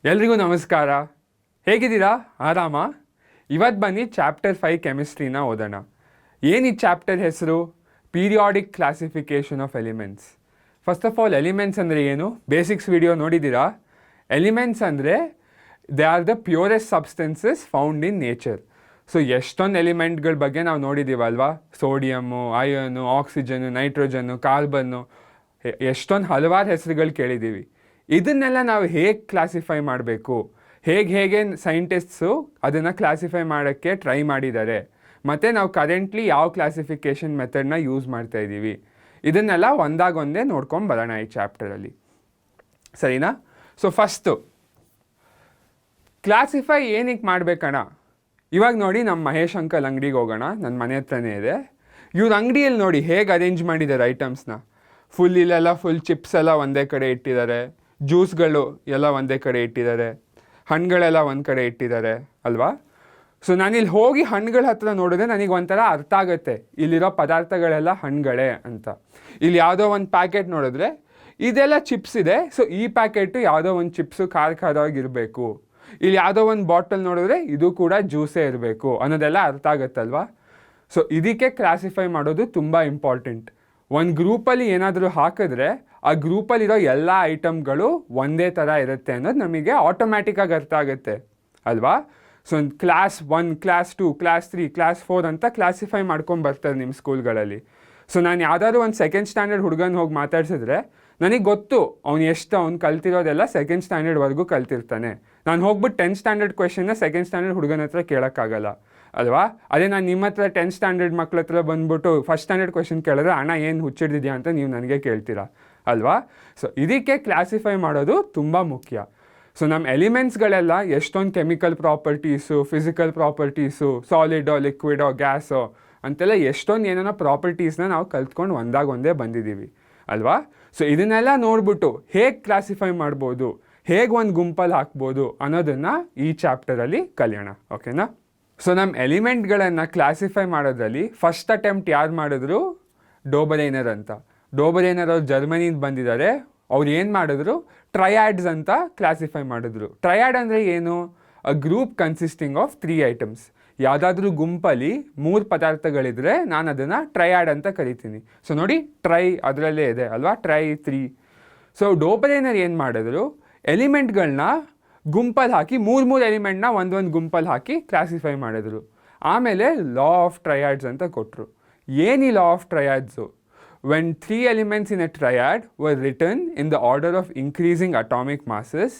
ಎಲ್ರಿಗೂ ನಮಸ್ಕಾರ. ಹೇಗಿದ್ದೀರಾ? ಆರಾಮ? ಇವತ್ತು ಬನ್ನಿ ಚಾಪ್ಟರ್ 5 ಕೆಮಿಸ್ಟ್ರಿನ ಓದೋಣ. ಏನು ಈ ಚಾಪ್ಟರ್ ಹೆಸರು? Periodic classification of elements. First of all elements ಅಂದರೆ ಏನು? ಬೇಸಿಕ್ಸ್ ವಿಡಿಯೋ ನೋಡಿದ್ದೀರಾ? ಎಲಿಮೆಂಟ್ಸ್ ಅಂದರೆ they are the purest substances found in nature. So ಎಷ್ಟೊಂದು ಎಲಿಮೆಂಟ್ಗಳ ಬಗ್ಗೆ ನಾವು ನೋಡಿದ್ದೀವಲ್ವಾ? ಸೋಡಿಯಮ್ಮು, ಅಯನು, ಆಕ್ಸಿಜನ್ನು, ನೈಟ್ರೋಜನ್ನು, ಕಾರ್ಬನ್ನು, ಎಷ್ಟೊಂದು ಹಲವಾರು ಹೆಸರುಗಳು ಕೇಳಿದ್ದೀವಿ. ಇದನ್ನೆಲ್ಲ ನಾವು ಹೇಗೆ ಕ್ಲಾಸಿಫೈ ಮಾಡಬೇಕು, ಹೇಗೆ ಸೈಂಟಿಸ್ಟ್ಸು ಅದನ್ನು ಕ್ಲಾಸಿಫೈ ಮಾಡೋಕ್ಕೆ ಟ್ರೈ ಮಾಡಿದ್ದಾರೆ, ಮತ್ತು ನಾವು ಕರೆಂಟ್ಲಿ ಯಾವ ಕ್ಲಾಸಿಫಿಕೇಷನ್ ಮೆಥಡ್ನ ಯೂಸ್ ಮಾಡ್ತಾ ಇದ್ದೀವಿ, ಇದನ್ನೆಲ್ಲ ಒಂದಾಗೊಂದೇ ನೋಡ್ಕೊಂಡು ಬರೋಣ ಈ ಚಾಪ್ಟರಲ್ಲಿ. ಸರಿನಾ? ಸೊ ಫಸ್ಟು ಕ್ಲಾಸಿಫೈ ಏನಕ್ಕೆ ಮಾಡಬೇಕಣ್ಣ? ಇವಾಗ ನೋಡಿ, ನಮ್ಮ ಮಹೇಶ್ ಅಂಕಲ್ ಅಂಗಡಿಗೆ ಹೋಗೋಣ, ನನ್ನ ಮನೆ ಹತ್ರನೇ ಇದೆ. ಇವ್ರ ಅಂಗಡಿಯಲ್ಲಿ ನೋಡಿ ಹೇಗೆ ಅರೇಂಜ್ ಮಾಡಿದ್ದಾರೆ ಐಟಮ್ಸ್ನ. ಇಲ್ಲೆಲ್ಲ ಫುಲ್ ಚಿಪ್ಸ್ ಎಲ್ಲ ಒಂದೇ ಕಡೆ ಇಟ್ಟಿದ್ದಾರೆ, ಜ್ಯೂಸ್ಗಳು ಎಲ್ಲ ಒಂದೇ ಕಡೆ ಇಟ್ಟಿದ್ದಾರೆ, ಹಣ್ಣುಗಳೆಲ್ಲ ಒಂದು ಕಡೆ ಇಟ್ಟಿದ್ದಾರೆ ಅಲ್ವಾ? ಸೊ ನಾನಿಲ್ಲಿ ಹೋಗಿ ಹಣ್ಣುಗಳ ಹತ್ರ ನೋಡಿದ್ರೆ ನನಗೆ ಒಂಥರ ಅರ್ಥ ಆಗುತ್ತೆ ಇಲ್ಲಿರೋ ಪದಾರ್ಥಗಳೆಲ್ಲ ಹಣ್ಣುಗಳೇ ಅಂತ. ಇಲ್ಲಿ ಯಾವುದೋ ಒಂದು ಪ್ಯಾಕೆಟ್ ನೋಡಿದ್ರೆ ಇದೆಲ್ಲ ಚಿಪ್ಸ್ ಇದೆ, ಸೊ ಈ ಪ್ಯಾಕೆಟು ಯಾವುದೋ ಒಂದು ಚಿಪ್ಸು ಖಾರವಾಗಿರಬೇಕು. ಇಲ್ಲಿ ಯಾವುದೋ ಒಂದು ಬಾಟಲ್ ನೋಡಿದ್ರೆ ಇದು ಕೂಡ ಜ್ಯೂಸೇ ಇರಬೇಕು ಅನ್ನೋದೆಲ್ಲ ಅರ್ಥ ಆಗುತ್ತಲ್ವಾ? ಸೊ ಇದಕ್ಕೆ ಕ್ಲಾಸಿಫೈ ಮಾಡೋದು ತುಂಬ ಇಂಪಾರ್ಟೆಂಟ್. ಒಂದು ಗ್ರೂಪಲ್ಲಿ ಏನಾದರೂ ಹಾಕಿದ್ರೆ ಆ ಗ್ರೂಪಲ್ಲಿರೋ ಎಲ್ಲ ಐಟಮ್ಗಳು ಒಂದೇ ಥರ ಇರುತ್ತೆ ಅನ್ನೋದು ನಮಗೆ ಆಟೋಮ್ಯಾಟಿಕ್ಕಾಗಿ ಅರ್ಥ ಆಗುತ್ತೆ ಅಲ್ವಾ? So class 1, class 2, class 3, class 4 ಅಂತ ಕ್ಲಾಸಿಫೈ ಮಾಡ್ಕೊಂಡು ಬರ್ತಾರೆ ನಿಮ್ಮ ಸ್ಕೂಲ್ಗಳಲ್ಲಿ. ಸೊ ನಾನು ಯಾವುದಾದ್ರು ಒಂದು ಸೆಕೆಂಡ್ ಸ್ಟ್ಯಾಂಡರ್ಡ್ ಹುಡುಗನ ಹೋಗಿ ಮಾತಾಡ್ಸಿದ್ರೆ ನನಗೆ ಗೊತ್ತು ಅವ್ನು ಕಲ್ತಿರೋದೆಲ್ಲ ಸೆಕೆಂಡ್ ಸ್ಟ್ಯಾಂಡರ್ಡ್ವರೆಗೂ ಕಲ್ತಿರ್ತಾನೆ. ನಾನು ಹೋಗ್ಬಿಟ್ಟು 10th ಸ್ಟ್ಯಾಂಡರ್ಡ್ ಕ್ವೆಶನ್ನ ಸೆಕೆಂಡ್ ಸ್ಟ್ಯಾಂಡರ್ಡ್ ಹುಡುಗನ ಹತ್ರ ಕೇಳೋಕ್ಕಾಗಲ್ಲ ಅಲ್ವಾ? ಅದೇ ನಾನು ನಿಮ್ಮ ಹತ್ರ 10th ಸ್ಟ್ಯಾಂಡರ್ಡ್ ಮಕ್ಳ ಹತ್ರ ಬಂದ್ಬಿಟ್ಟು ಫಸ್ಟ್ ಸ್ಟ್ಯಾಂಡರ್ಡ್ ಕ್ವೆಶನ್ ಕೇಳಿದ್ರೆ ಅಣ್ಣ ಏನು ಹುಚ್ಚಿಡ್ದಿದ್ಯಾ ಅಂತ ನೀವು ನನಗೆ ಕೇಳ್ತೀರಾ ಅಲ್ವಾ? ಸೊ ಇದಕ್ಕೆ ಕ್ಲಾಸಿಫೈ ಮಾಡೋದು ತುಂಬ ಮುಖ್ಯ. ಸೊ ನಮ್ಮ ಎಲಿಮೆಂಟ್ಸ್ಗಳೆಲ್ಲ ಎಷ್ಟೊಂದು ಕೆಮಿಕಲ್ ಪ್ರಾಪರ್ಟೀಸು, ಫಿಸಿಕಲ್ ಪ್ರಾಪರ್ಟೀಸು, ಸಾಲಿಡೋ, ಲಿಕ್ವಿಡೋ, ಗ್ಯಾಸೋ ಅಂತೆಲ್ಲ ಎಷ್ಟೊಂದು ಏನೇನೋ ಪ್ರಾಪರ್ಟೀಸ್ನ ನಾವು ಕಲ್ತ್ಕೊಂಡು ಒಂದೇ ಬಂದಿದ್ದೀವಿ ಅಲ್ವಾ? ಸೊ ಇದನ್ನೆಲ್ಲ ನೋಡ್ಬಿಟ್ಟು ಹೇಗೆ ಕ್ಲಾಸಿಫೈ ಮಾಡ್ಬೋದು, ಹೇಗೆ ಒಂದು ಗುಂಪಲ್ಲಿ ಹಾಕ್ಬೋದು ಅನ್ನೋದನ್ನು ಈ ಚಾಪ್ಟರಲ್ಲಿ ಕಲಿಯೋಣ. ಓಕೆನಾ? ಸೊ ನಮ್ಮ ಎಲಿಮೆಂಟ್ಗಳನ್ನು ಕ್ಲಾಸಿಫೈ ಮಾಡೋದ್ರಲ್ಲಿ ಫಸ್ಟ್ ಅಟೆಂಪ್ಟ್ ಯಾರು ಮಾಡಿದ್ರು? ಡೋಬರೈನರ್ ಅಂತ. ಡೋಬರೈನರ್ ಅವ್ರು ಜರ್ಮನಿಯಿಂದ ಬಂದಿದ್ದಾರೆ. ಅವ್ರು ಏನು ಮಾಡಿದ್ರು? ಟ್ರಯಾಡ್ಸ್ ಅಂತ ಕ್ಲಾಸಿಫೈ ಮಾಡಿದ್ರು. ಟ್ರಯಾಡ್ ಅಂದರೆ ಏನು? A group consisting of 3 items. ಯಾವುದಾದ್ರೂ ಗುಂಪಲ್ಲಿ 3 ಪದಾರ್ಥಗಳಿದ್ರೆ ನಾನು ಅದನ್ನು ಟ್ರಯಾಡ್ ಅಂತ ಕರಿತೀನಿ. ಸೊ ನೋಡಿ, ಟ್ರೈ ಅದರಲ್ಲೇ ಇದೆ ಅಲ್ವಾ? ಟ್ರೈ 3. ಸೊ ಡೋಬರೈನರ್ ಏನು ಮಾಡಿದ್ರು? ಎಲಿಮೆಂಟ್ಗಳನ್ನ ಗುಂಪಲ್ಲಿ ಹಾಕಿ 3 ಎಲಿಮೆಂಟ್ನ ಒಂದೊಂದು ಗುಂಪಲ್ಲಿ ಹಾಕಿ ಕ್ಲಾಸಿಫೈ ಮಾಡಿದ್ರು. ಆಮೇಲೆ ಲಾ ಆಫ್ ಟ್ರಯಾಡ್ಸ್ ಅಂತ ಕೊಟ್ಟರು. ಏನು ಈ law of triads? When 3 elements in a triad were written in the order of increasing atomic masses,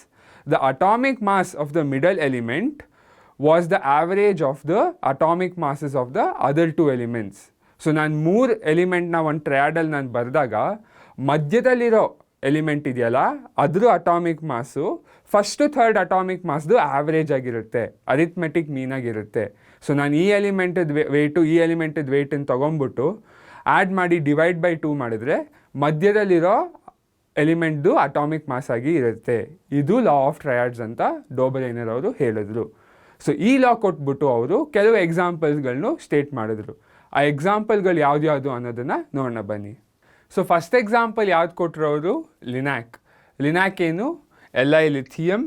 the atomic mass of the middle element was the average of the atomic masses of the other 2 elements. So ನಾನು 3 ಎಲಿಮೆಂಟ್ನ ಒಂದು ಟ್ರಯಾಡಲ್ಲಿ ನಾನು ಬರೆದಾಗ ಮಧ್ಯದಲ್ಲಿರೋ element ಇದೆಯಲ್ಲ ಅದ್ರ atomic ಮಾಸು first 3rd atomic ಮಾಸ್ದು average ಆಗಿರುತ್ತೆ, arithmetic ಮೀನಾಗಿರುತ್ತೆ. So ನಾನು ಈ ಎಲಿಮೆಂಟದ weight ಈ ಎಲಿಮೆಂಟದ ವೆಯ್ಟನ್ನು ತೊಗೊಂಬಿಟ್ಟು ಆ್ಯಡ್ ಮಾಡಿ ಡಿವೈಡ್ ಬೈ 2 ಮಾಡಿದ್ರೆ ಮಧ್ಯದಲ್ಲಿರೋ ಎಲಿಮೆಂಟ್ದು ಅಟಾಮಿಕ್ ಮಾಸ್ ಆಗಿ ಇರುತ್ತೆ. ಇದು ಲಾ ಆಫ್ ಟ್ರಯಾಡ್ಸ್ ಅಂತ ಡೋಬರೈನರ್ ಅವರು ಹೇಳಿದ್ರು. ಸೊ ಈ ಲಾ ಕೊಟ್ಬಿಟ್ಟು ಅವರು ಕೆಲವು ಎಕ್ಸಾಂಪಲ್ಸ್ಗಳನ್ನು ಸ್ಟೇಟ್ ಮಾಡಿದ್ರು. ಆ ಎಕ್ಸಾಂಪಲ್ಗಳು ಯಾವ್ದು ಅನ್ನೋದನ್ನು ನೋಡೋಣ ಬನ್ನಿ. ಸೊ ಫಸ್ಟ್ ಎಕ್ಸಾಂಪಲ್ ಯಾವ್ದು ಕೊಟ್ಟರು ಅವರು? ಲಿನಾಕ್. ಲಿನಾಕ್ ಏನು? Li ಲಿಥಿಯಮ್,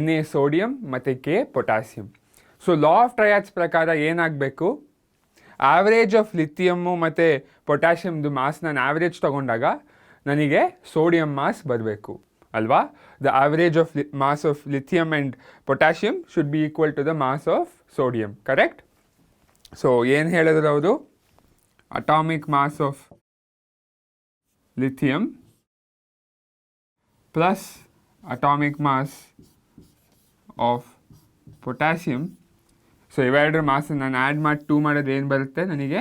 Na ಸೋಡಿಯಂ ಮತ್ತು K potassium. So law of triads ಪ್ರಕಾರ ಏನಾಗಬೇಕು? ಆವ್ರೇಜ್ ಆಫ್ ಲಿಥಿಯಮ್ಮು ಮತ್ತು ಪೊಟ್ಯಾಷಿಯಮ್ದು ಮಾಸ್ ನಾನು ಆವ್ರೇಜ್ ತೊಗೊಂಡಾಗ ನನಗೆ ಸೋಡಿಯಂ ಮಾಸ್ ಬರಬೇಕು ಅಲ್ವಾ? The average of mass of lithium and potassium should be equal to the mass of sodium. Correct? So ಏನು ಹೇಳಿದ್ರು ಅವರು? Atomic mass of lithium plus atomic mass of potassium. So ಇವೆರಡರ mass ನಾನು add ಮಾಡಿ 2 ಮಾಡೋದು ಏನು ಬರುತ್ತೆ? ನನಗೆ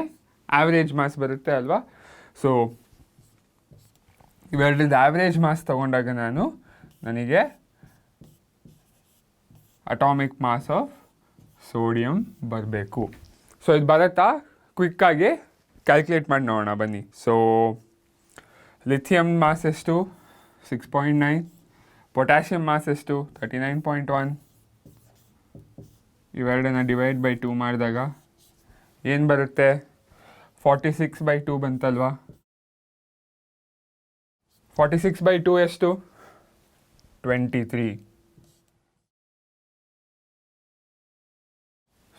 ಆವ್ರೇಜ್ ಮಾಸ್ ಬರುತ್ತೆ ಅಲ್ವಾ? ಸೊ ಇವೆರಡರದ್ದು ಆವ್ರೇಜ್ ಮಾಸ್ ತೊಗೊಂಡಾಗ ನನಗೆ ಅಟಾಮಿಕ್ ಮಾಸ್ ಆಫ್ ಸೋಡಿಯಂ ಬರಬೇಕು. ಸೊ ಇದು ಬರುತ್ತಾ? ಕ್ವಿಕ್ಕಾಗಿ ಕ್ಯಾಲ್ಕುಲೇಟ್ ಮಾಡಿ ನೋಡೋಣ ಬನ್ನಿ. ಸೊ ಲಿಥಿಯಮ್ ಮಾಸ್ ಎಷ್ಟು? 6.9. ಪೊಟ್ಯಾಷಿಯಮ್ ಮಾಸ್ ಎಷ್ಟು? 39.1. ಇವೆರಡನ್ನ ಡಿವೈಡ್ ಬೈ 2 ಮಾಡಿದಾಗ ಏನು ಬರುತ್ತೆ? 46/2 ಬಂತಲ್ವಾ? 46/2 ಎಷ್ಟು? 23.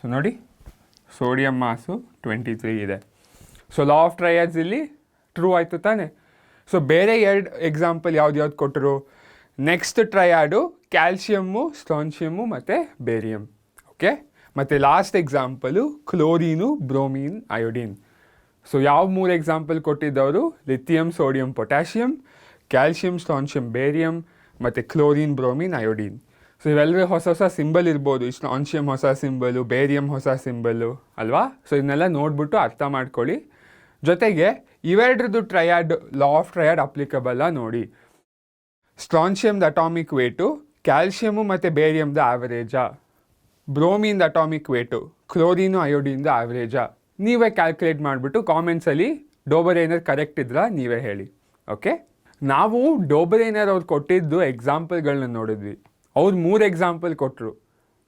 ಸೊ ನೋಡಿ ಸೋಡಿಯಂ ಮಾಸು 23 ಇದೆ. ಸೊ ಲಾ ಆಫ್ ಟ್ರಯಾಡ್ಸ್ ಇಲ್ಲಿ ಟ್ರೂ ಆಯಿತು ತಾನೆ. ಸೊ ಬೇರೆ 2 ಎಕ್ಸಾಂಪಲ್ ಯಾವ್ದು ಕೊಟ್ಟರು. ನೆಕ್ಸ್ಟ್ ಟ್ರಯಾಡು ಕ್ಯಾಲ್ಶಿಯಮ್ಮು, ಸ್ಟ್ರಾನ್ಶಿಯಮ್ಮು ಮತ್ತು ಬೇರಿಯಮ್. ಓಕೆ, ಮತ್ತು last example chlorine, bromine, iodine. So ಯಾವ 3 ಎಕ್ಸಾಂಪಲ್ ಕೊಟ್ಟಿದ್ದವರು lithium, sodium, potassium, calcium, strontium, barium ಮತ್ತು ಕ್ಲೋರಿನ್, ಬ್ರೋಮಿನ್, ಅಯೋಡಿನ್. ಸೊ ಇವೆಲ್ಲರೂ ಹೊಸ ಹೊಸ ಸಿಂಬಲ್ ಇರ್ಬೋದು. ಸ್ಟ್ರಾನ್ಶಿಯಮ್ ಹೊಸ ಸಿಂಬಲು, ಬೇರಿಯಮ್ ಹೊಸ ಸಿಂಬಲು ಅಲ್ವಾ. ಸೊ ಇದನ್ನೆಲ್ಲ ನೋಡಿಬಿಟ್ಟು ಅರ್ಥ ಮಾಡ್ಕೊಳ್ಳಿ. ಜೊತೆಗೆ ಇವೆರಡ್ರದ್ದು ಟ್ರಯಾಡ್, ಲಾ ಆಫ್ ಟ್ರಯಾಡ್ ಅಪ್ಲಿಕಬಲ್ಲ ನೋಡಿ. ಸ್ಟ್ರಾನ್ಶಿಯಮ್ದು ಅಟಾಮಿಕ್ ವೇಟು ಕ್ಯಾಲ್ಶಿಯಮು ಮತ್ತು ಬೇರಿಯಮ್ದು ಆ್ಯಾವರೇಜಾ, ಬ್ರೋಮಿನ್ದು ಅಟಾಮಿಕ್ ವೇಟು ಕ್ಲೋರಿನು, ಅಯೋಡಿನ್ದು ಆ್ಯಾವ್ರೇಜಾ, ನೀವೇ ಕ್ಯಾಲ್ಕುಲೇಟ್ ಮಾಡಿಬಿಟ್ಟು ಕಾಮೆಂಟ್ಸಲ್ಲಿ ಡೋಬರೇನರ್ ಕರೆಕ್ಟ್ ಇದ್ರಾ ನೀವೇ ಹೇಳಿ. ಓಕೆ, ನಾವು ಡೋಬರೇನರ್ ಅವ್ರು ಕೊಟ್ಟಿದ್ದು ಎಕ್ಸಾಂಪಲ್ಗಳನ್ನ ನೋಡಿದ್ವಿ. ಅವ್ರು 3 ಎಕ್ಸಾಂಪಲ್ ಕೊಟ್ಟರು.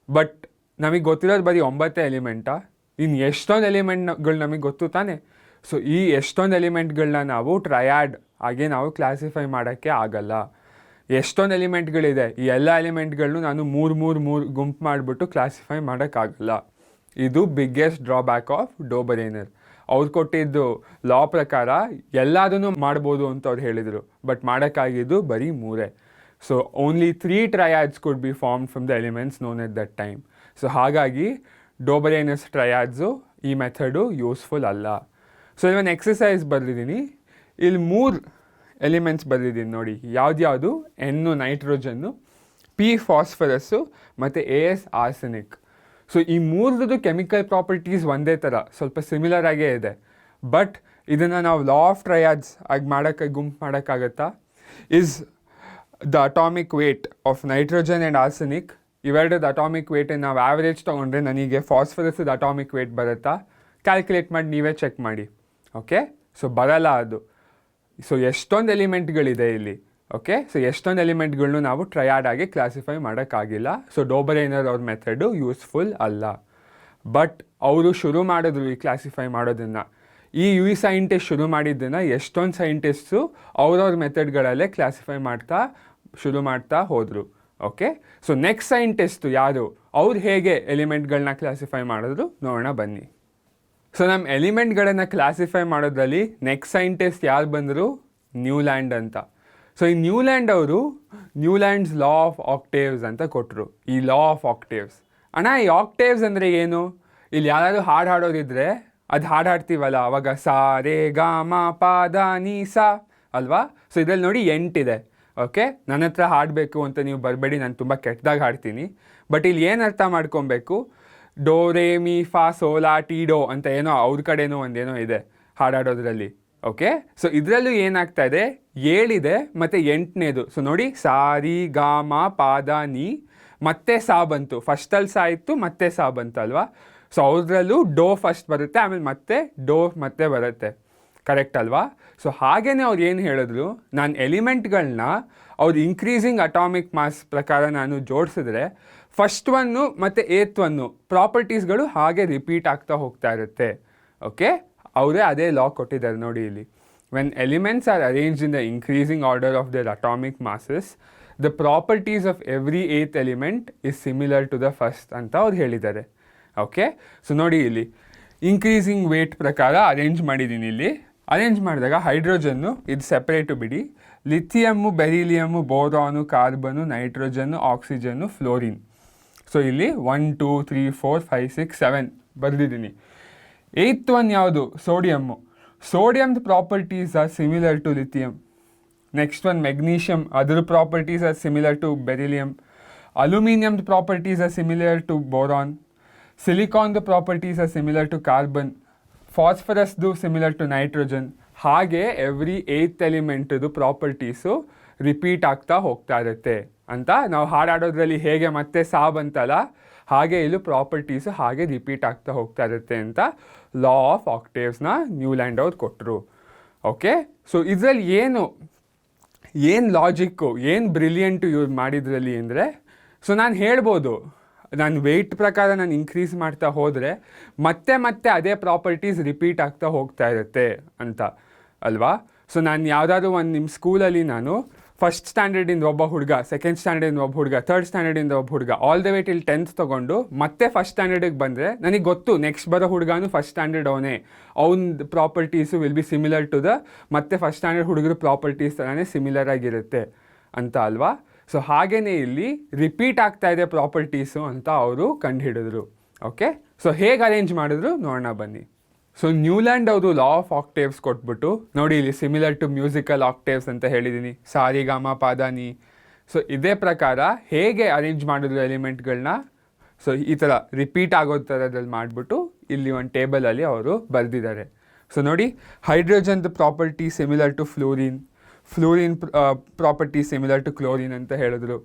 ಬಟ್ ನಮಗೆ ಗೊತ್ತಿರೋದು ಬರೀ 9 ಎಲಿಮೆಂಟಾ? ಇನ್ನು ಎಷ್ಟೊಂದು ಎಲಿಮೆಂಟ್ಗಳು ನಮಗೆ ಗೊತ್ತು ತಾನೆ. ಸೊ ಈ ಎಷ್ಟೊಂದು ಎಲಿಮೆಂಟ್ಗಳನ್ನ ನಾವು ಟ್ರಯಾಡ್ ಹಾಗೆ ನಾವು ಕ್ಲಾಸಿಫೈ ಮಾಡೋಕ್ಕೆ ಆಗಲ್ಲ. ಎಷ್ಟೊಂದು ಎಲಿಮೆಂಟ್ಗಳಿದೆ, ಈ ಎಲ್ಲ ಎಲಿಮೆಂಟ್ಗಳನ್ನೂ ನಾನು 3 ಗುಂಪು ಮಾಡಿಬಿಟ್ಟು ಕ್ಲಾಸಿಫೈ ಮಾಡೋಕ್ಕಾಗಲ್ಲ. ಇದು ಬಿಗ್ಗೆಸ್ಟ್ ಡ್ರಾಬ್ಯಾಕ್ ಆಫ್ ಡೋಬರೇನರ್. ಅವ್ರು ಕೊಟ್ಟಿದ್ದು ಲಾ ಪ್ರಕಾರ ಎಲ್ಲದನ್ನೂ ಮಾಡ್ಬೋದು ಅಂತ ಅವ್ರು ಹೇಳಿದರು. ಬಟ್ ಮಾಡೋಕ್ಕಾಗಿದ್ದು ಬರೀ 3. So only 3 triads could be formed from the elements known at that time. So ಹಾಗಾಗಿ ಡೋಬರೇನಸ್ ಟ್ರಯಾಡ್ಸು ಈ ಮೆಥಡು ಯೂಸ್ಫುಲ್ ಅಲ್ಲ. ಸೊ ಇವನ್ ಎಕ್ಸಸೈಸ್ ಬರೆದಿದ್ದೀನಿ. ಇಲ್ಲಿ 3 ಎಲಿಮೆಂಟ್ಸ್ ಬರೆದಿದ್ದೀನಿ ನೋಡಿ. ಯಾವ್ದ್ಯಾವುದು? ಎನ್ನು ನೈಟ್ರೋಜನ್ನು, ಪಿ ಫಾಸ್ಫರಸ್ಸು ಮತ್ತು AS ಆರ್ಸೆನಿಕ್. ಸೊ ಈ 3 ಕೆಮಿಕಲ್ ಪ್ರಾಪರ್ಟೀಸ್ ಒಂದೇ ಥರ, ಸ್ವಲ್ಪ ಸಿಮಿಲರ್ ಆಗೇ ಇದೆ. ಬಟ್ ಇದನ್ನು ನಾವು ಲಾ ಆಫ್ ಟ್ರಯಾಡ್ಸ್ ಆಗಿ ಗುಂಪು ಮಾಡೋಕ್ಕಾಗತ್ತಾ? Is the atomic weight of nitrogen and arsenic, ಇವೆರಡದ ಅಟಾಮಿಕ್ ವೇಟನ್ನು ನಾವು ಆ್ಯಾವ್ರೇಜ್ ತೊಗೊಂಡ್ರೆ ನನಗೆ ಫಾಸ್ಫರಸ್ದು ಅಟಾಮಿಕ್ ವೇಟ್ ಬರುತ್ತಾ? ಕ್ಯಾಲ್ಕುಲೇಟ್ ಮಾಡಿ ನೀವೇ ಚೆಕ್ ಮಾಡಿ. ಓಕೆ, ಸೊ ಬರಲ್ಲ ಅದು. ಸೊ ಎಷ್ಟೊಂದು ಎಲಿಮೆಂಟ್ಗಳಿದೆ ಇಲ್ಲಿ. ಓಕೆ, ಸೊ ಎಷ್ಟೊಂದು ಎಲಿಮೆಂಟ್ಗಳನ್ನೂ ನಾವು ಟ್ರಯಾಡ್ ಆಗಿ ಕ್ಲಾಸಿಫೈ ಮಾಡೋಕ್ಕಾಗಿಲ್ಲ. ಸೊ ಡೋಬರೇನರ್ ಅವ್ರ ಮೆಥಡು ಯೂಸ್ಫುಲ್ ಅಲ್ಲ. ಬಟ್ ಅವರು ಶುರು ಮಾಡಿದ್ರು ಈ ಕ್ಲಾಸಿಫೈ ಮಾಡೋದನ್ನು. ಈ ಸೈಂಟಿಸ್ಟ್ ಶುರು ಮಾಡಿದ್ದನ್ನು ಎಷ್ಟೊಂದು ಸೈಂಟಿಸ್ಟು ಅವ್ರವ್ರ ಮೆಥಡ್ಗಳಲ್ಲೇ ಕ್ಲಾಸಿಫೈ ಶುರು ಮಾಡ್ತಾ ಹೋದರು. ಓಕೆ, ಸೊ ನೆಕ್ಸ್ಟ್ ಸೈಂಟಿಸ್ಟು ಯಾರು, ಅವ್ರು ಹೇಗೆ ಎಲಿಮೆಂಟ್ಗಳನ್ನ ಕ್ಲಾಸಿಫೈ ಮಾಡಿದ್ರು ನೋಡೋಣ ಬನ್ನಿ. ಸೊ ನಮ್ಮ ಎಲಿಮೆಂಟ್ಗಳನ್ನು ಕ್ಲಾಸಿಫೈ ಮಾಡೋದ್ರಲ್ಲಿ ನೆಕ್ಸ್ಟ್ ಸೈಂಟಿಸ್ಟ್ ಯಾರು ಬಂದರು? ನ್ಯೂಲ್ಯಾಂಡ್ ಅಂತ. ಸೊ ಈ ನ್ಯೂಲ್ಯಾಂಡ್ ಅವರು ನ್ಯೂಲ್ಯಾಂಡ್ಸ್ ಲಾ ಆಫ್ ಆಕ್ಟೇವ್ಸ್ ಅಂತ ಕೊಟ್ಟರು. ಈ ಲಾ ಆಫ್ ಆಕ್ಟೇವ್ಸ್ ಅಣ್ಣ, ಈ ಆಕ್ಟೇವ್ಸ್ ಅಂದರೆ ಏನು? ಇಲ್ಲಿ ಯಾರಾದರೂ ಹಾಡು ಹಾಡೋದಿದ್ರೆ ಅದು ಹಾಡು ಹಾಡ್ತೀವಲ್ಲ, ಅವಾಗ ಸಾ ರೇ ಗ ಮ ಪ ದ ನೀ ಸಾ ಅಲ್ವಾ. ಸೊ ಇದರಲ್ಲಿ ನೋಡಿ 8 ಇದೆ. ಓಕೆ, ನನ್ನ ಹತ್ರ ಹಾಡಬೇಕು ಅಂತ ನೀವು ಬರಬೇಡಿ, ನಾನು ತುಂಬ ಕೆಟ್ಟದಾಗಿ ಹಾಡ್ತೀನಿ. ಬಟ್ ಇಲ್ಲಿ ಏನು ಅರ್ಥ ಮಾಡ್ಕೊಬೇಕು, ಡೋ ರೇ ಮಿ ಫಾ ಸೋಲಾ ಟಿ ಡೋ ಅಂತ ಏನೋ ಅವ್ರ ಕಡೆನೋ ಒಂದೇನೋ ಇದೆ ಹಾಡಾಡೋದ್ರಲ್ಲಿ. ಓಕೆ, ಸೊ ಇದರಲ್ಲೂ ಏನಾಗ್ತಾ ಇದೆ, 7 ಇದೆ ಮತ್ತು 8ನೇದು. ಸೊ ನೋಡಿ ಸಾರಿ ಗ ಮ ಪಾದ ನೀ ಮತ್ತೆ ಸಾ ಬಂತು. ಫಸ್ಟಲ್ಲಿ ಸಾ ಇತ್ತು ಮತ್ತೆ ಸಾ ಬಂತು ಅಲ್ವಾ. ಸೊ ಅವ್ರದ್ರಲ್ಲೂ ಡೋ ಫಸ್ಟ್ ಬರುತ್ತೆ, ಆಮೇಲೆ ಮತ್ತೆ ಡೋ ಮತ್ತೆ ಬರುತ್ತೆ. ಕರೆಕ್ಟ್ ಅಲ್ವಾ. ಸೊ ಹಾಗೇ ಅವ್ರು ಏನು ಹೇಳಿದ್ರು, ನಾನು ಎಲಿಮೆಂಟ್ಗಳನ್ನ ಅವ್ರು ಇನ್ಕ್ರೀಸಿಂಗ್ ಅಟಾಮಿಕ್ ಮಾಸ್ ಪ್ರಕಾರ ನಾನು ಜೋಡಿಸಿದ್ರೆ ಫಸ್ಟ್ ಒನ್ನು ಮತ್ತು 8th ಒನ್ನು ಪ್ರಾಪರ್ಟೀಸ್ಗಳು ಹಾಗೆ ರಿಪೀಟ್ ಆಗ್ತಾ ಹೋಗ್ತಾ ಇರುತ್ತೆ. ಓಕೆ, ಅವರೇ ಅದೇ ಲಾ ಕೊಟ್ಟಿದ್ದಾರೆ ನೋಡಿ ಇಲ್ಲಿ. When elements are arranged in the increasing order of their atomic masses, the properties of every 8th element is similar to the first ಅಂತ ಅವ್ರು ಹೇಳಿದ್ದಾರೆ. ಓಕೆ, ಸೊ ನೋಡಿ ಇಲ್ಲಿ ಇನ್ಕ್ರೀಸಿಂಗ್ ವೇಟ್ ಪ್ರಕಾರ ಅರೇಂಜ್ ಮಾಡಿದ್ದೀನಿ. ಇಲ್ಲಿ ಅರೇಂಜ್ ಮಾಡಿದಾಗ ಹೈಡ್ರೋಜನ್ನು ಇದು ಸೆಪ್ರೇಟು ಬಿಡಿ, ಲಿಥಿಯಮ್ಮು, ಬೆರಿಲಿಯಮ್ಮು, ಬೋರಾನು, ಕಾರ್ಬನು, ನೈಟ್ರೋಜನ್ನು, ಆಕ್ಸಿಜನ್ನು, ಫ್ಲೋರಿನ್. ಸೊ ಇಲ್ಲಿ 1 2 3 4 5 6 7 ಬರೆದಿದ್ದೀನಿ. 8th ಒನ್ ಯಾವುದು? ಸೋಡಿಯಮ್ಮು. ಸೋಡಿಯಮ್ದು properties are similar to lithium. Next one magnesium, ಅದರ properties are similar to beryllium. ಅಲ್ಯೂಮಿನಿಯಮ್ದು properties are similar to boron. ಸಿಲಿಕಾನ್ದು properties are similar to carbon. ಫಾಸ್ಫರಸ್ದು similar to nitrogen. ಹಾಗೆ every 8th ಎಲಿಮೆಂಟದು properties repeat ಆಗ್ತಾ ಹೋಗ್ತಾ ಇರುತ್ತೆ ಅಂತ ನಾವು ಹಾಡಾಡೋದ್ರಲ್ಲಿ ಹೇಗೆ ಮತ್ತೆ ಸಾ ಬಂತಲ್ಲ, ಹಾಗೆ ಇಲ್ಲೂ ಪ್ರಾಪರ್ಟೀಸು ಹಾಗೆ ರಿಪೀಟ್ ಆಗ್ತಾ ಹೋಗ್ತಾ ಇರುತ್ತೆ ಅಂತ ಲಾ ಆಫ್ ಆಕ್ಟೇವ್ಸ್ನ ನ್ಯೂಲ್ಯಾಂಡ್ ಅವ್ರು ಕೊಟ್ಟರು. ಓಕೆ, ಸೊ ಇದರಲ್ಲಿ ಏನು ಲಾಜಿಕ್ಕು, ಏನು ಬ್ರಿಲಿಯಂಟು ಯೂಸ್ ಮಾಡಿದ್ರಲ್ಲಿ ಅಂದರೆ, ಸೊ ನಾನು ಹೇಳ್ಬೋದು ನಾನು ವೆಯ್ಟ್ ಪ್ರಕಾರ ನಾನು ಇನ್ಕ್ರೀಸ್ ಮಾಡ್ತಾ ಹೋದರೆ ಮತ್ತೆ ಮತ್ತೆ ಅದೇ ಪ್ರಾಪರ್ಟೀಸ್ ರಿಪೀಟ್ ಆಗ್ತಾ ಹೋಗ್ತಾ ಇರುತ್ತೆ ಅಂತ ಅಲ್ವಾ. ಸೊ ನಾನು ಯಾವುದಾದ್ರೂ ಒಂದು ನಿಮ್ಮ ಸ್ಕೂಲಲ್ಲಿ ನಾನು ಫಸ್ಟ್ ಸ್ಟ್ಯಾಂಡರ್ಡಿಂದ ಒಬ್ಬ ಹುಡುಗ, ಸೆಕೆಂಡ್ ಸ್ಟ್ಯಾಂಡರ್ಡಿಂದ ಒಬ್ಬ ಹುಡುಗ, ಥರ್ಡ್ ಸ್ಟ್ಯಾಂಡರ್ಡಿಂದ ಒಬ್ಬ ಹುಡುಗ, all the way till 10th ತೊಗೊಂಡು ಮತ್ತೆ ಫಸ್ಟ್ ಸ್ಟ್ಯಾಂಡರ್ಡಿಗೆ ಬಂದರೆ ನನಗೆ ಗೊತ್ತು ನೆಕ್ಸ್ಟ್ ಬರೋ ಹುಡುಗನೂ ಫಸ್ಟ್ ಸ್ಟ್ಯಾಂಡರ್ಡ್ ಅವನೇ, ಅವ್ನ properties will be similar to the ಮತ್ತೆ ಫಸ್ಟ್ ಸ್ಟ್ಯಾಂಡರ್ಡ್ ಹುಡುಗರು ಪ್ರಾಪರ್ಟೀಸ್ ಥರನೇ ಸಿಮಿಲರ್ ಆಗಿರುತ್ತೆ ಅಂತ ಅಲ್ವಾ. ಸೊ ಹಾಗೆಯೇ ಇಲ್ಲಿ ರಿಪೀಟ್ ಆಗ್ತಾ ಇದೆ ಪ್ರಾಪರ್ಟೀಸು ಅಂತ ಅವರು ಕಂಡುಹಿಡಿದ್ರು. ಓಕೆ, ಸೊ ಹೇಗೆ ಅರೇಂಜ್ ಮಾಡಿದ್ರು ನೋಡೋಣ ಬನ್ನಿ. ಸೊ ನ್ಯೂಲ್ಯಾಂಡ್ ಅವರು ಲಾ ಆಫ್ ಆಕ್ಟೇವ್ಸ್ ಕೊಟ್ಬಿಟ್ಟು, ನೋಡಿ ಇಲ್ಲಿ ಸಿಮಿಲರ್ ಟು ಮ್ಯೂಸಿಕಲ್ ಆಕ್ಟೇವ್ಸ್ ಅಂತ ಹೇಳಿದ್ದೀನಿ, ಸಾರಿ ಗಾಮ ಪಾದಾನಿ. ಸೊ ಇದೇ ಪ್ರಕಾರ ಹೇಗೆ ಅರೇಂಜ್ ಮಾಡಿದ್ರು ಎಲಿಮೆಂಟ್ಗಳನ್ನ, ಸೊ ಈ ಥರ ರಿಪೀಟ್ ಆಗೋ ಥರದಲ್ಲಿ ಮಾಡಿಬಿಟ್ಟು ಇಲ್ಲಿ ಒಂದು ಟೇಬಲಲ್ಲಿ ಅವರು ಬರೆದಿದ್ದಾರೆ. ಸೊ ನೋಡಿ, ಹೈಡ್ರೋಜನ್ದು property similar to fluorine, fluorine property similar to chlorine ಅಂತ ಹೇಳಿದ್ರು.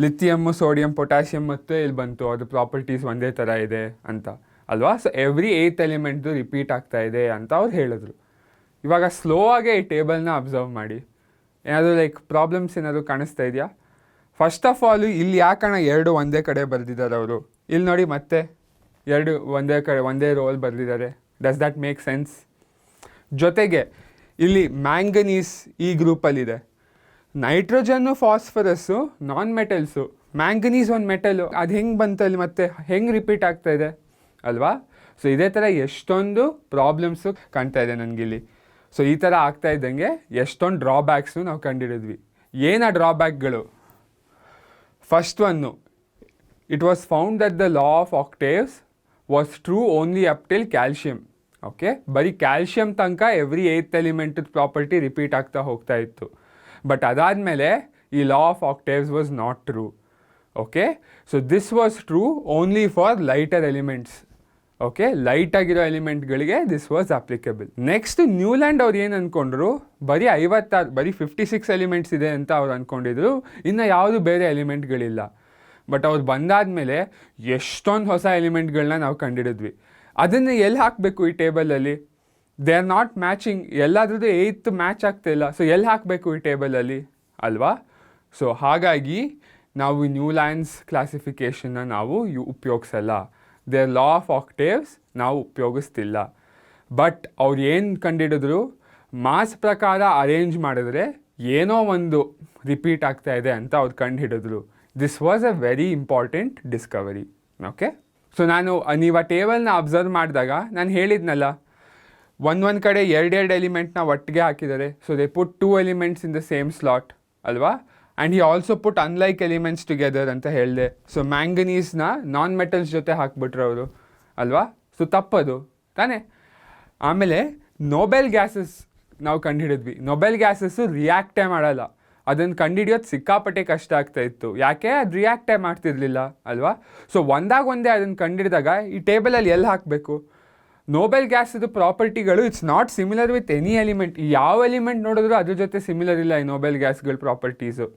ಲಿಥಿಯಮ್ಮು, ಸೋಡಿಯಂ, ಪೊಟ್ಯಾಷಿಯಮ್ ಮತ್ತು ಇಲ್ಲಿ ಬಂತು, ಅದು ಪ್ರಾಪರ್ಟೀಸ್ ಒಂದೇ ಥರ ಇದೆ ಅಂತ ಅಲ್ವಾ. ಸೊ ಎವ್ರಿ 8th ಎಲಿಮೆಂಟ್ದು ರಿಪೀಟ್ ಆಗ್ತಾ ಇದೆ ಅಂತ ಅವ್ರು ಹೇಳಿದ್ರು. ಇವಾಗ ಸ್ಲೋ ಆಗೇ ಈ ಟೇಬಲ್ನ ಅಬ್ಸರ್ವ್ ಮಾಡಿ, ಏನಾದರೂ ಲೈಕ್ ಪ್ರಾಬ್ಲಮ್ಸ್ ಏನಾದರೂ ಕಾಣಿಸ್ತಾ ಇದೆಯಾ? ಫಸ್ಟ್ ಆಫ್ ಆಲ್ ಇಲ್ಲಿ ಯಾಕಣ 2 ಒಂದೇ ಕಡೆ ಬರೆದಿದ್ದಾರೆ ಅವರು? ಇಲ್ಲಿ ನೋಡಿ ಮತ್ತೆ 2 ಒಂದೇ ಕಡೆ ಒಂದೇ ರೋಲ್ ಬರೆದಿದ್ದಾರೆ. Does that make sense? ಜೊತೆಗೆ ಇಲ್ಲಿ ಮ್ಯಾಂಗನೀಸ್ ಈ ಗ್ರೂಪಲ್ಲಿದೆ, ನೈಟ್ರೋಜನ್ನು ಫಾಸ್ಫರಸ್ಸು ನಾನ್ ಮೆಟಲ್ಸು, ಮ್ಯಾಂಗನೀಸ್ ಒಂದು ಮೆಟಲು, ಅದು ಹೆಂಗೆ ಬಂತಲ್ಲಿ ಮತ್ತೆ ಹೆಂಗೆ ರಿಪೀಟ್ ಆಗ್ತಾ ಇದೆ ಅಲ್ವಾ. ಸೊ ಇದೇ ಥರ ಎಷ್ಟೊಂದು ಪ್ರಾಬ್ಲಮ್ಸು ಕಾಣ್ತಾ ಇದೆ ನನಗಿಲ್ಲಿ. ಸೊ ಈ ಥರ ಆಗ್ತಾ ಇದ್ದಂಗೆ ಎಷ್ಟೊಂದು ಡ್ರಾಬ್ಯಾಕ್ಸು ನಾವು ಕಂಡಿಡಿದ್ವಿ. ಏನು ಆ ಡ್ರಾಬ್ಯಾಕ್ಗಳು? First one, it was found that the law of octaves was true only up till calcium. Okay, ಬರೀ ಕ್ಯಾಲ್ಶಿಯಮ್ ತನಕ every 8th element property repeat ಆಗ್ತಾ ಹೋಗ್ತಾ ಇತ್ತು. ಬಟ್ ಅದಾದಮೇಲೆ ಈ law of octaves was not true. Okay, so this was true only for lighter elements. Okay, light ಆಗಿರೋ ಎಲಿಮೆಂಟ್ಗಳಿಗೆ this was applicable. Next Newland ಅವ್ರು ಏನು ಅಂದ್ಕೊಂಡ್ರು, ಬರೀ 56 ಎಲಿಮೆಂಟ್ಸ್ ಇದೆ ಅಂತ ಅವ್ರು ಅಂದ್ಕೊಂಡಿದ್ರು, ಇನ್ನು ಯಾವುದು ಬೇರೆ ಎಲಿಮೆಂಟ್ಗಳಿಲ್ಲ. ಬಟ್ ಅವ್ರು ಬಂದಾದಮೇಲೆ ಎಷ್ಟೊಂದು ಹೊಸ ಎಲಿಮೆಂಟ್ಗಳನ್ನ ನಾವು ಕಂಡಿಡಿದ್ವಿ. ಅದನ್ನು ಎಲ್ಲಿ ಹಾಕಬೇಕು ಈ ಟೇಬಲಲ್ಲಿ? ದೇ ಆರ್ ನಾಟ್ ಮ್ಯಾಚಿಂಗ್, ಎಲ್ಲಾದ್ರದ್ದು 8th ಮ್ಯಾಚ್ ಆಗ್ತಾಯಿಲ್ಲ. ಸೊ ಎಲ್ಲಿ ಹಾಕಬೇಕು ಈ ಟೇಬಲಲ್ಲಿ ಅಲ್ವಾ. ಸೊ ಹಾಗಾಗಿ ನಾವು ನ್ಯೂಲ್ಯಾಂಡ್ಸ್ ಕ್ಲಾಸಿಫಿಕೇಷನ್ನ ನಾವು ಉಪಯೋಗಿಸಲ್ಲ, ದೇರ್ ಲಾ ಆಫ್ ಆಕ್ಟೇವ್ಸ್ ನಾವು ಉಪಯೋಗಿಸ್ತಿಲ್ಲ. ಬಟ್ ಅವ್ರು ಏನು ಕಂಡಿಡಿದ್ರು, ಮಾಸ್ ಪ್ರಕಾರ ಅರೇಂಜ್ ಮಾಡಿದ್ರೆ ಏನೋ ಒಂದು ರಿಪೀಟ್ ಆಗ್ತಾ ಇದೆ ಅಂತ ಅವ್ರು ಕಂಡುಹಿಡಿದ್ರು. This was a very important discovery. Okay, so ನೀವು ಆ ಟೇಬಲ್ನ ಅಬ್ಸರ್ವ್ ಮಾಡಿದಾಗ ನಾನು ಹೇಳಿದ್ನಲ್ಲ, ಒಂದು ಕಡೆ 2 ಎಲಿಮೆಂಟ್ನ ಒಟ್ಟಿಗೆ ಹಾಕಿದ್ದಾರೆ. So they put 2 elements in the same slot ಅಲ್ವಾ. And he also put unlike elements together ಅಂತ ಹೇಳಿದೆ. ಸೊ ಮ್ಯಾಂಗನೀಸ್ನ ನಾನ್ ಮೆಟಲ್ಸ್ ಜೊತೆ ಹಾಕ್ಬಿಟ್ರು ಅವರು ಅಲ್ವಾ. ಸೊ ತಪ್ಪದು ತಾನೇ. ಆಮೇಲೆ ನೋಬೆಲ್ ಗ್ಯಾಸಸ್ ನಾವು ಕಂಡುಹಿಡಿದ್ವಿ. ನೋಬೆಲ್ ಗ್ಯಾಸಸ್ಸು ರಿಯಾಕ್ಟೇ ಮಾಡಲ್ಲ, ಅದನ್ನು ಕಂಡುಹಿಡಿಯೋದು ಸಿಕ್ಕಾಪಟ್ಟೆ ಕಷ್ಟ ಆಗ್ತಾಯಿತ್ತು. ಯಾಕೆ? ಅದು ರಿಯಾಕ್ಟೇ ಮಾಡ್ತಿರ್ಲಿಲ್ಲ ಅಲ್ವಾ. ಸೊ ಒಂದೇ ಅದನ್ನು ಕಂಡುಹಿಡಿದಾಗ ಈ ಟೇಬಲಲ್ಲಿ ಎಲ್ಲಿ ಹಾಕಬೇಕು? ನೋಬೆಲ್ ಗ್ಯಾಸದು ಪ್ರಾಪರ್ಟಿಗಳು it's not similar with any element. ಯಾವ ಎಲಿಮೆಂಟ್ ನೋಡಿದ್ರು ಅದ್ರ ಜೊತೆ ಸಿಮಿಲರ್ ಇಲ್ಲ ಈ ನೋಬೆಲ್ ಗ್ಯಾಸ್ಗಳ ಪ್ರಾಪರ್ಟೀಸು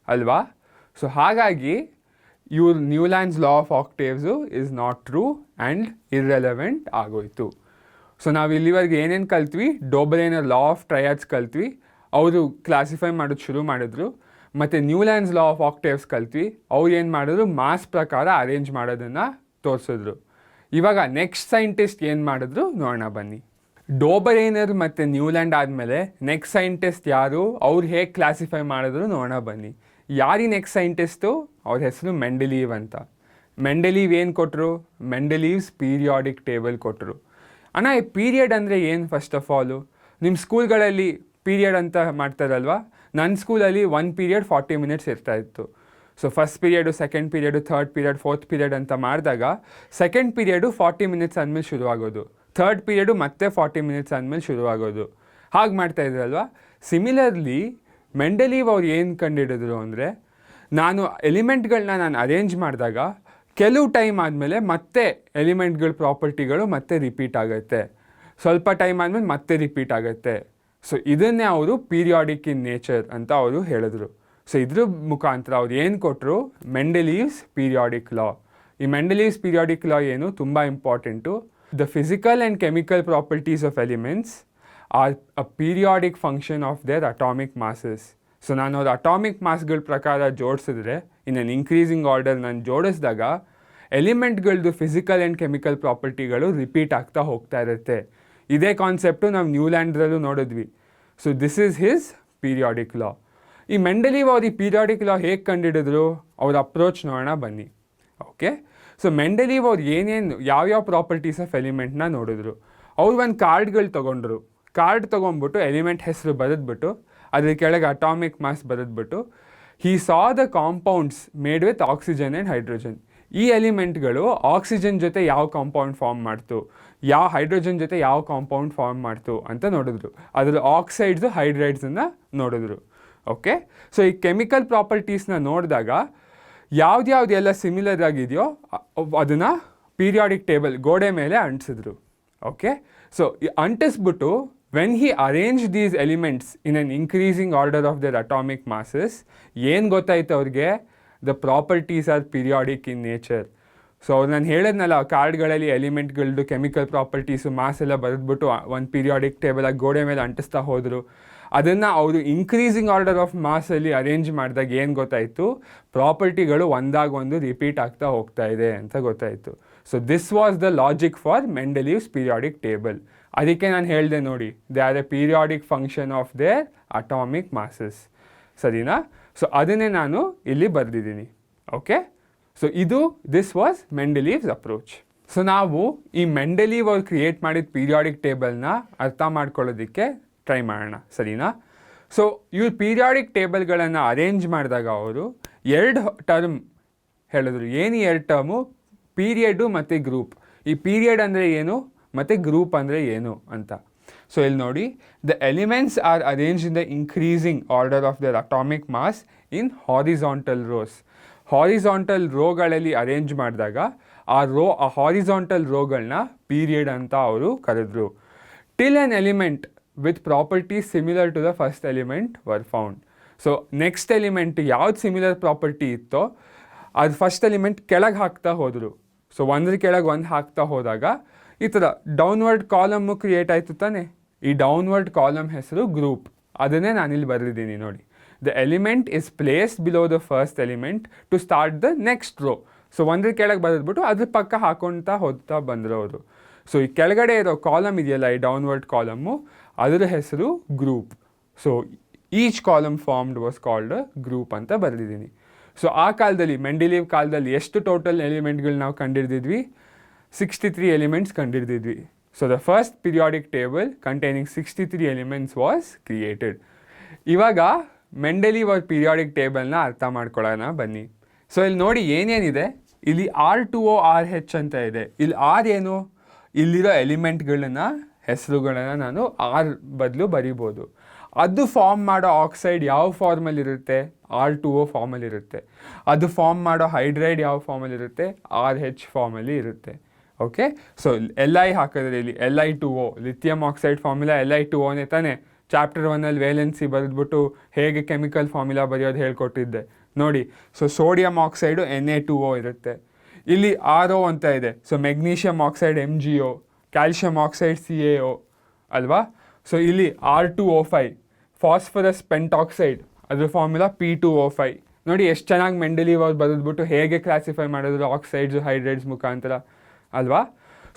ಅಲ್ವಾ. ಸೊ ಹಾಗಾಗಿ Newland's law of octaves is not true and irrelevant ಆಗೋಯ್ತು. ಸೊ ನಾವು ಇಲ್ಲಿವರೆಗೆ ಏನೇನು ಕಲ್ತ್ವಿ? ಡೋಬ್ರೇನರ್ ಲಾ ಆಫ್ ಟ್ರಯಾಡ್ಸ್ ಕಲ್ತ್ವಿ, ಅವರು ಕ್ಲಾಸಿಫೈ ಮಾಡೋದು ಶುರು ಮಾಡಿದ್ರು. ಮತ್ತು ನ್ಯೂಲ್ಯಾಂಡ್ಸ್ ಲಾ ಆಫ್ ಆಕ್ಟೇವ್ಸ್ ಕಲ್ತ್ವಿ, ಅವ್ರು ಏನು ಮಾಡಿದ್ರು? ಮಾಸ್ ಪ್ರಕಾರ ಅರೇಂಜ್ ಮಾಡೋದನ್ನು ತೋರಿಸಿದ್ರು. ಇವಾಗ ನೆಕ್ಸ್ಟ್ ಸೈಂಟಿಸ್ಟ್ ಏನು ಮಾಡಿದ್ರು ನೋಡೋಣ ಬನ್ನಿ. ಡೋಬರೇನರ್ ಮತ್ತು ನ್ಯೂಲ್ಯಾಂಡ್ ಆದಮೇಲೆ ನೆಕ್ಸ್ಟ್ ಸೈಂಟಿಸ್ಟ್ ಯಾರು, ಅವ್ರು ಹೇಗೆ ಕ್ಲಾಸಿಫೈ ಮಾಡಿದ್ರು ನೋಡೋಣ ಬನ್ನಿ. ಯಾರು ನೆಕ್ಸ್ಟ್ ಸೈಂಟಿಸ್ಟು? ಅವ್ರ ಹೆಸರು ಮೆಂಡೆಲೀವ್ ಅಂತ. ಮೆಂಡೆಲೀವ್ ಏನು ಕೊಟ್ಟರು? ಮೆಂಡೆಲೀವ್ಸ್ ಪೀರಿಯಾಡಿಕ್ ಟೇಬಲ್ ಕೊಟ್ಟರು. ಅಣ್ಣ ಈ ಪೀರಿಯಡ್ ಅಂದರೆ ಏನು? ಫಸ್ಟ್ ಆಫ್ ಆಲು ನಿಮ್ಮ ಸ್ಕೂಲ್ಗಳಲ್ಲಿ ಪೀರಿಯಡ್ ಅಂತ ಮಾಡ್ತಾರಲ್ವ. ನನ್ನ ಸ್ಕೂಲಲ್ಲಿ 1 ಪೀರಿಯಡ್ 40 ಮಿನಿಟ್ಸ್ ಇರ್ತಾಯಿತ್ತು. So first period, second period, third period, fourth period ಅಂತ ಮಾಡಿದಾಗ ಸೆಕೆಂಡ್ ಪೀರಿಯಡು 40 ಮಿನಿಟ್ಸ್ ಆದಮೇಲೆ ಶುರುವಾಗೋದು, ಥರ್ಡ್ ಪೀರಿಯಡು ಮತ್ತೆ 40 ಮಿನಿಟ್ಸ್ ಆದಮೇಲೆ ಶುರುವಾಗೋದು, ಹಾಗೆ ಮಾಡ್ತಾಯಿದ್ರಲ್ವ. ಸಿಮಿಲರ್ಲಿ ಮೆಂಡೆಲೀವ್ ಅವ್ರು ಏನು ಕಂಡುಹಿಡಿದ್ರು ಅಂದರೆ, ಎಲಿಮೆಂಟ್ಗಳನ್ನ ನಾನು ಅರೇಂಜ್ ಮಾಡಿದಾಗ ಕೆಲವು ಟೈಮ್ ಆದಮೇಲೆ ಮತ್ತೆ ಎಲಿಮೆಂಟ್ಗಳ ಪ್ರಾಪರ್ಟಿಗಳು ಮತ್ತೆ ರಿಪೀಟ್ ಆಗುತ್ತೆ, ಸ್ವಲ್ಪ ಟೈಮ್ ಆದಮೇಲೆ ಮತ್ತೆ ರಿಪೀಟ್ ಆಗುತ್ತೆ. ಸೊ ಇದನ್ನೇ ಅವರು ಪೀರಿಯಾಡಿಕ್ ಇನ್ ನೇಚರ್ ಅಂತ ಅವರು ಹೇಳಿದ್ರು. ಸೊ ಇದ್ರ ಮುಖಾಂತರ ಅವ್ರು ಏನು ಕೊಟ್ಟರು? Mendeleev's periodic law. ಈ ಮೆಂಡೆಲೀವ್ಸ್ ಪೀರಿಯಾಡಿಕ್ ಲಾ ಏನು ತುಂಬ important. The physical and chemical properties of elements are a periodic function of their atomic masses. So ನಾನು ಅವ್ರ ಅಟಾಮಿಕ್ ಮಾಸ್ಗಳ ಪ್ರಕಾರ ಜೋಡಿಸಿದ್ರೆ, ಇನ್ ಅನ್ ಇನ್ಕ್ರೀಸಿಂಗ್ ಆರ್ಡರ್ ನಾನು ಜೋಡಿಸಿದಾಗ ಎಲಿಮೆಂಟ್ಗಳದ್ದು ಫಿಸಿಕಲ್ ಆ್ಯಂಡ್ ಕೆಮಿಕಲ್ ಪ್ರಾಪರ್ಟಿಗಳು ರಿಪೀಟ್ ಆಗ್ತಾ ಹೋಗ್ತಾ ಇರುತ್ತೆ. ಇದೇ ಕಾನ್ಸೆಪ್ಟು ನಾವು ನ್ಯೂಲ್ಯಾಂಡ್ರಲ್ಲೂ ನೋಡಿದ್ವಿ. So this is his periodic law. ಈ ಮೆಂಡಲೀವ್ ಅವ್ರು ಈ ಪೀರಿಯಾಡಿಕ್ ಲಾ ಹೇಗೆ ಕಂಡುಹಿಡಿದ್ರು, ಅವ್ರ ಅಪ್ರೋಚ್ ನೋಡೋಣ ಬನ್ನಿ. ಓಕೆ, ಸೊ ಮೆಂಡಲೀವ್ ಅವ್ರು ಏನೇನು ಯಾವ್ಯಾವ ಪ್ರಾಪರ್ಟೀಸ್ ಆಫ್ ಎಲಿಮೆಂಟ್ನ ನೋಡಿದ್ರು. ಅವ್ರು ಒಂದು ಕಾರ್ಡ್ಗಳು ತೊಗೊಂಡ್ರು. ಕಾರ್ಡ್ ತೊಗೊಂಡ್ಬಿಟ್ಟು ಎಲಿಮೆಂಟ್ ಹೆಸರು ಬರೆದ್ಬಿಟ್ಟು ಅದ್ರ ಕೆಳಗೆ ಅಟಾಮಿಕ್ ಮಾಸ್ ಬರೆದ್ಬಿಟ್ಟು he saw the compounds made with oxygen and hydrogen. ಈ ಎಲಿಮೆಂಟ್ಗಳು ಆಕ್ಸಿಜನ್ ಜೊತೆ ಯಾವ ಕಾಂಪೌಂಡ್ ಫಾರ್ಮ್ ಮಾಡ್ತು, ಯಾವ ಹೈಡ್ರೋಜನ್ ಜೊತೆ ಯಾವ ಕಾಂಪೌಂಡ್ ಫಾರ್ಮ್ ಮಾಡ್ತು ಅಂತ ನೋಡಿದ್ರು. ಅದ್ರ ಆಕ್ಸೈಡ್ಸು ಹೈಡ್ರೈಡ್ಸನ್ನು ನೋಡಿದ್ರು. ಓಕೆ, ಸೊ ಈ ಕೆಮಿಕಲ್ ಪ್ರಾಪರ್ಟೀಸ್ನ ನೋಡಿದಾಗ ಯಾವ್ದ್ಯಾವ್ದೆಲ್ಲ ಸಿಮಿಲರ್ ಆಗಿದೆಯೋ ಅದನ್ನು ಪೀರಿಯಾಡಿಕ್ ಟೇಬಲ್ ಗೋಡೆ ಮೇಲೆ ಅಂಟಿಸಿದ್ರು. ಓಕೆ, ಸೊ ಅಂಟಿಸ್ಬಿಟ್ಟು when he arrange these elements in an increasing order of their atomic masses, ಏನು ಗೊತ್ತಾಯ್ತು ಅವ್ರಿಗೆ, the properties are periodic in nature. So ಅವ್ರು ನಾನು ಹೇಳಿದ್ನಲ್ಲ, ಕಾರ್ಡ್ಗಳಲ್ಲಿ ಎಲಿಮೆಂಟ್ಗಳದ್ದು ಕೆಮಿಕಲ್ ಪ್ರಾಪರ್ಟೀಸು ಮಾಸ್ ಎಲ್ಲ ಬರೆದ್ಬಿಟ್ಟು ಒಂದು ಪೀರಿಯಾಡಿಕ್ ಟೇಬಲಾಗಿ ಗೋಡೆ ಮೇಲೆ ಅಂಟಿಸ್ತಾ ಹೋದರು. ಅದನ್ನು ಅವರು ಇನ್ಕ್ರೀಸಿಂಗ್ ಆರ್ಡರ್ ಆಫ್ ಮಾಸಲ್ಲಿ ಅರೇಂಜ್ ಮಾಡಿದಾಗ ಏನು ಗೊತ್ತಾಯಿತು, ಪ್ರಾಪರ್ಟಿಗಳು ಒಂದಾಗೊಂದು ರಿಪೀಟ್ ಆಗ್ತಾ ಹೋಗ್ತಾ ಇದೆ ಅಂತ ಗೊತ್ತಾಯಿತು. So this was the logic for Mendeleev's periodic table. ಅದಕ್ಕೆ ನಾನು ಹೇಳಿದೆ ನೋಡಿ, they are a periodic function of their atomic masses. ಸರಿನಾ? ಸೊ ಅದನ್ನೇ ನಾನು ಇಲ್ಲಿ ಬರೆದಿದ್ದೀನಿ. Okay, so this was Mendeleev's approach. So ನಾವು ಈ ಮೆಂಡಲೀವ್ ಅವ್ರು ಕ್ರಿಯೇಟ್ ಮಾಡಿದ ಪೀರಿಯಾಡಿಕ್ ಟೇಬಲ್ನ ಅರ್ಥ ಮಾಡ್ಕೊಳ್ಳೋದಕ್ಕೆ ಟ್ರೈ ಮಾಡೋಣ. ಸರಿನಾ? ಸೊ ಇವ್ರು ಪೀರಿಯಾಡಿಕ್ ಟೇಬಲ್ಗಳನ್ನು ಅರೇಂಜ್ ಮಾಡಿದಾಗ ಅವರು 2 ಟರ್ಮ್ ಹೇಳಿದ್ರು. ಏನು 2 ಟರ್ಮು? ಪೀರಿಯಡು ಮತ್ತು ಗ್ರೂಪ್. ಈ ಪೀರಿಯಡ್ ಅಂದರೆ ಏನು ಮತ್ತು ಗ್ರೂಪ್ ಅಂದರೆ ಏನು ಅಂತ. ಸೊ ಇಲ್ಲಿ ನೋಡಿ, the elements are arrange in the increasing order of their atomic mass in horizontal rows. Horizontal ರೋಗಳಲ್ಲಿ ಅರೇಂಜ್ ಮಾಡಿದಾಗ ಆ ಹಾರಿಸಾಂಟಲ್ ರೋಗಳನ್ನ ಪೀರಿಯಡ್ ಅಂತ ಅವರು ಕರೆದ್ರು. Till an element with properties similar to the first element were found. So next element ಯಾವ್ದು similar property ಇತ್ತೋ ಅದು ಫಸ್ಟ್ ಎಲಿಮೆಂಟ್ ಕೆಳಗೆ ಹಾಕ್ತಾ ಹೋದರು. ಸೊ ಒಂದ್ರ ಕೆಳಗೆ ಒಂದು ಹಾಕ್ತಾ ಹೋದಾಗ ಈ ಥರ ಡೌನ್ವರ್ಡ್ ಕಾಲಮ್ಮು ಕ್ರಿಯೇಟ್ ಆಯಿತು ತಾನೆ. ಈ ಡೌನ್ವರ್ಡ್ ಕಾಲಮ್ ಹೆಸರು ಗ್ರೂಪ್. ಅದನ್ನೇ ನಾನಿಲ್ಲಿ ಬರೆದಿದ್ದೀನಿ ನೋಡಿ. The element is placed below the first element to start the next row. So ಒಂದ್ರ ಕೆಳಗೆ ಬರೆದ್ಬಿಟ್ಟು ಅದ್ರ ಪಕ್ಕ ಹಾಕೊಳ್ತಾ ಹೋಗ್ತಾ ಬಂದರು ಅವರು. ಸೊ ಈ ಕೆಳಗಡೆ ಇರೋ ಕಾಲಮ್ ಇದೆಯಲ್ಲ, ಈ ಡೌನ್ವರ್ಡ್ ಕಾಲಮ್ಮು, ಅದರ ಹೆಸರು group. So each column formed was called group ಅಂತ ಬರೆದಿದ್ದೀನಿ. ಸೊ ಆ ಕಾಲದಲ್ಲಿ, ಮೆಂಡಲೀವ್ ಕಾಲದಲ್ಲಿ ಎಷ್ಟು ಟೋಟಲ್ ಎಲಿಮೆಂಟ್ಗಳು ನಾವು ಕಂಡಿಡ್ದಿದ್ವಿ? 63 ಎಲಿಮೆಂಟ್ಸ್ ಕಂಡಿಡ್ದಿದ್ವಿ. So the first periodic table containing 63 elements was created. ಇವಾಗ ಮೆಂಡಲೀವ್ ಅವ್ರ ಪೀರಿಯಾಡಿಕ್ ಟೇಬಲ್ನ ಅರ್ಥ ಮಾಡ್ಕೊಳ್ಳೋಣ ಬನ್ನಿ. ಸೊ ಇಲ್ಲಿ ನೋಡಿ ಏನೇನಿದೆ, ಇಲ್ಲಿ R2O RH ಅಂತ ಇದೆ. ಇಲ್ಲಿ R ಏನು? ಇಲ್ಲಿರೋ ಎಲಿಮೆಂಟ್ಗಳನ್ನ ಹೆಸರುಗಳನ್ನು ನಾನು R ಬದಲು ಬರಿಬೋದು. ಅದು ಫಾರ್ಮ್ ಮಾಡೋ ಆಕ್ಸೈಡ್ ಯಾವ ಫಾರ್ಮಲ್ಲಿರುತ್ತೆ? R2O ಫಾರ್ಮಲ್ಲಿರುತ್ತೆ. ಅದು ಫಾರ್ಮ್ ಮಾಡೋ ಹೈಡ್ರೈಡ್ ಯಾವ ಫಾರ್ಮಲ್ಲಿರುತ್ತೆ? RH ಫಾರ್ಮಲ್ಲಿ ಇರುತ್ತೆ. ಓಕೆ, ಸೊ Li ಹಾಕಿದ್ರೆ ಇಲ್ಲಿ Li2O, ಲಿಥಿಯಂ ಆಕ್ಸೈಡ್ ಫಾರ್ಮುಲಾ Li2Oನೇ ತಾನೆ. ಚಾಪ್ಟರ್ 1ಅಲ್ಲಿ ವೇಲೆನ್ಸಿ ಬರೆದ್ಬಿಟ್ಟು ಹೇಗೆ ಕೆಮಿಕಲ್ ಫಾರ್ಮುಲಾ ಬರೆಯೋದು ಹೇಳ್ಕೊಟ್ಟಿದ್ದೆ ನೋಡಿ. ಸೊ ಸೋಡಿಯಂ ಆಕ್ಸೈಡು Na2O ಇರುತ್ತೆ. ಇಲ್ಲಿ RO ಅಂತ ಇದೆ. So magnesium oxide MgO, calcium oxide CaO ಅಲ್ವಾ. ಸೊ ಇಲ್ಲಿ R2O5, ಫಾಸ್ಫರಸ್ ಪೆಂಟಾಕ್ಸೈಡ್, ಅದ್ರ ಫಾರ್ಮುಲಾ P2O5. ನೋಡಿ ಎಷ್ಟು ಚೆನ್ನಾಗಿ ಮೆಂಡಲೀವ್ ಅವ್ರು ಬರೆದ್ಬಿಟ್ಟು ಹೇಗೆ ಕ್ಲಾಸಿಫೈ ಮಾಡಿದ್ರು ಆಕ್ಸೈಡ್ಸು ಹೈಡ್ರೈಡ್ಸ್ ಮುಖಾಂತರ ಅಲ್ವಾ.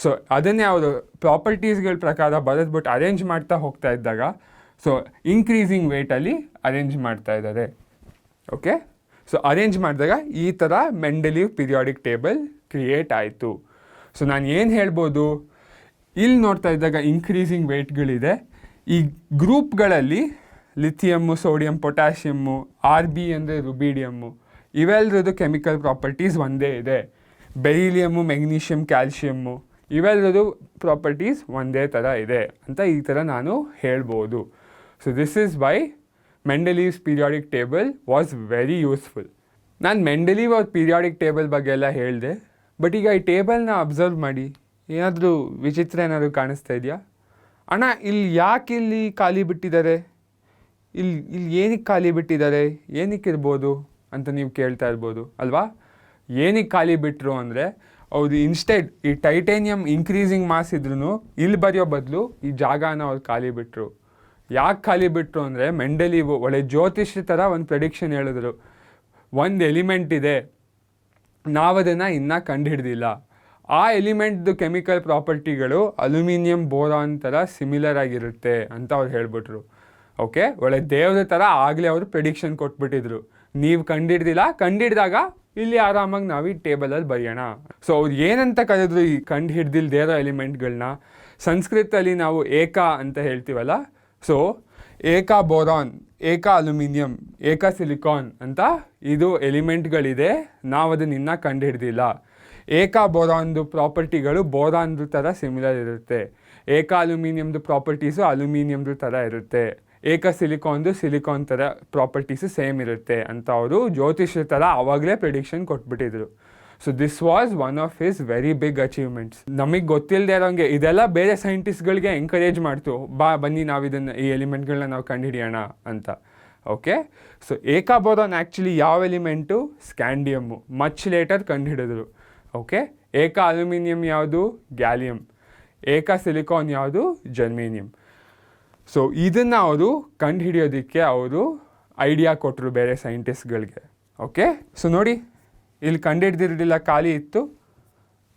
ಸೊ ಅದನ್ನೇ ಅವರು ಪ್ರಾಪರ್ಟೀಸ್ಗಳ ಪ್ರಕಾರ ಬರೆದ್ಬಿಟ್ಟು ಅರೇಂಜ್ ಮಾಡ್ತಾ ಹೋಗ್ತಾ ಇದ್ದಾಗ, ಸೊ ಇನ್ಕ್ರೀಸಿಂಗ್ ವೇಟಲ್ಲಿ ಅರೇಂಜ್ ಮಾಡ್ತಾ ಇದ್ದಾರೆ. ಓಕೆ, ಸೊ ಅರೇಂಜ್ ಮಾಡಿದಾಗ ಈ ಥರ ಮೆಂಡಲೀವ್ ಪೀರಿಯಾಡಿಕ್ ಟೇಬಲ್ ಕ್ರಿಯೇಟ್ ಆಯಿತು. ಸೊ ನಾನು ಏನು ಹೇಳ್ಬೋದು, ಇಲ್ಲಿ ನೋಡ್ತಾ ಇದ್ದಾಗ ಇನ್ಕ್ರೀಸಿಂಗ್ ವೇಟ್ಗಳಿದೆ. ಈ ಗ್ರೂಪ್ಗಳಲ್ಲಿ ಲಿಥಿಯಮ್ಮು, ಸೋಡಿಯಂ, ಪೊಟ್ಯಾಷಿಯಮ್ಮು, RB ಅಂದರೆ ರುಬೀಡಿಯಮ್ಮು, ಇವೆಲ್ಲರದ್ದು ಕೆಮಿಕಲ್ ಪ್ರಾಪರ್ಟೀಸ್ ಒಂದೇ ಇದೆ. ಬೆರಿಲಿಯಮ್ಮು, ಮೆಗ್ನೀಷಿಯಮ್, ಕ್ಯಾಲ್ಶಿಯಮ್ಮು, ಇವೆಲ್ಲರದ್ದು ಪ್ರಾಪರ್ಟೀಸ್ ಒಂದೇ ಥರ ಇದೆ ಅಂತ ಈ ಥರ ನಾನು ಹೇಳ್ಬೋದು. So this is why Mendeleev's periodic table was very useful. ನಾನು ಮೆಂಡಲೀವ್ ಅವ್ರ ಪೀರಿಯಾಡಿಕ್ ಟೇಬಲ್ ಬಗ್ಗೆ ಎಲ್ಲ ಹೇಳಿದೆ. ಬಟ್ ಈಗ ಈ ಟೇಬಲ್ನ ಅಬ್ಸರ್ವ್ ಮಾಡಿ, ಏನಾದರೂ ವಿಚಿತ್ರ ಏನಾದರೂ ಕಾಣಿಸ್ತಾ ಇದೆಯಾ? ಅಣ್ಣ ಇಲ್ಲಿ ಯಾಕೆ ಇಲ್ಲಿ ಖಾಲಿ ಬಿಟ್ಟಿದ್ದಾರೆ, ಇಲ್ಲಿ ಏನಕ್ಕೆ ಖಾಲಿ ಬಿಟ್ಟಿದ್ದಾರೆ, ಏನಕ್ಕಿರ್ಬೋದು ಅಂತ ನೀವು ಕೇಳ್ತಾ ಇರ್ಬೋದು ಅಲ್ವಾ. ಏನಕ್ಕೆ ಖಾಲಿ ಬಿಟ್ಟರು ಅಂದರೆ, ಅವ್ರು ಇನ್ಸ್ಟೆಡ್ ಈ ಟೈಟೇನಿಯಮ್ ಇನ್ಕ್ರೀಸಿಂಗ್ ಮಾಸ್ ಇದ್ರೂ ಇಲ್ಲಿ ಬರೆಯೋ ಬದಲು ಈ ಜಾಗನ ಅವ್ರು ಖಾಲಿ ಬಿಟ್ಟರು. ಯಾಕೆ ಖಾಲಿ ಬಿಟ್ಟರು ಅಂದರೆ, ಮೆಂಡಲೀವ್ ಒಳ್ಳೆ ಜ್ಯೋತಿಷ್ಯ ಥರ ಒಂದು ಪ್ರೆಡಿಕ್ಷನ್ ಹೇಳಿದ್ರು. ಒಂದು ಎಲಿಮೆಂಟ್ ಇದೆ, ನಾವದನ್ನು ಇನ್ನೂ ಕಂಡುಹಿಡ್ದಿಲ್ಲ. ಆ ಎಲಿಮೆಂಟ್ದು ಕೆಮಿಕಲ್ ಪ್ರಾಪರ್ಟಿಗಳು ಅಲ್ಯೂಮಿನಿಯಂ ಬೋರಾನ್ ಥರ ಸಿಮಿಲರ್ ಆಗಿರುತ್ತೆ ಅಂತ ಅವ್ರು ಹೇಳ್ಬಿಟ್ರು. ಓಕೆ, ಒಳ್ಳೆ ದೇವ್ರ ಥರ ಆಗಲೇ ಅವರು ಪ್ರಿಡಿಕ್ಷನ್ ಕೊಟ್ಬಿಟ್ಟಿದ್ರು. ನೀವು ಕಂಡಿಡ್ದಾಗ ಇಲ್ಲಿ ಆರಾಮಾಗಿ ನಾವು ಈ ಟೇಬಲಲ್ಲಿ ಬರೆಯೋಣ. ಸೊ ಅವ್ರು ಏನಂತ ಕರೆದ್ರು ಈ ಹಿಡ್ದಿಲ್ದೇ ಇರೋ ಎಲಿಮೆಂಟ್ಗಳನ್ನ? ಸಂಸ್ಕೃತದಲ್ಲಿ ನಾವು ಏಕ ಅಂತ ಹೇಳ್ತೀವಲ್ಲ, ಸೊ ಏಕ ಬೋರಾನ್, ಏಕ ಅಲ್ಯೂಮಿನಿಯಂ, ಏಕ ಸಿಲಿಕಾನ್ ಅಂತ ಇದು ಎಲಿಮೆಂಟ್ಗಳಿದೆ. ನಾವು ಅದನ್ನ ಇನ್ನೂ ಕಂಡುಹಿಡ್ದಿಲ್ಲ. ಏಕ ಬೋರಾನ್ದು ಪ್ರಾಪರ್ಟಿಗಳು ಬೋರಾನ್ದು ಥರ ಸಿಮಿಲರ್ ಇರುತ್ತೆ. ಏಕ ಅಲ್ಯೂಮಿನಿಯಮ್ದು ಪ್ರಾಪರ್ಟೀಸು ಅಲ್ಯೂಮಿನಿಯಮ್ದು ಥರ ಇರುತ್ತೆ. ಏಕ ಸಿಲಿಕಾನ್ ಥರ ಪ್ರಾಪರ್ಟೀಸು ಸೇಮ್ ಇರುತ್ತೆ ಅಂತ ಅವರು ಜ್ಯೋತಿಷ್ಯ ಥರ ಆವಾಗಲೇ ಪ್ರಿಡಿಕ್ಷನ್ ಕೊಟ್ಬಿಟ್ಟಿದ್ರು. So this was one of his very big achievements. ನಮಗೆ ಗೊತ್ತಿಲ್ಲದೆ ಇರೋಂಗೆ ಇದೆಲ್ಲ ಬೇರೆ ಸೈಂಟಿಸ್ಟ್ಗಳಿಗೆ ಎಂಕರೇಜ್ ಮಾಡ್ತು, ಬನ್ನಿ ನಾವು ಈ ಎಲಿಮೆಂಟ್ಗಳನ್ನ ನಾವು ಕಂಡುಹಿಡಿಯೋಣ ಅಂತ. ಓಕೆ, ಸೊ ಏಕ ಬೋರಾನ್ ಆ್ಯಕ್ಚುಲಿ ಯಾವ ಎಲಿಮೆಂಟು? ಸ್ಕ್ಯಾಂಡಿಯಮ್ಮು. ಮಚ್ ಲೇಟರ್ ಕಂಡುಹಿಡಿದ್ರು. ಓಕೆ, ಏಕ ಅಲ್ಯೂಮಿನಿಯಂ ಯಾವುದು? ಗ್ಯಾಲಿಯಮ್. ಏಕ ಸಿಲಿಕಾನ್ ಯಾವುದು? ಜರ್ಮೇನಿಯಂ. ಸೊ ಇದನ್ನು ಅವರು ಕಂಡುಹಿಡಿಯೋದಕ್ಕೆ ಅವರು ಐಡಿಯಾ ಕೊಟ್ಟರು ಬೇರೆ ಸೈಂಟಿಸ್ಟ್ಗಳಿಗೆ. ಓಕೆ, ಸೊ ನೋಡಿ ಇಲ್ಲಿ ಕಂಡುಹಿಡ್ದಿರಲಿಲ್ಲ, ಖಾಲಿ ಇತ್ತು,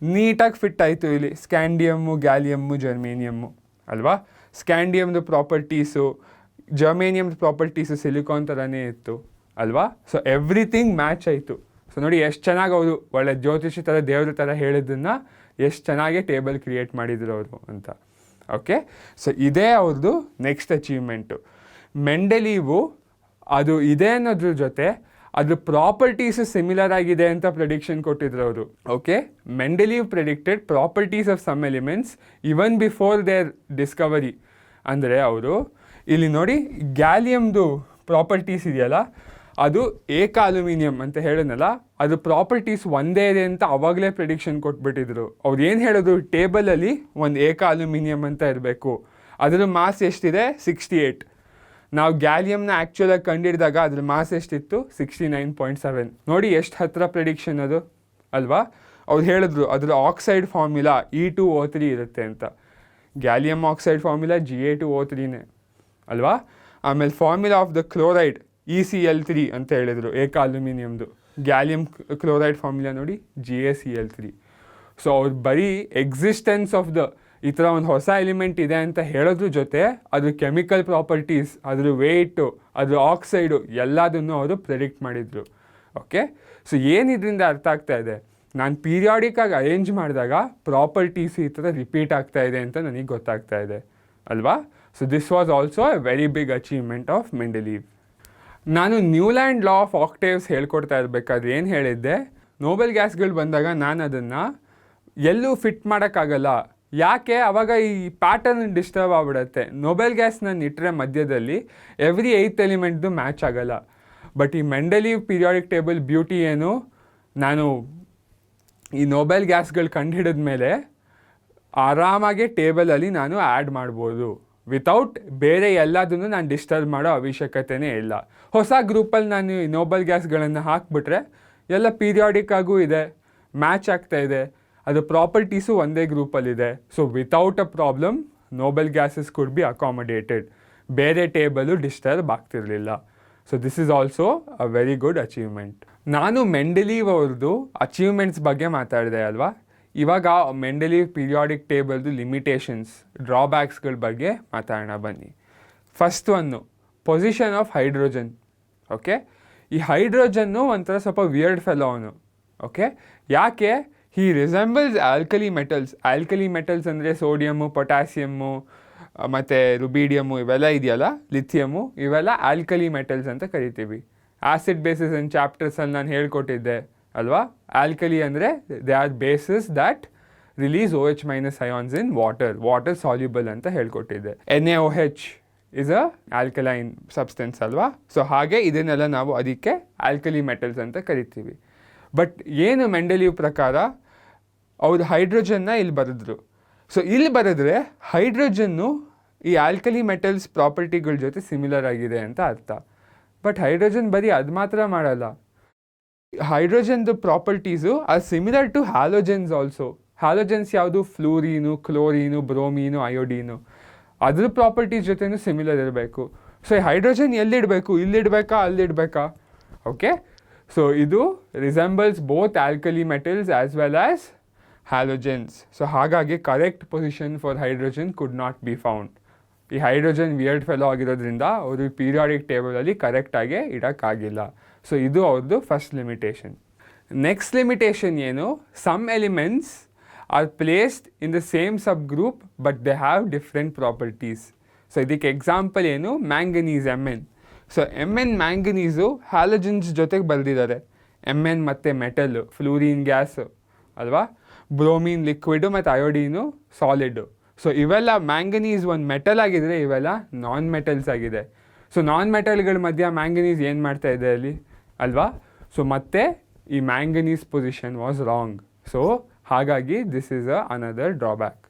ನೀಟಾಗಿ ಫಿಟ್ ಆಯಿತು ಇಲ್ಲಿ ಸ್ಕ್ಯಾಂಡಿಯಮ್ಮು, ಗ್ಯಾಲಿಯಮ್ಮು, ಜರ್ಮೇನಿಯಮ್ಮು ಅಲ್ವಾ. ಸ್ಕ್ಯಾಂಡಿಯಮ್ದು ಪ್ರಾಪರ್ಟೀಸು ಜರ್ಮೇನಿಯಮ್ದು ಪ್ರಾಪರ್ಟೀಸು ಸಿಲಿಕಾನ್ ಥರನೇ ಇತ್ತು ಅಲ್ವಾ. ಸೊ ಎವ್ರಿಥಿಂಗ್ ಮ್ಯಾಚ್ ಆಯಿತು. ಸೊ ನೋಡಿ ಎಷ್ಟು ಚೆನ್ನಾಗಿ ಅವರು ಒಳ್ಳೆ ಜ್ಯೋತಿಷಿ ಥರ ದೇವ್ರ ಥರ ಹೇಳಿದ್ದನ್ನು ಎಷ್ಟು ಚೆನ್ನಾಗಿ ಟೇಬಲ್ ಕ್ರಿಯೇಟ್ ಮಾಡಿದ್ರು ಅವರು ಅಂತ. ಓಕೆ, ಸೊ ಇದೇ ಅವ್ರದ್ದು ನೆಕ್ಸ್ಟ್ ಅಚೀವ್ಮೆಂಟು. ಮೆಂಡೆಲೀವು ಅದು ಇದೆ ಅನ್ನೋದ್ರ ಜೊತೆ ಅದ್ರ ಪ್ರಾಪರ್ಟೀಸು ಸಿಮಿಲರ್ ಆಗಿದೆ ಅಂತ ಪ್ರೆಡಿಕ್ಷನ್ ಕೊಟ್ಟಿದ್ರು ಅವರು. Okay, Mendeleev predicted properties of some elements even before their discovery. ಅಂದರೆ ಅವರು ಇಲ್ಲಿ ನೋಡಿ ಗ್ಯಾಲಿಯಮ್ದು ಪ್ರಾಪರ್ಟೀಸ್ ಇದೆಯಲ್ಲ, ಅದು ಏಕ ಅಲ್ಯೂಮಿನಿಯಂ ಅಂತ ಹೇಳಿದ್ನಲ್ಲ, ಅದು ಪ್ರಾಪರ್ಟೀಸ್ ಒಂದೇ ಇದೆ ಅಂತ ಅವಾಗಲೇ ಪ್ರಿಡಿಕ್ಷನ್ ಕೊಟ್ಬಿಟ್ಟಿದ್ರು. ಅವ್ರು ಏನು ಹೇಳಿದ್ರು, ಟೇಬಲಲ್ಲಿ ಒಂದು ಏಕ ಅಲ್ಯೂಮಿನಿಯಂ ಅಂತ ಇರಬೇಕು, ಅದರ ಮಾಸ್ ಎಷ್ಟಿದೆ? 68. ನಾವು ಗ್ಯಾಲಿಯಮ್ನ ಆ್ಯಕ್ಚುಲಾಗಿ ಕಂಡಿಡಿದಾಗ ಅದ್ರ ಮಾಸ್ ಎಷ್ಟಿತ್ತು? 69.7. ನೋಡಿ ಎಷ್ಟು ಹತ್ತಿರ ಪ್ರಿಡಿಕ್ಷನ್ ಅದು ಅಲ್ವಾ. ಅವ್ರು ಹೇಳಿದ್ರು ಅದ್ರ ಆಕ್ಸೈಡ್ ಫಾರ್ಮುಲಾ E2O3 ಇರುತ್ತೆ ಅಂತ. ಗ್ಯಾಲಿಯಮ್ ಆಕ್ಸೈಡ್ ಫಾರ್ಮುಲಾ Ga2O3ನೇ ಅಲ್ವಾ. ಆಮೇಲೆ formula of the chloride ECl3 ಅಂತ ಹೇಳಿದರು ಏಕ ಅಲ್ಯೂಮಿನಿಯಮ್ದು. ಗ್ಯಾಲಿಯಮ್ ಕ್ಲೋರೈಡ್ ಫಾರ್ಮುಲಾ ನೋಡಿ GaCl3. ಸೊ ಅವ್ರು ಬರೀ ಎಕ್ಸಿಸ್ಟೆನ್ಸ್ ಆಫ್ ದ ಈ ಥರ ಒಂದು ಹೊಸ ಎಲಿಮೆಂಟ್ ಇದೆ ಅಂತ ಹೇಳೋದ್ರ ಜೊತೆ ಅದ್ರ ಕೆಮಿಕಲ್ ಪ್ರಾಪರ್ಟೀಸ್, ಅದ್ರ ವೆಯ್ಟು, ಅದ್ರ ಆಕ್ಸೈಡು ಎಲ್ಲದನ್ನು ಅವರು ಪ್ರೆಡಿಕ್ಟ್ ಮಾಡಿದರು. ಓಕೆ, ಸೊ ಏನಿದ್ರಿಂದ ಅರ್ಥ ಆಗ್ತಾ ಇದೆ, ನಾನು ಪೀರಿಯಾಡಿಕ್ಕಾಗಿ ಅರೇಂಜ್ ಮಾಡಿದಾಗ ಪ್ರಾಪರ್ಟೀಸ್ ಈ ಥರ ರಿಪೀಟ್ ಆಗ್ತಾ ಇದೆ ಅಂತ ನನಗೆ ಗೊತ್ತಾಗ್ತಾ ಇದೆ ಅಲ್ವಾ. So this was also a very big achievement of Mendeleev. ನಾನು ನ್ಯೂಲ್ಯಾಂಡ್ ಲಾ ಆಫ್ ಆಕ್ಟೇವ್ಸ್ ಹೇಳ್ಕೊಡ್ತಾ ಇರಬೇಕಾದ್ರೆ ಏನು ಹೇಳಿದ್ದೆ, ನೋಬೆಲ್ ಗ್ಯಾಸ್ಗಳು ಬಂದಾಗ ನಾನು ಅದನ್ನು ಎಲ್ಲೂ ಫಿಟ್ ಮಾಡೋಕ್ಕಾಗಲ್ಲ. ಯಾಕೆ? ಆವಾಗ ಈ ಪ್ಯಾಟರ್ನ್ ಡಿಸ್ಟರ್ಬ್ ಆಗಿಬಿಡುತ್ತೆ. ನೋಬೆಲ್ ಗ್ಯಾಸ್ ನಾನು ಇಟ್ಟರೆ ಮಧ್ಯದಲ್ಲಿ ಎವ್ರಿ 8th ಎಲಿಮೆಂಟ್ದು ಮ್ಯಾಚ್ ಆಗೋಲ್ಲ. ಬಟ್ ಈ ಮೆಂಡೆಲೀವ್ ಪೀರಿಯಾಡಿಕ್ ಟೇಬಲ್ ಬ್ಯೂಟಿ ಏನು, ನಾನು ಈ ನೋಬೆಲ್ ಗ್ಯಾಸ್ಗಳು ಕಂಡುಹಿಡಿದ ಮೇಲೆ ಆರಾಮಾಗಿ ಟೇಬಲಲ್ಲಿ ನಾನು ಆ್ಯಡ್ ಮಾಡ್ಬೋದು ವಿತೌಟ್ ಬೇರೆ ಎಲ್ಲದನ್ನು ನಾನು ಡಿಸ್ಟರ್ಬ್ ಮಾಡೋ ಅವಶ್ಯಕತೆಯೇ ಇಲ್ಲ. ಹೊಸ ಗ್ರೂಪಲ್ಲಿ ನಾನು ಈ ನೋಬೆಲ್ ಗ್ಯಾಸ್ಗಳನ್ನು ಹಾಕಿಬಿಟ್ರೆ ಎಲ್ಲ ಪೀರಿಯಾಡಿಕ್ ಆಗೂ ಇದೆ, ಮ್ಯಾಚ್ ಆಗ್ತಾ ಇದೆ, ಅದು ಪ್ರಾಪರ್ಟೀಸು ಒಂದೇ ಗ್ರೂಪಲ್ಲಿದೆ. So without a problem noble gases could be accommodated, ಬೇರೆ ಟೇಬಲು ಡಿಸ್ಟರ್ಬ್ ಆಗ್ತಿರಲಿಲ್ಲ. So this is also a very good achievement. ನಾನು ಮೆಂಡೆಲೀವ್ ಅವ್ರದ್ದು ಅಚೀವ್ಮೆಂಟ್ಸ್ ಬಗ್ಗೆ ಮಾತಾಡಿದೆ ಅಲ್ವಾ. ಇವಾಗ ಮೆಂಡೆಲೀವ್ ಪೀರಿಯಾಡಿಕ್ ಟೇಬಲ್ದು ಲಿಮಿಟೇಷನ್ಸ್, ಡ್ರಾಬ್ಯಾಕ್ಸ್ಗಳ ಬಗ್ಗೆ ಮಾತಾಡೋಣ ಬನ್ನಿ. First one position of hydrogen. Okay, ಈ ಹೈಡ್ರೋಜನ್ನು ಒಂಥರ ಸ್ವಲ್ಪ ವಿಯರ್ಡ್ ಫೆಲೋ ಅವನು. ಓಕೆ, ಯಾಕೆ? He resembles alkali metals. Alkali metals ಅಂದರೆ ಸೋಡಿಯಮ್ಮು, ಪೊಟ್ಯಾಸಿಯಮ್ಮು ಮತ್ತು ರುಬೀಡಿಯಮ್ಮು ಇವೆಲ್ಲ ಇದೆಯಲ್ಲ, ಲಿಥಿಯಮ್ಮು, ಇವೆಲ್ಲ ಆಲ್ಕಲಿ ಮೆಟಲ್ಸ್ ಅಂತ ಕರಿತೀವಿ. ಆ್ಯಸಿಡ್ ಬೇಸಿಸ್ ಇನ್ ಚಾಪ್ಟರ್ಸಲ್ಲಿ ನಾನು ಹೇಳ್ಕೊಟ್ಟಿದ್ದೆ ಅಲ್ವಾ. ಆಲ್ಕಲಿ ಅಂದರೆ they are bases that release OH- ions in water soluble ಅಂತ ಹೇಳ್ಕೊಟ್ಟಿದ್ದೆ. NaOH is a alkaline substance ಅಲ್ವಾ. ಸೊ ಹಾಗೆ ಇದನ್ನೆಲ್ಲ ನಾವು ಅದಕ್ಕೆ ಆಲ್ಕಲಿ ಮೆಟಲ್ಸ್ ಅಂತ ಕರಿತೀವಿ. ಬಟ್ ಏನು ಮೆಂಡೆಲೀವ್ ಪ್ರಕಾರ ಅವ್ರು ಹೈಡ್ರೋಜನ್ನ ಇಲ್ಲಿ ಬರೆದ್ರು. ಸೊ ಇಲ್ಲಿ ಬರೆದ್ರೆ ಹೈಡ್ರೋಜನ್ನು ಈ ಆಲ್ಕಲಿ ಮೆಟಲ್ಸ್ ಪ್ರಾಪರ್ಟಿಗಳ ಜೊತೆ ಸಿಮಿಲರ್ ಆಗಿದೆ ಅಂತ ಅರ್ಥ. ಬಟ್ ಹೈಡ್ರೋಜನ್ ಬರೀ ಅದು ಮಾತ್ರ ಮಾಡಲ್ಲ. ಹೈಡ್ರೋಜನ್ದು properties are similar to halogens also. Halogens ಯಾವುದು? ಫ್ಲೂರೀನು, ಕ್ಲೋರೀನು, ಬ್ರೋಮೀನು, ಅಯೋಡೀನು. ಅದ್ರ ಪ್ರಾಪರ್ಟೀಸ್ ಜೊತೆನೂ ಸಿಮಿಲರ್ ಇರಬೇಕು. ಸೊ ಈ ಹೈಡ್ರೋಜನ್ ಎಲ್ಲಿಡಬೇಕು? ಇಲ್ಲಿಡಬೇಕಾ, ಅಲ್ಲಿಡಬೇಕಾ? ಓಕೆ, ಸೊ ಇದು resembles both alkali metals as well as halogens. So ಹಾಗಾಗಿ correct position for hydrogen could not be found. ಈ ಹೈಡ್ರೋಜನ್ ವಿಯರ್ಡ್ ಫೆಲೋ ಆಗಿರೋದ್ರಿಂದ ಅವರು ಪೀರಿಯಾಡಿಕ್ ಟೇಬಲಲ್ಲಿ ಕರೆಕ್ಟಾಗಿ ಇಡೋಕ್ಕಾಗಿಲ್ಲ. ಸೊ ಇದು ಅವ್ರದ್ದು ಫಸ್ಟ್ ಲಿಮಿಟೇಷನ್. ನೆಕ್ಸ್ಟ್ ಲಿಮಿಟೇಷನ್ ಏನು, some elements are placed in the same sub group but they have different properties. So ಇದಕ್ಕೆ ಎಕ್ಸಾಂಪಲ್ ಏನು, manganese Mn. So Mn manganese halogens ಜೊತೆಗೆ ಬರೆದಿದ್ದಾರೆ. Mn ಮತ್ತು ಮೆಟಲ್ಲು, ಫ್ಲೂರಿನ್ ಗ್ಯಾಸು ಅಲ್ವಾ, ಬ್ರೋಮೀನ್ liquid ಮತ್ತು ಅಯೋಡೀನು solid. So ಇವೆಲ್ಲ manganese ಒಂದು ಮೆಟಲ್ ಆಗಿದ್ರೆ ಇವೆಲ್ಲ ನಾನ್ ಮೆಟಲ್ಸ್ ಆಗಿದೆ. ಸೊ ನಾನ್ ಮೆಟಲ್ಗಳ ಮಧ್ಯ ಮ್ಯಾಂಗನೀಸ್ ಏನು ಮಾಡ್ತಾ ಇದೆ ಅಲ್ಲಿ ಅಲ್ವಾ. ಸೊ ಮತ್ತೆ ಈ manganese position was wrong. So ಹಾಗಾಗಿ this is another drawback.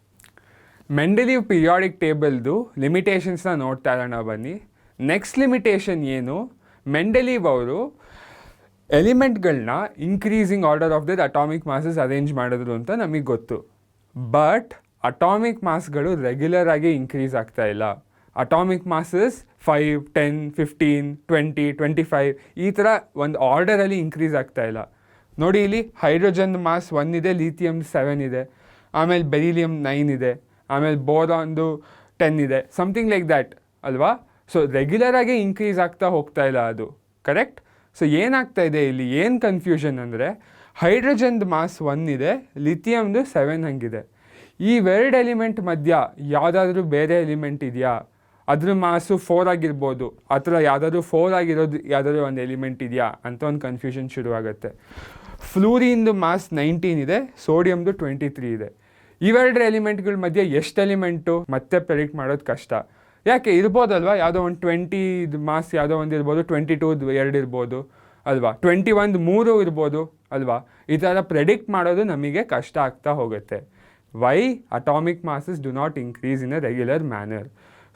Mendeleev periodic ಟೇಬಲ್ದು ಲಿಮಿಟೇಷನ್ಸ್ನ ನೋಡ್ತಾ ಇರೋಣ ಬನ್ನಿ. ನೆಕ್ಸ್ಟ್ ಲಿಮಿಟೇಷನ್ ಏನು, ಮೆಂಡೆಲೀವ್ ಅವರು ಎಲಿಮೆಂಟ್ಗಳನ್ನ increasing order of their atomic masses arrange ಮಾಡಿದ್ರು ಅಂತ ನಮಗೆ ಗೊತ್ತು. ಬಟ್ ಅಟಾಮಿಕ್ ಮಾಸ್ಗಳು ರೆಗ್ಯುಲರ್ ಆಗಿ ಇನ್ಕ್ರೀಸ್ ಆಗ್ತಾ ಇಲ್ಲ. ಅಟಾಮಿಕ್ ಮಾಸಸ್ 5, 10, 15, 20, 25 ಈ ಥರ ಒಂದು ಆರ್ಡರಲ್ಲಿ ಇನ್ಕ್ರೀಸ್ ಆಗ್ತಾ ಇಲ್ಲ. ನೋಡಿ ಇಲ್ಲಿ ಹೈಡ್ರೋಜನ್ ಮಾಸ್ 1 ಇದೆ, ಲಿಥಿಯಮ್ 7 ಇದೆ, ಆಮೇಲೆ ಬೆರಿಲಿಯಮ್ 9 ಇದೆ, ಆಮೇಲೆ ಬೋರಾನ್ದು 10 ಇದೆ, ಸಮಥಿಂಗ್ ಲೈಕ್ ದ್ಯಾಟ್ ಅಲ್ವಾ. ಸೊ ರೆಗ್ಯುಲರಾಗಿ ಇನ್ಕ್ರೀಸ್ ಆಗ್ತಾ ಹೋಗ್ತಾ ಇಲ್ಲ ಅದು, ಕರೆಕ್ಟ್. ಸೊ ಏನಾಗ್ತಾ ಇದೆ ಇಲ್ಲಿ, ಏನು ಕನ್ಫ್ಯೂಷನ್ ಅಂದರೆ ಹೈಡ್ರೋಜನ್ದು ಮಾಸ್ 1 ಇದೆ, ಲಿಥಿಯಮ್ದು 7 ಹಂಗಿದೆ. ಈ ಎರಡು ಎಲಿಮೆಂಟ್ ಮಧ್ಯ ಯಾವುದಾದ್ರೂ ಬೇರೆ ಎಲಿಮೆಂಟ್ ಇದೆಯಾ, ಅದ್ರ ಮಾಸು 4 ಆಗಿರ್ಬೋದು, ಅಥವಾ ಯಾವುದಾದ್ರೂ 4 ಆಗಿರೋದು ಯಾವುದಾದ್ರೂ ಒಂದು ಎಲಿಮೆಂಟ್ ಇದೆಯಾ ಅಂತ ಒಂದು ಕನ್ಫ್ಯೂಷನ್ ಶುರುವಾಗುತ್ತೆ. ಫ್ಲೂರಿನ್ದು ಮಾಸ್ 19 ಇದೆ, ಸೋಡಿಯಮ್ದು 23 ಇದೆ. ಇವೆರಡು ಎಲಿಮೆಂಟ್ಗಳ ಮಧ್ಯೆ ಎಷ್ಟು ಎಲಿಮೆಂಟು ಮತ್ತೆ ಪ್ರೆಡಿಕ್ಟ್ ಮಾಡೋದು ಕಷ್ಟ. ಯಾಕೆ ಇರ್ಬೋದಲ್ವಾ, ಯಾವುದೋ ಒಂದು 20 ಮಾಸ್ ಯಾವುದೋ ಒಂದು ಇರ್ಬೋದು, 22 2 ಇರ್ಬೋದು ಅಲ್ವಾ, 21 3 ಇರ್ಬೋದು ಅಲ್ವಾ. ಈ ಥರ ಪ್ರೆಡಿಕ್ಟ್ ಮಾಡೋದು ನಮಗೆ ಕಷ್ಟ ಆಗ್ತಾ ಹೋಗುತ್ತೆ. Why atomic masses do not increase in a regular manner.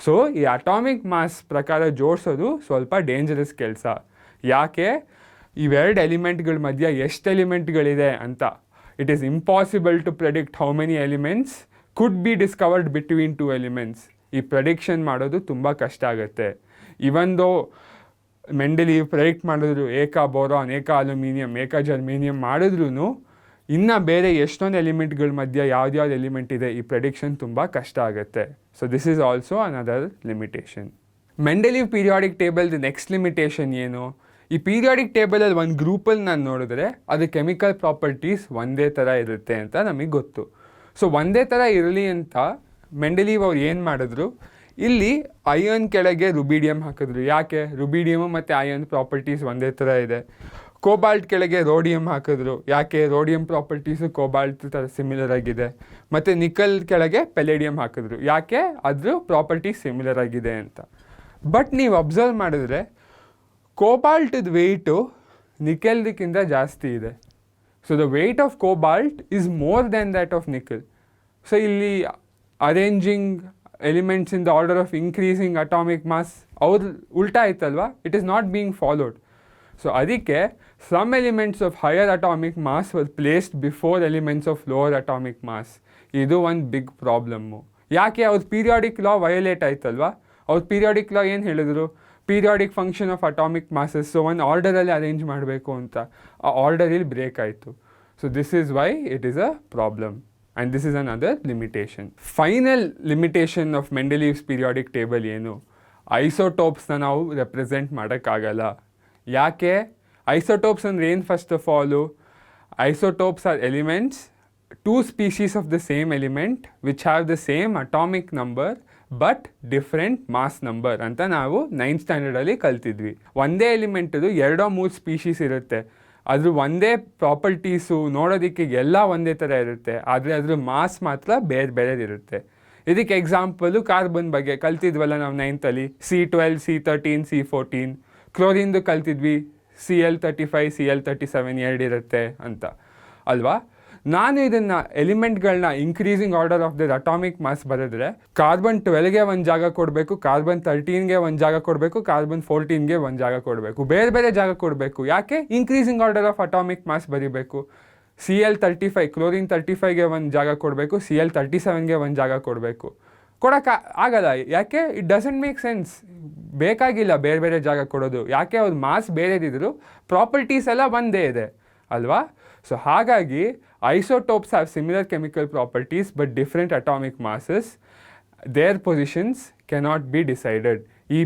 So ಈ ಅಟಾಮಿಕ್ ಮಾಸ್ ಪ್ರಕಾರ ಜೋಡಿಸೋದು ಸ್ವಲ್ಪ ಡೇಂಜರಸ್ ಕೆಲಸ. ಯಾಕೆ, ಇವೆರಡು ಎಲಿಮೆಂಟ್ಗಳ ಮಧ್ಯ ಎಷ್ಟು ಎಲಿಮೆಂಟ್ಗಳಿದೆ ಅಂತ it is impossible to predict how many elements could be discovered between 2 elements. ಈ ಪ್ರೆಡಿಕ್ಷನ್ ಮಾಡೋದು ತುಂಬ ಕಷ್ಟ ಆಗುತ್ತೆ. ಇವನ್ ದೋ ಮೆಂಡೆಲೀವ್ ಪ್ರೆಡಿಕ್ಟ್ ಮಾಡಿದ್ರು ಏಕ ಬೋರಾನ್, ಏಕ ಅಲ್ಯೂಮಿನಿಯಂ, ಏಕ ಜರ್ಮೇನಿಯಂ ಮಾಡಿದ್ರೂ ಇನ್ನು ಬೇರೆ ಎಷ್ಟೊಂದು ಎಲಿಮೆಂಟ್ಗಳ ಮಧ್ಯ ಯಾವ್ದು ಎಲಿಮೆಂಟ್ ಇದೆ ಈ ಪ್ರೆಡಿಕ್ಷನ್ ತುಂಬ ಕಷ್ಟ ಆಗುತ್ತೆ. So this is also another limitation. Mendeleev periodic ಟೇಬಲ್ದು ನೆಕ್ಸ್ಟ್ ಲಿಮಿಟೇಷನ್ ಏನು, ಈ ಪೀರಿಯಾಡಿಕ್ ಟೇಬಲಲ್ಲಿ ಒಂದು ಗ್ರೂಪಲ್ಲಿ ನಾನು ನೋಡಿದ್ರೆ ಅದು ಕೆಮಿಕಲ್ ಪ್ರಾಪರ್ಟೀಸ್ ಒಂದೇ ಥರ ಇರುತ್ತೆ ಅಂತ ನಮಗೆ ಗೊತ್ತು. ಸೊ ಒಂದೇ ಥರ ಇರಲಿ ಅಂತ ಮೆಂಡೆಲೀವ್ ಅವ್ರು ಏನು ಮಾಡಿದ್ರು, ಇಲ್ಲಿ ಅಯನ್ ಕೆಳಗೆ ರುಬೀಡಿಯಂ ಹಾಕಿದ್ರು. ಯಾಕೆ, ರುಬೀಡಿಯಮ್ ಮತ್ತು ಅಯನ್ ಪ್ರಾಪರ್ಟೀಸ್ ಒಂದೇ ಥರ ಇದೆ. ಕೋಬಾಲ್ಟ್ ಕೆಳಗೆ ರೋಡಿಯಂ ಹಾಕಿದ್ರು. ಯಾಕೆ, ರೋಡಿಯಂ ಪ್ರಾಪರ್ಟೀಸು ಕೋಬಾಲ್ಟ್ ಥರ ಸಿಮಿಲರ್ ಆಗಿದೆ. ಮತ್ತು ನಿಕಲ್ ಕೆಳಗೆ ಪೆಲೇಡಿಯಂ ಹಾಕಿದ್ರು. ಯಾಕೆ, ಅದ್ರ ಪ್ರಾಪರ್ಟೀಸ್ ಸಿಮಿಲರ್ ಆಗಿದೆ ಅಂತ. ಬಟ್ ನೀವು ಅಬ್ಸರ್ವ್ ಮಾಡಿದ್ರೆ ಕೋಬಾಲ್ಟದ ವೆಯ್ಟು ನಿಕೆಲ್ದಕ್ಕಿಂತ ಜಾಸ್ತಿ ಇದೆ. So the weight of cobalt is more than that of nickel. So ಇಲ್ಲಿ arranging elements in the order of increasing atomic mass ಅವ್ರು ಉಲ್ಟಾ ಆಯ್ತಲ್ವಾ, it is not being followed. So ಅದಕ್ಕೆ some elements of higher atomic mass were placed before elements of lower atomic mass. ಇದು ಒಂದು big problem. ಯಾಕೆ, ಅವ್ರ periodic ಲಾ violate ಆಯ್ತಲ್ವಾ. ಅವ್ರ ಪೀರಿಯಾಡಿಕ್ ಲಾ ಏನು ಹೇಳಿದ್ರು, periodic function of atomic masses, so ಒಂದು ಆರ್ಡರಲ್ಲಿ ಅರೇಂಜ್ ಮಾಡಬೇಕು ಅಂತ. ಆ ಆರ್ಡರಲ್ಲಿ ಬ್ರೇಕ್ ಆಯಿತು. So this is why it is a problem. And this is another limitation. Final limitation of Mendeleev's periodic table ಏನು, ಐಸೋಟೋಪ್ಸ್ನ ನಾವು ರೆಪ್ರೆಸೆಂಟ್ ಮಾಡೋಕ್ಕಾಗಲ್ಲ. ಯಾಕೆ, ಐಸೋಟೋಪ್ಸ್ ಅಂದರೆ ಏನು, first of all isotopes are elements, 2 species of the same element which have the same atomic number but different mass number ಅಂತ ನಾವು 9th ಸ್ಟ್ಯಾಂಡರ್ಡಲ್ಲಿ ಕಲ್ತಿದ್ವಿ. ಒಂದೇ ಎಲಿಮೆಂಟದು 2-3 ಸ್ಪೀಷೀಸ್ ಇರುತ್ತೆ, ಅದ್ರ ಒಂದೇ ಪ್ರಾಪರ್ಟೀಸು ನೋಡೋದಕ್ಕೆ ಎಲ್ಲ ಒಂದೇ ಥರ ಇರುತ್ತೆ, ಆದರೆ ಅದ್ರ ಮಾಸ್ ಮಾತ್ರ ಬೇರೆ ಬೇರೆದಿರುತ್ತೆ. ಇದಕ್ಕೆ ಎಕ್ಸಾಂಪಲು ಕಾರ್ಬನ್ ಬಗ್ಗೆ ಕಲ್ತಿದ್ವಲ್ಲ ನಾವು 9th C12, C13, C14. ಕ್ಲೋರಿನ್ದು ಕಲ್ತಿದ್ವಿ Cl35, Cl37 2 ಇರುತ್ತೆ ಅಂತ ಅಲ್ವಾ. ನಾನು ಇದನ್ನು ಎಲಿಮೆಂಟ್ಗಳನ್ನ increasing order of the atomic mass ಬರೆದ್ರೆ ಕಾರ್ಬನ್ 12ಗೆ ಒಂದು ಜಾಗ ಕೊಡಬೇಕು, ಕಾರ್ಬನ್ 13ಗೆ ಒಂದು ಜಾಗ ಕೊಡಬೇಕು, ಕಾರ್ಬನ್ 14ಗೆ ಒಂದು ಜಾಗ ಕೊಡಬೇಕು, ಬೇರೆ ಬೇರೆ ಜಾಗ ಕೊಡಬೇಕು. ಯಾಕೆ, increasing order of atomic mass ಬರೀಬೇಕು. Cl35 ಕ್ಲೋರಿನ್ 35ಗೆ ಒಂದು ಜಾಗ ಕೊಡಬೇಕು, Cl37ಗೆ ಒಂದು ಜಾಗ ಕೊಡಬೇಕು. ಆಗಲ್ಲ. ಯಾಕೆ, ಇಟ್ ಡಸಂಟ್ ಮೇಕ್ ಸೆನ್ಸ್. ಬೇಕಾಗಿಲ್ಲ ಬೇರೆ ಬೇರೆ ಜಾಗ ಕೊಡೋದು. ಯಾಕೆ, ಅವ್ರ ಮಾಸ್ ಬೇರೆದಿದ್ರು ಪ್ರಾಪರ್ಟೀಸ್ ಎಲ್ಲ ಒಂದೇ ಇದೆ ಅಲ್ವಾ. ಸೊ ಹಾಗಾಗಿ isotopes have similar chemical properties but different atomic masses their positions cannot be decided. ಈ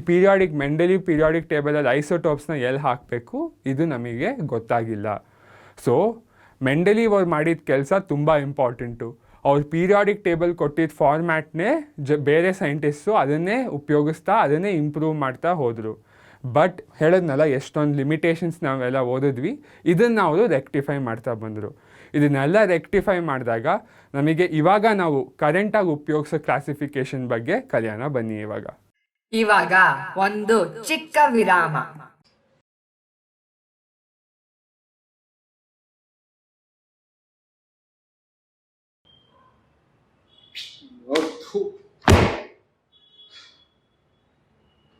ಮೆಂಡಲಿ ಪೀರಿಯಾಡಿಕ್ ಟೇಬಲಲ್ಲಿ ಐಸೋಟೋಪ್ಸ್ನ ಎಲ್ಲಿ ಹಾಕಬೇಕು ಇದು ನಮಗೆ ಗೊತ್ತಾಗಿಲ್ಲ. ಸೊ ಮೆಂಡಲಿ ಅವ್ರು ಮಾಡಿದ ಕೆಲಸ ತುಂಬ ಇಂಪಾರ್ಟೆಂಟು. ಅವ್ರು ಪೀರಿಯಾಡಿಕ್ ಟೇಬಲ್ ಕೊಟ್ಟಿದ್ದ ಫಾರ್ಮ್ಯಾಟ್ನೇ ಬೇರೆ ಸೈಂಟಿಸ್ಟು ಅದನ್ನೇ ಉಪಯೋಗಿಸ್ತಾ ಅದನ್ನೇ ಇಂಪ್ರೂವ್ ಮಾಡ್ತಾ ಹೋದರು. ಬಟ್ ಹೇಳಿದ್ನಲ್ಲ ಎಷ್ಟೊಂದು ಲಿಮಿಟೇಷನ್ಸ್ ನಾವೆಲ್ಲ ಓದಿದ್ವಿ, ಇದನ್ನು ಅವರು ರೆಕ್ಟಿಫೈ ಮಾಡ್ತಾ ಬಂದರು. ಇದನ್ನೆಲ್ಲ ರೆಕ್ಟಿಫೈ ಮಾಡಿದಾಗ ನಮಗೆ ಇವಾಗ ನಾವು ಕರೆಂಟಾಗಿ ಉಪಯೋಗಿಸೋ ಕ್ಲಾಸಿಫಿಕೇಶನ್ ಬಗ್ಗೆ ಕಲಿಯೋಣ ಬನ್ನಿ. ಇವಾಗ ಒಂದು ಚಿಕ್ಕ ವಿರಾಮ.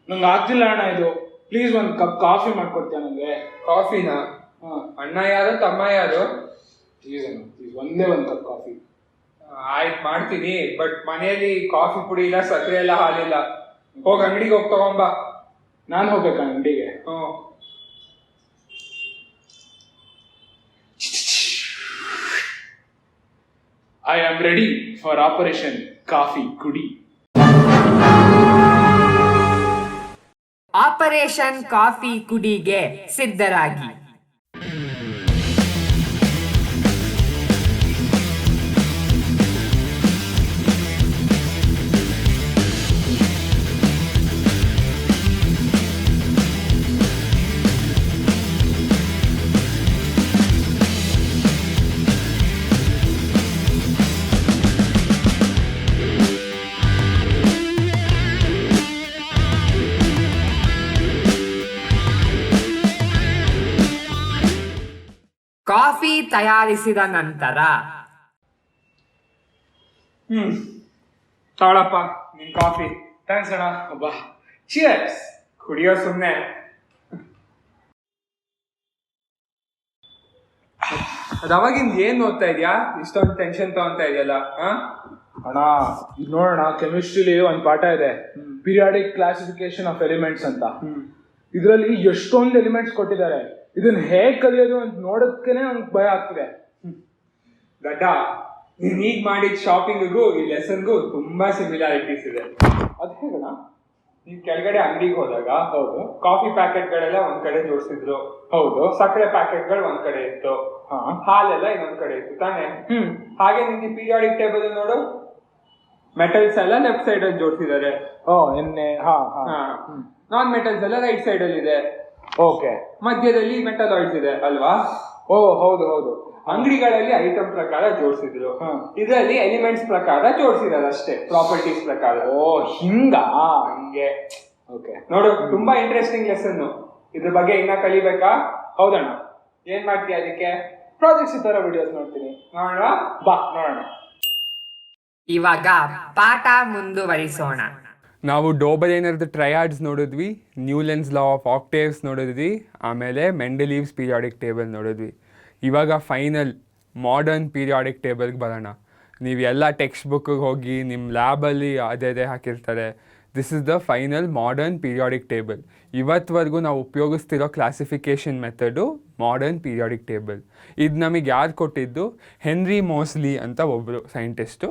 ನಂಗೆ ಆಗ್ತಿಲ್ಲ ಅಣ್ಣ ಇದು. ಪ್ಲೀಸ್ ಒಂದು ಕಪ್ ಕಾಫಿ ಮಾಡ್ಕೊಡ್ತೀಯ ನನಗೆ? ಕಾಫಿನಾ? ಅಣ್ಣ ಯಾರು ತಮ್ಮ ಯಾರು? ಪ್ಲೀಸ್ ಅಣ್ಣ, ಪ್ಲೀಸ್ ಒಂದೇ ಒಂದು ಕಪ್ ಕಾಫಿ. ಆಯ್ತು ಮಾಡ್ತೀನಿ, ಬಟ್ ಮನೆಯಲ್ಲಿ ಕಾಫಿ ಪುಡಿ ಇಲ್ಲ, ಸಕ್ಕರೆ ಎಲ್ಲ ಹಾಲಿಲ್ಲ. ಹೋಗಿ ಅಂಗಡಿಗೆ ಹೋಗಿ ತಗೊಂಬ. ನಾನು ಹೋಗ್ಬೇಕಾ ಅಂಗಡಿಗೆ? I am ready for operation coffee ಕುಡಿ. ಆಪರೇಷನ್ ಕಾಫಿ ಕುಡಿಗೆ ಸಿದ್ಧರಾಗಿ. ಕಾಫಿ ತಯಾರಿಸಿದ ನಂತರ ತಗೊಳಪ್ಪ ನಿನ್ ಕಾಫಿ. ಥ್ಯಾಂಕ್ಸ್ ಅಣ್ಣ. ಅಬ್ಬಾ, ಚಿಯರ್ಸ್. ಕುಡಿಯೋ ಸುಮ್ಮನೆ. ಅವಾಗಿಂದ ಏನ್ ಓದ್ತಾ ಇದೆಯಾ? ಇಷ್ಟೊಂದು ಟೆನ್ಷನ್ ತಗೊಂತಾ ಇದೆಯಲ್ಲ? ಅಣ್ಣ ಇದು ನೋಡೋಣ, ಕೆಮಿಸ್ಟ್ರಿಲಿ ಒಂದು ಪಾಠ ಇದೆ, ಪೀರಿಯಾಡಿಕ್ ಕ್ಲಾಸಿಫಿಕೇಶನ್ ಆಫ್ ಎಲಿಮೆಂಟ್ಸ್ ಅಂತ. ಇದರಲ್ಲಿ ಎಷ್ಟೊಂದು ಎಲಿಮೆಂಟ್ಸ್ ಕೊಟ್ಟಿದ್ದಾರೆ. ಇದನ್ನ ಹೇಗ್ ಕಲಿಯೋದು ಅಂತ ನೋಡೋದಕ್ಕೇನೆ ನಮ್ಗೆ ಭಯ ಆಗ್ತಿದೆ. ಗಡ್ಡ, ನೀನ್ ಈಗ ಮಾಡಿದ ಶಾಪಿಂಗ್ಗೂ ಈ ಲೆಸನ್ಗೂ ತುಂಬಾ ಸಿಮಿಲಾರಿಟೀಸ್ ಇದೆ. ಅದ್ ಹೇಗಣ? ನೀವ್ ಕೆಳಗಡೆ ಅಂಗಡಿಗೆ ಹೋದಾಗ ಹೌದು, ಕಾಫಿ ಪ್ಯಾಕೆಟ್ಗಳೆಲ್ಲ ಒಂದ್ ಕಡೆ ಜೋಡಿಸಿದ್ರು. ಹೌದು, ಸಕ್ಕರೆ ಪ್ಯಾಕೆಟ್ಗಳು ಒಂದ್ ಕಡೆ ಇತ್ತು, ಹಾಲೆಲ್ಲ ಇನ್ನೊಂದ್ ಕಡೆ ಇತ್ತು ತಾನೆ? ಹಾಗೆ ನಿಮ್ಗೆ ಪೀರಿಯಾಡಿಕ್ ಟೇಬಲ್ ನೋಡು, ಮೆಟಲ್ಸ್ ಎಲ್ಲ ಲೆಫ್ಟ್ ಸೈಡ್ ಅಲ್ಲಿ ಜೋಡಿಸಿದ್ದಾರೆ. ಎಣ್ಣೆ, ನಾನ್ ಮೆಟಲ್ಸ್ ಎಲ್ಲ ರೈಟ್ ಸೈಡ್ ಅಲ್ಲಿ ಇದೆ. ಓಕೆ, ಮಧ್ಯದಲ್ಲಿ ಮೆಟಲಾಯ್ಡ್ಸ್ ಇದೆ ಅಲ್ವಾ? ಹೌದು ಹೌದು. ಅಂಗಡಿಗಳಲ್ಲಿ ಐಟಮ್ ಪ್ರಕಾರ ಜೋಡಿಸಿದ್ರು, ಇದರಲ್ಲಿ ಎಲಿಮೆಂಟ್ಸ್ ಪ್ರಕಾರ ಜೋಡಿಸಿದಾರೆ ಅಷ್ಟೇ, ಪ್ರಾಪರ್ಟೀಸ್ ಪ್ರಕಾರ. ಹಂಗೆ. ಓಕೆ, ನೋಡು, ತುಂಬಾ ಇಂಟ್ರೆಸ್ಟಿಂಗ್ ಲೆಸನ್. ಇದ್ರ ಬಗ್ಗೆ ಇನ್ನ ಕಲಿಬೇಕಾ? ಹೌದಣ್ಣ. ಏನ್ ಮಾಡ್ತೀಯ ಅದಕ್ಕೆ? ಪ್ರಾಜೆಕ್ಟ್ಸ್ ಈ ತರ ವಿಡಿಯೋಸ್ ನೋಡ್ತೀನಿ. ನೋಡೋಣ ಬಾ, ನೋಡೋಣ. ಇವಾಗ ಪಾಠ ಮುಂದುವರಿಸೋಣ. ನಾವು ಡೋಬಲೇನರ್ದು ಟ್ರಯಾಡ್ಸ್ ನೋಡಿದ್ವಿ, ನ್ಯೂಲೆನ್ಸ್ ಲಾ ಆಫ್ ಆಕ್ಟೇವ್ಸ್ ನೋಡಿದ್ವಿ, ಆಮೇಲೆ ಮೆಂಡಲೀವ್ಸ್ ಪೀರಿಯಾಡಿಕ್ ಟೇಬಲ್ ನೋಡಿದ್ವಿ. ಇವಾಗ ಫೈನಲ್ ಮಾಡರ್ನ್ ಪೀರಿಯಾಡಿಕ್ ಟೇಬಲ್ಗೆ ಬರೋಣ. ನೀವು ಎಲ್ಲ ಟೆಕ್ಸ್ಟ್ ಬುಕ್ಕಿಗೆ ಹೋಗಿ ನಿಮ್ಮ ಲ್ಯಾಬಲ್ಲಿ ಅದೇ ಹಾಕಿರ್ತಾರೆ. This is the final modern periodic table. ಇವತ್ತವರೆಗೂ ನಾವು ಉಪಯೋಗಿಸ್ತಿರೋ classification method modern periodic table. ಇದು ನಮಗೆ ಯಾರು ಕೊಟ್ಟಿದ್ದು? ಹೆನ್ರಿ ಮೋಸ್ಲಿ ಅಂತ ಒಬ್ಬರು ಸೈಂಟಿಸ್ಟು.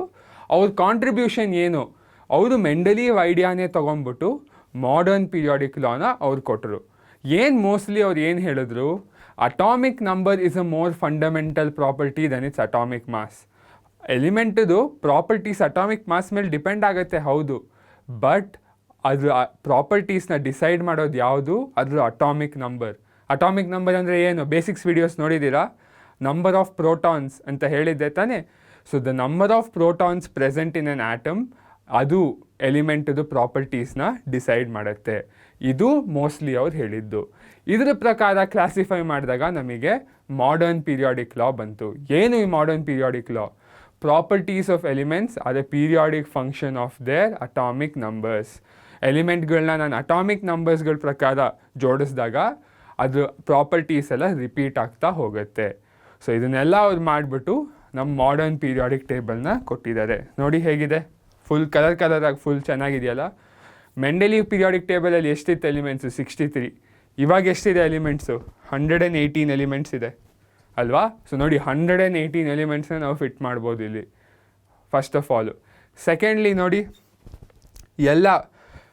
ಅವ್ರ ಕಾಂಟ್ರಿಬ್ಯೂಷನ್ ಏನು? ಅವರು ಮೆಂಡಲೀವ್ ಐಡಿಯಾನೇ ತೊಗೊಂಡ್ಬಿಟ್ಟು ಮಾಡರ್ನ್ ಪೀರಿಯಾಡಿಕ್ ಲಾನ ಅವ್ರು ಕೊಟ್ಟರು. ಮೋಸ್ಟ್ಲಿ ಅವ್ರು ಏನು ಹೇಳಿದ್ರು? Atomic number is a more fundamental property then it's atomic mass. ಎಲಿಮೆಂಟದು ಪ್ರಾಪರ್ಟೀಸ್ ಅಟಾಮಿಕ್ ಮಾಸ್ ಮೇಲೆ ಡಿಪೆಂಡ್ ಆಗುತ್ತೆ, ಹೌದು, ಬಟ್ ಅದ್ರ ಪ್ರಾಪರ್ಟೀಸ್ನ ಡಿಸೈಡ್ ಮಾಡೋದು ಯಾವುದು? ಅದ್ರ ಅಟಾಮಿಕ್ ನಂಬರ್. ಅಟಾಮಿಕ್ ನಂಬರ್ ಅಂದರೆ ಏನು? ಬೇಸಿಕ್ಸ್ ವಿಡಿಯೋಸ್ ನೋಡಿದ್ದೀರಾ? ನಂಬರ್ ಆಫ್ ಪ್ರೋಟಾನ್ಸ್ ಅಂತ ಹೇಳಿದ್ದೆ ತಾನೇ? So the number of protons present in an atom, ಅದು ಎಲಿಮೆಂಟದು ಪ್ರಾಪರ್ಟೀಸ್ನ ಡಿಸೈಡ್ ಮಾಡುತ್ತೆ. ಇದು ಮೋಸ್ಟ್ಲಿ ಅವ್ರು ಹೇಳಿದ್ದು. ಇದರ ಪ್ರಕಾರ ಕ್ಲಾಸಿಫೈ ಮಾಡಿದಾಗ ನಮಗೆ ಮಾಡರ್ನ್ ಪೀರಿಯಾಡಿಕ್ ಲಾ ಬಂತು. ಏನು ಈ modern periodic law? Properties of elements are a periodic function of their atomic numbers. ಎಲಿಮೆಂಟ್ಗಳನ್ನ ನಾನು ಅಟಾಮಿಕ್ ನಂಬರ್ಸ್ಗಳ ಪ್ರಕಾರ ಜೋಡಿಸಿದಾಗ ಅದು ಪ್ರಾಪರ್ಟೀಸ್ ಎಲ್ಲ ರಿಪೀಟ್ ಆಗ್ತಾ ಹೋಗುತ್ತೆ. ಸೊ ಇದನ್ನೆಲ್ಲ ಅವ್ರು ಮಾಡಿಬಿಟ್ಟು ನಮ್ಮ ಮಾಡರ್ನ್ ಪೀರಿಯಾಡಿಕ್ ಟೇಬಲ್ನ ಕೊಟ್ಟಿದ್ದಾರೆ. ನೋಡಿ ಹೇಗಿದೆ, ಫುಲ್ ಕಲರಾಗಿ ಫುಲ್ ಚೆನ್ನಾಗಿದೆಯಲ್ಲ. ಮೆಂಡಲೀವ್ ಪೀರಿಯಾಡಿಕ್ ಟೇಬಲಲ್ಲಿ ಎಷ್ಟಿತ್ತು ಎಲಿಮೆಂಟ್ಸು? 63. ಇವಾಗ ಎಷ್ಟಿದೆ ಎಲಿಮೆಂಟ್ಸು? 118 ಎಲಿಮೆಂಟ್ಸ್ ಇದೆ ಅಲ್ವಾ? ಸೊ ನೋಡಿ, 118 ಎಲಿಮೆಂಟ್ಸ್ನ ನಾವು ಫಿಟ್ ಮಾಡ್ಬೋದು ಇಲ್ಲಿ, ಫಸ್ಟ್ ಆಫ್ ಆಲು. ಸೆಕೆಂಡ್ಲಿ ನೋಡಿ, ಎಲ್ಲ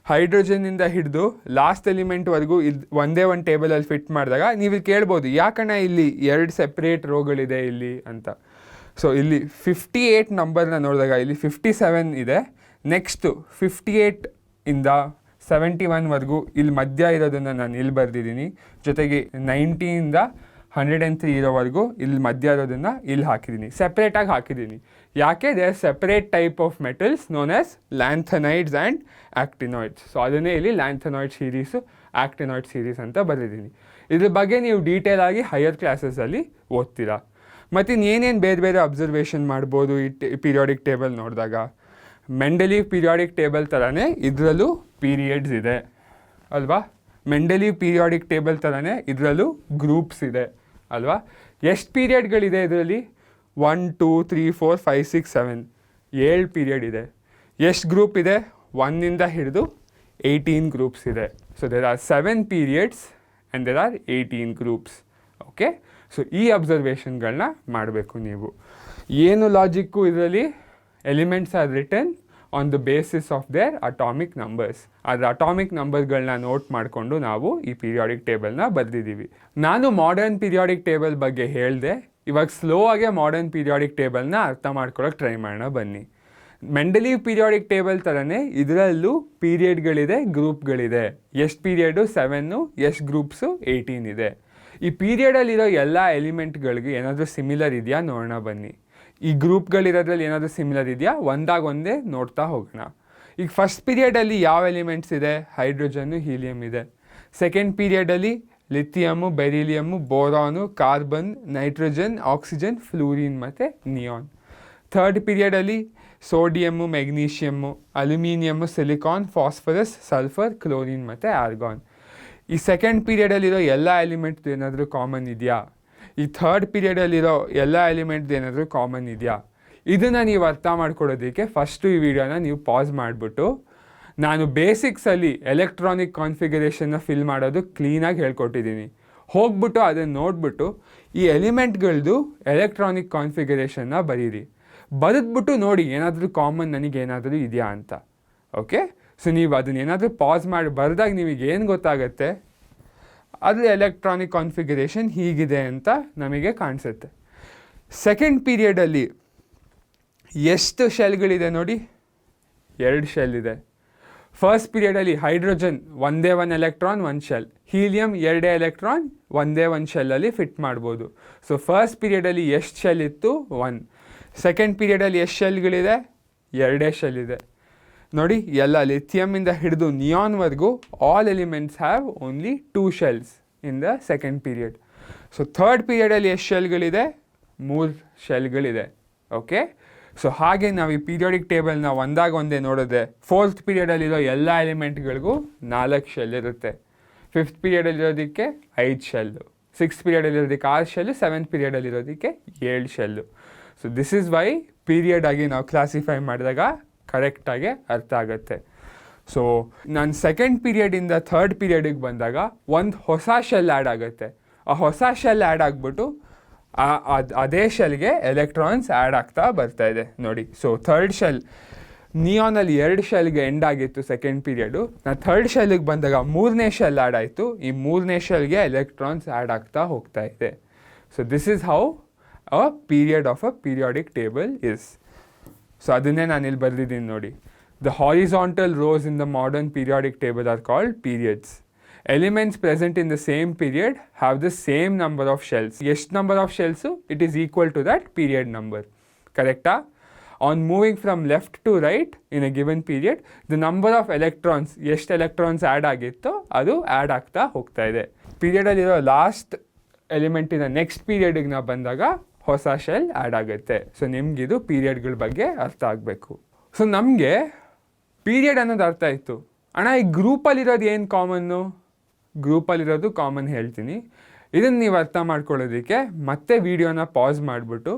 ಹೈಡ್ರೋಜನ್ನಿಂದ ಹಿಡಿದು ಲಾಸ್ಟ್ ಎಲಿಮೆಂಟ್ವರೆಗೂ ಒಂದೇ ಒಂದು ಟೇಬಲಲ್ಲಿ ಫಿಟ್ ಮಾಡಿದಾಗ ನೀವು ಕೇಳ್ಬೋದು ಯಾಕಣ್ಣ ಇಲ್ಲಿ 2 ಸೆಪ್ರೇಟ್ ರೋಗಳಿದೆ ಇಲ್ಲಿ ಅಂತ. ಸೊ ಇಲ್ಲಿ 58 ನಂಬರ್ನ ನೋಡಿದಾಗ ಇಲ್ಲಿ 57 ಇದೆ, ನೆಕ್ಸ್ಟು 58 ಇಂದ 71ವರೆಗೂ ಇಲ್ಲಿ ಮಧ್ಯ ಇರೋದನ್ನು ನಾನು ಇಲ್ಲಿ ಬರೆದಿದ್ದೀನಿ, ಜೊತೆಗೆ 90ಇಂದ 103 ಇರೋವರೆಗೂ ಇಲ್ಲಿ ಮಧ್ಯ ಇರೋದನ್ನು ಇಲ್ಲಿ ಹಾಕಿದ್ದೀನಿ, ಸೆಪ್ರೇಟಾಗಿ ಹಾಕಿದ್ದೀನಿ. ಯಾಕೆ? They are separate type of metals known as lanthanides and actinides. So ಅದನ್ನೇ ಇಲ್ಲಿ ಲ್ಯಾಂಥನಾಯ್ಡ್ ಸೀರೀಸು ಆ್ಯಕ್ಟಿನಾಯ್ಡ್ ಸೀರೀಸ್ ಅಂತ ಬರೆದಿದ್ದೀನಿ. ಇದ್ರ ಬಗ್ಗೆ ನೀವು ಡೀಟೇಲ್ ಆಗಿ ಹೈಯರ್ ಕ್ಲಾಸಸಲ್ಲಿ ಓದ್ತೀರಾ. ಮತ್ತು ಇನ್ನೇನೇನು ಬೇರೆ ಬೇರೆ ಅಬ್ಸರ್ವೇಷನ್ ಮಾಡ್ಬೋದು ಈ ಪೀರಿಯಾಡಿಕ್ ಟೇಬಲ್ ನೋಡಿದಾಗ. ಮೆಂಡಲೀವ್ ಪೀರಿಯಾಡಿಕ್ ಟೇಬಲ್ ಥರನೇ ಇದರಲ್ಲೂ ಪೀರಿಯಡ್ಸ್ ಇದೆ ಅಲ್ವಾ. ಮೆಂಡಲೀವ್ ಪೀರಿಯಾಡಿಕ್ ಟೇಬಲ್ ಥರನೇ ಇದರಲ್ಲೂ ಗ್ರೂಪ್ಸ್ ಇದೆ ಅಲ್ವಾ. ಎಷ್ಟು ಪೀರಿಯಡ್ಗಳಿದೆ ಇದರಲ್ಲಿ? 1 2 3 4 5 6 7 7 ಪೀರಿಯಡ್ ಇದೆ. ಎಷ್ಟು ಗ್ರೂಪ್ ಇದೆ? 1ಇಂದ ಹಿಡಿದು 18 ಗ್ರೂಪ್ಸ್ ಇದೆ. So there are 7 periods and there are 18 groups. Okay, so ಈ ಅಬ್ಸರ್ವೇಷನ್ಗಳನ್ನ ಮಾಡಬೇಕು ನೀವು. ಏನು ಲಾಜಿಕ್ಕು ಇದರಲ್ಲಿ? Elements are written on the basis of their atomic numbers. ಅದರ ಅಟಾಮಿಕ್ ನಂಬರ್ಗಳನ್ನ ನೋಟ್ ಮಾಡಿಕೊಂಡು ನಾವು ಈ ಪೀರಿಯಾಡಿಕ್ ಟೇಬಲ್ನ ಬರೆದಿದ್ದೀವಿ. ನಾನು ಮಾಡರ್ನ್ ಪೀರಿಯಾಡಿಕ್ ಟೇಬಲ್ ಬಗ್ಗೆ ಹೇಳಿದೆ. ಇವಾಗ ಸ್ಲೋ ಆಗಿ ಮಾಡರ್ನ್ ಪೀರಿಯಾಡಿಕ್ ಟೇಬಲ್ನ ಅರ್ಥ ಮಾಡ್ಕೊಳ್ಳೋಕೆ ಟ್ರೈ ಮಾಡೋಣ ಬನ್ನಿ. ಮೆಂಡಲೀವ್ ಪೀರಿಯಾಡಿಕ್ ಟೇಬಲ್ ಥರನೇ ಇದರಲ್ಲೂ ಪೀರಿಯಡ್ಗಳಿದೆ, ಗ್ರೂಪ್ಗಳಿದೆ. ಎಷ್ಟು ಪೀರಿಯಡು? 7, ಎಷ್ಟು ಗ್ರೂಪ್ಸು? 18 ಇದೆ. ಈ ಪೀರಿಯಡಲ್ಲಿರೋ ಎಲ್ಲ ಎಲಿಮೆಂಟ್ಗಳಿಗೆ ಏನಾದರೂ ಸಿಮಿಲರ್ ಇದೆಯಾ ನೋಡೋಣ ಬನ್ನಿ. ಈ ಗ್ರೂಪ್ಗಳಿರೋದ್ರಲ್ಲಿ ಏನಾದರೂ ಸಿಮಿಲರ್ ಇದೆಯಾ? ಒಂದೇ ನೋಡ್ತಾ ಹೋಗೋಣ. ಈಗ ಫಸ್ಟ್ ಪೀರಿಯಡಲ್ಲಿ ಯಾವ ಎಲಿಮೆಂಟ್ಸ್ ಇದೆ? ಹೈಡ್ರೋಜನ್ನು, ಹೀಲಿಯಮ್ ಇದೆ. ಸೆಕೆಂಡ್ ಪೀರಿಯಡಲ್ಲಿ lithium, beryllium, boron, carbon, nitrogen, oxygen, fluorine ಮತ್ತು ನಿಯಾನ್. ಥರ್ಡ್ ಪೀರಿಯಡಲ್ಲಿ sodium, magnesium, aluminium, silicon, phosphorus, sulphur, chlorine ಮತ್ತು ಆರ್ಗಾನ್. ಈ ಸೆಕೆಂಡ್ ಪೀರಿಯಡಲ್ಲಿರೋ ಎಲ್ಲ ಎಲಿಮೆಂಟ್ದು ಏನಾದರೂ ಕಾಮನ್ ಇದೆಯಾ? ಈ ಥರ್ಡ್ ಪೀರಿಯಡಲ್ಲಿರೋ ಎಲ್ಲ ಎಲಿಮೆಂಟ್ದು ಏನಾದರೂ ಕಾಮನ್ ಇದೆಯಾ? ಇದನ್ನು ನೀವು ಅರ್ಥ ಮಾಡ್ಕೊಳ್ಳೋದಕ್ಕೆ ಫಸ್ಟು ಈ ವಿಡಿಯೋನ ನೀವು ಪಾಸ್ ಮಾಡಿಬಿಟ್ಟು ನಾನು ಬೇಸಿಕ್ಸಲ್ಲಿ ಎಲೆಕ್ಟ್ರಾನಿಕ್ ಕಾನ್ಫಿಗರೇಷನ್ನ ಫಿಲ್ ಮಾಡೋದು ಕ್ಲೀನಾಗಿ ಹೇಳ್ಕೊಟ್ಟಿದ್ದೀನಿ. ಹೋಗ್ಬಿಟ್ಟು ಅದನ್ನು ನೋಡಿಬಿಟ್ಟು ಈ ಎಲಿಮೆಂಟ್ಗಳದ್ದು ಎಲೆಕ್ಟ್ರಾನಿಕ್ ಕಾನ್ಫಿಗರೇಷನ್ನ ಬರೀರಿ. ಬರೆದ್ಬಿಟ್ಟು ನೋಡಿ ಏನಾದರೂ ಕಾಮನ್ ನನಗೇನಾದರೂ ಇದೆಯಾ ಅಂತ. ಓಕೆ, ಸೊ ನೀವು ಅದನ್ನ ಏನಾದರೂ ಪಾಸ್ ಮಾಡಿ ಬರೆದಾಗ ನಿಮಗೇನು ಗೊತ್ತಾಗುತ್ತೆ? ಅದು ಎಲೆಕ್ಟ್ರಾನಿಕ್ ಕಾನ್ಫಿಗರೇಷನ್ ಹೀಗಿದೆ ಅಂತ ನಮಗೆ ಕಾಣಿಸುತ್ತೆ. ಸೆಕೆಂಡ್ ಪೀರಿಯಡಲ್ಲಿ ಎಷ್ಟು ಶೆಲ್ಗಳಿದೆ ನೋಡಿ? 2 ಶೆಲ್ ಇದೆ. ಫಸ್ಟ್ ಪೀರಿಯಡಲ್ಲಿ ಹೈಡ್ರೋಜನ್ ಒಂದೇ 1 ಎಲೆಕ್ಟ್ರಾನ್ 1 ಶೆಲ್, ಹೀಲಿಯಮ್ 2 ಎಲೆಕ್ಟ್ರಾನ್ ಒಂದೇ 1 ಶೆಲ್ಲಲ್ಲಿ ಫಿಟ್ ಮಾಡ್ಬೋದು. ಸೊ ಫಸ್ಟ್ ಪೀರಿಯಡಲ್ಲಿ ಎಷ್ಟು ಶೆಲ್ ಇತ್ತು? 1. ಸೆಕೆಂಡ್ ಪೀರಿಯಡಲ್ಲಿ ಎಷ್ಟು ಶೆಲ್ಗಳಿದೆ? 2 ಶೆಲ್ ಇದೆ. ನೋಡಿ, ಎಲ್ಲ ಲಿಥಿಯಮಿಂದ ಹಿಡಿದು ನಿಯಾನ್ವರೆಗೂ all elements have only 2 shells in the second period. So third ಪೀರಿಯಡಲ್ಲಿ ಎಷ್ಟು ಶೆಲ್ಗಳಿದೆ? 3 ಶೆಲ್ಗಳಿದೆ. ಓಕೆ, ಸೊ ಹಾಗೆ ನಾವು ಈ ಪೀರಿಯಾಡಿಕ್ ಟೇಬಲ್ನ ಒಂದೇ ನೋಡಿದ್ರೆ ಫೋರ್ತ್ ಪೀರಿಯಡಲ್ಲಿರೋ ಎಲ್ಲ ಎಲಿಮೆಂಟ್ಗಳಿಗೂ 4 ಶೆಲ್ ಇರುತ್ತೆ. ಫಿಫ್ತ್ ಪೀರಿಯಡಲ್ಲಿರೋದಕ್ಕೆ 5 ಶೆಲ್ಲು, ಸಿಕ್ಸ್ತ್ ಪೀರಿಯಡಲ್ಲಿರೋದಕ್ಕೆ 6 ಶೆಲ್ಲು, ಸೆವೆಂತ್ ಪೀರಿಯಡಲ್ಲಿರೋದಕ್ಕೆ 7 shell. So this is why period ಆಗಿ ನಾವು ಕ್ಲಾಸಿಫೈ ಮಾಡಿದಾಗ ಕರೆಕ್ಟಾಗಿ ಅರ್ಥ ಆಗುತ್ತೆ. ಸೊ ನಾನು ಸೆಕೆಂಡ್ ಪೀರಿಯಡಿಂದ ಥರ್ಡ್ ಪೀರಿಯಡಿಗೆ ಬಂದಾಗ ಒಂದು ಹೊಸ ಶೆಲ್ ಆ್ಯಡ್ ಆಗುತ್ತೆ. ಆ ಹೊಸ ಶೆಲ್ ಆ್ಯಡ್ ಆಗಿಬಿಟ್ಟು ಅದೇ ಶೆಲ್ಗೆ ಎಲೆಕ್ಟ್ರಾನ್ಸ್ ಆ್ಯಡ್ ಆಗ್ತಾ ಬರ್ತಾ ಇದೆ ನೋಡಿ. ಸೊ ಥರ್ಡ್ ಶೆಲ್ ನಿಯಾನಲ್ಲಿ 2 ಶೆಲ್ಗೆ ಎಂಡ್ ಆಗಿತ್ತು ಸೆಕೆಂಡ್ ಪೀರಿಯಡು. ನಾನು ಥರ್ಡ್ ಶೆಲ್ಗೆ ಬಂದಾಗ 3ನೇ ಶೆಲ್ ಆ್ಯಡ್ ಆಯಿತು. ಈ 3ನೇ ಶೆಲ್ಗೆ ಎಲೆಕ್ಟ್ರಾನ್ಸ್ ಆ್ಯಡ್ ಆಗ್ತಾ ಹೋಗ್ತಾ ಇದೆ. So this is how a period of a periodic table is. So ಅದನ್ನೇ ನಾನು ಇಲ್ಲಿ ಬರೆದಿದ್ದೀನಿ ನೋಡಿ. The horizontal rows in the modern periodic table are called periods. Elements present in the same period have the same number of shells. Yes, number of shells, it is equal to that period number. Correct? On moving from left to right in a given period, the number of electrons, ಎಷ್ಟು electrons add ಆಗಿತ್ತೋ ಅದು add ಆಗ್ತಾ ಹೋಗ್ತಾ ಇದೆ. ಪೀರಿಯಡಲ್ಲಿರೋ last ಎಲಿಮೆಂಟಿನ next ಪೀರಿಯಡಿಗೆ ನಾವು ಬಂದಾಗ ಹೊಸ shell add ಆಗುತ್ತೆ. So ನಿಮಗಿದು ಪೀರಿಯಡ್ಗಳ ಬಗ್ಗೆ ಅರ್ಥ ಆಗಬೇಕು. ಸೊ ನಮಗೆ ಪೀರಿಯಡ್ ಅನ್ನೋದು ಅರ್ಥ ಆಯಿತು. ಅಣ್ಣ ಈ ಗ್ರೂಪಲ್ಲಿರೋದು ಏನು ಕಾಮನ್ನು? ಗ್ರೂಪಲ್ಲಿರೋದು ಕಾಮನ್ ಹೇಳ್ತೀನಿ. ಇದನ್ನು ನೀವು ಅರ್ಥ ಮಾಡ್ಕೊಳ್ಳೋದಕ್ಕೆ ಮತ್ತೆ ವಿಡಿಯೋನ ಪಾಸ್ ಮಾಡಿಬಿಟ್ಟು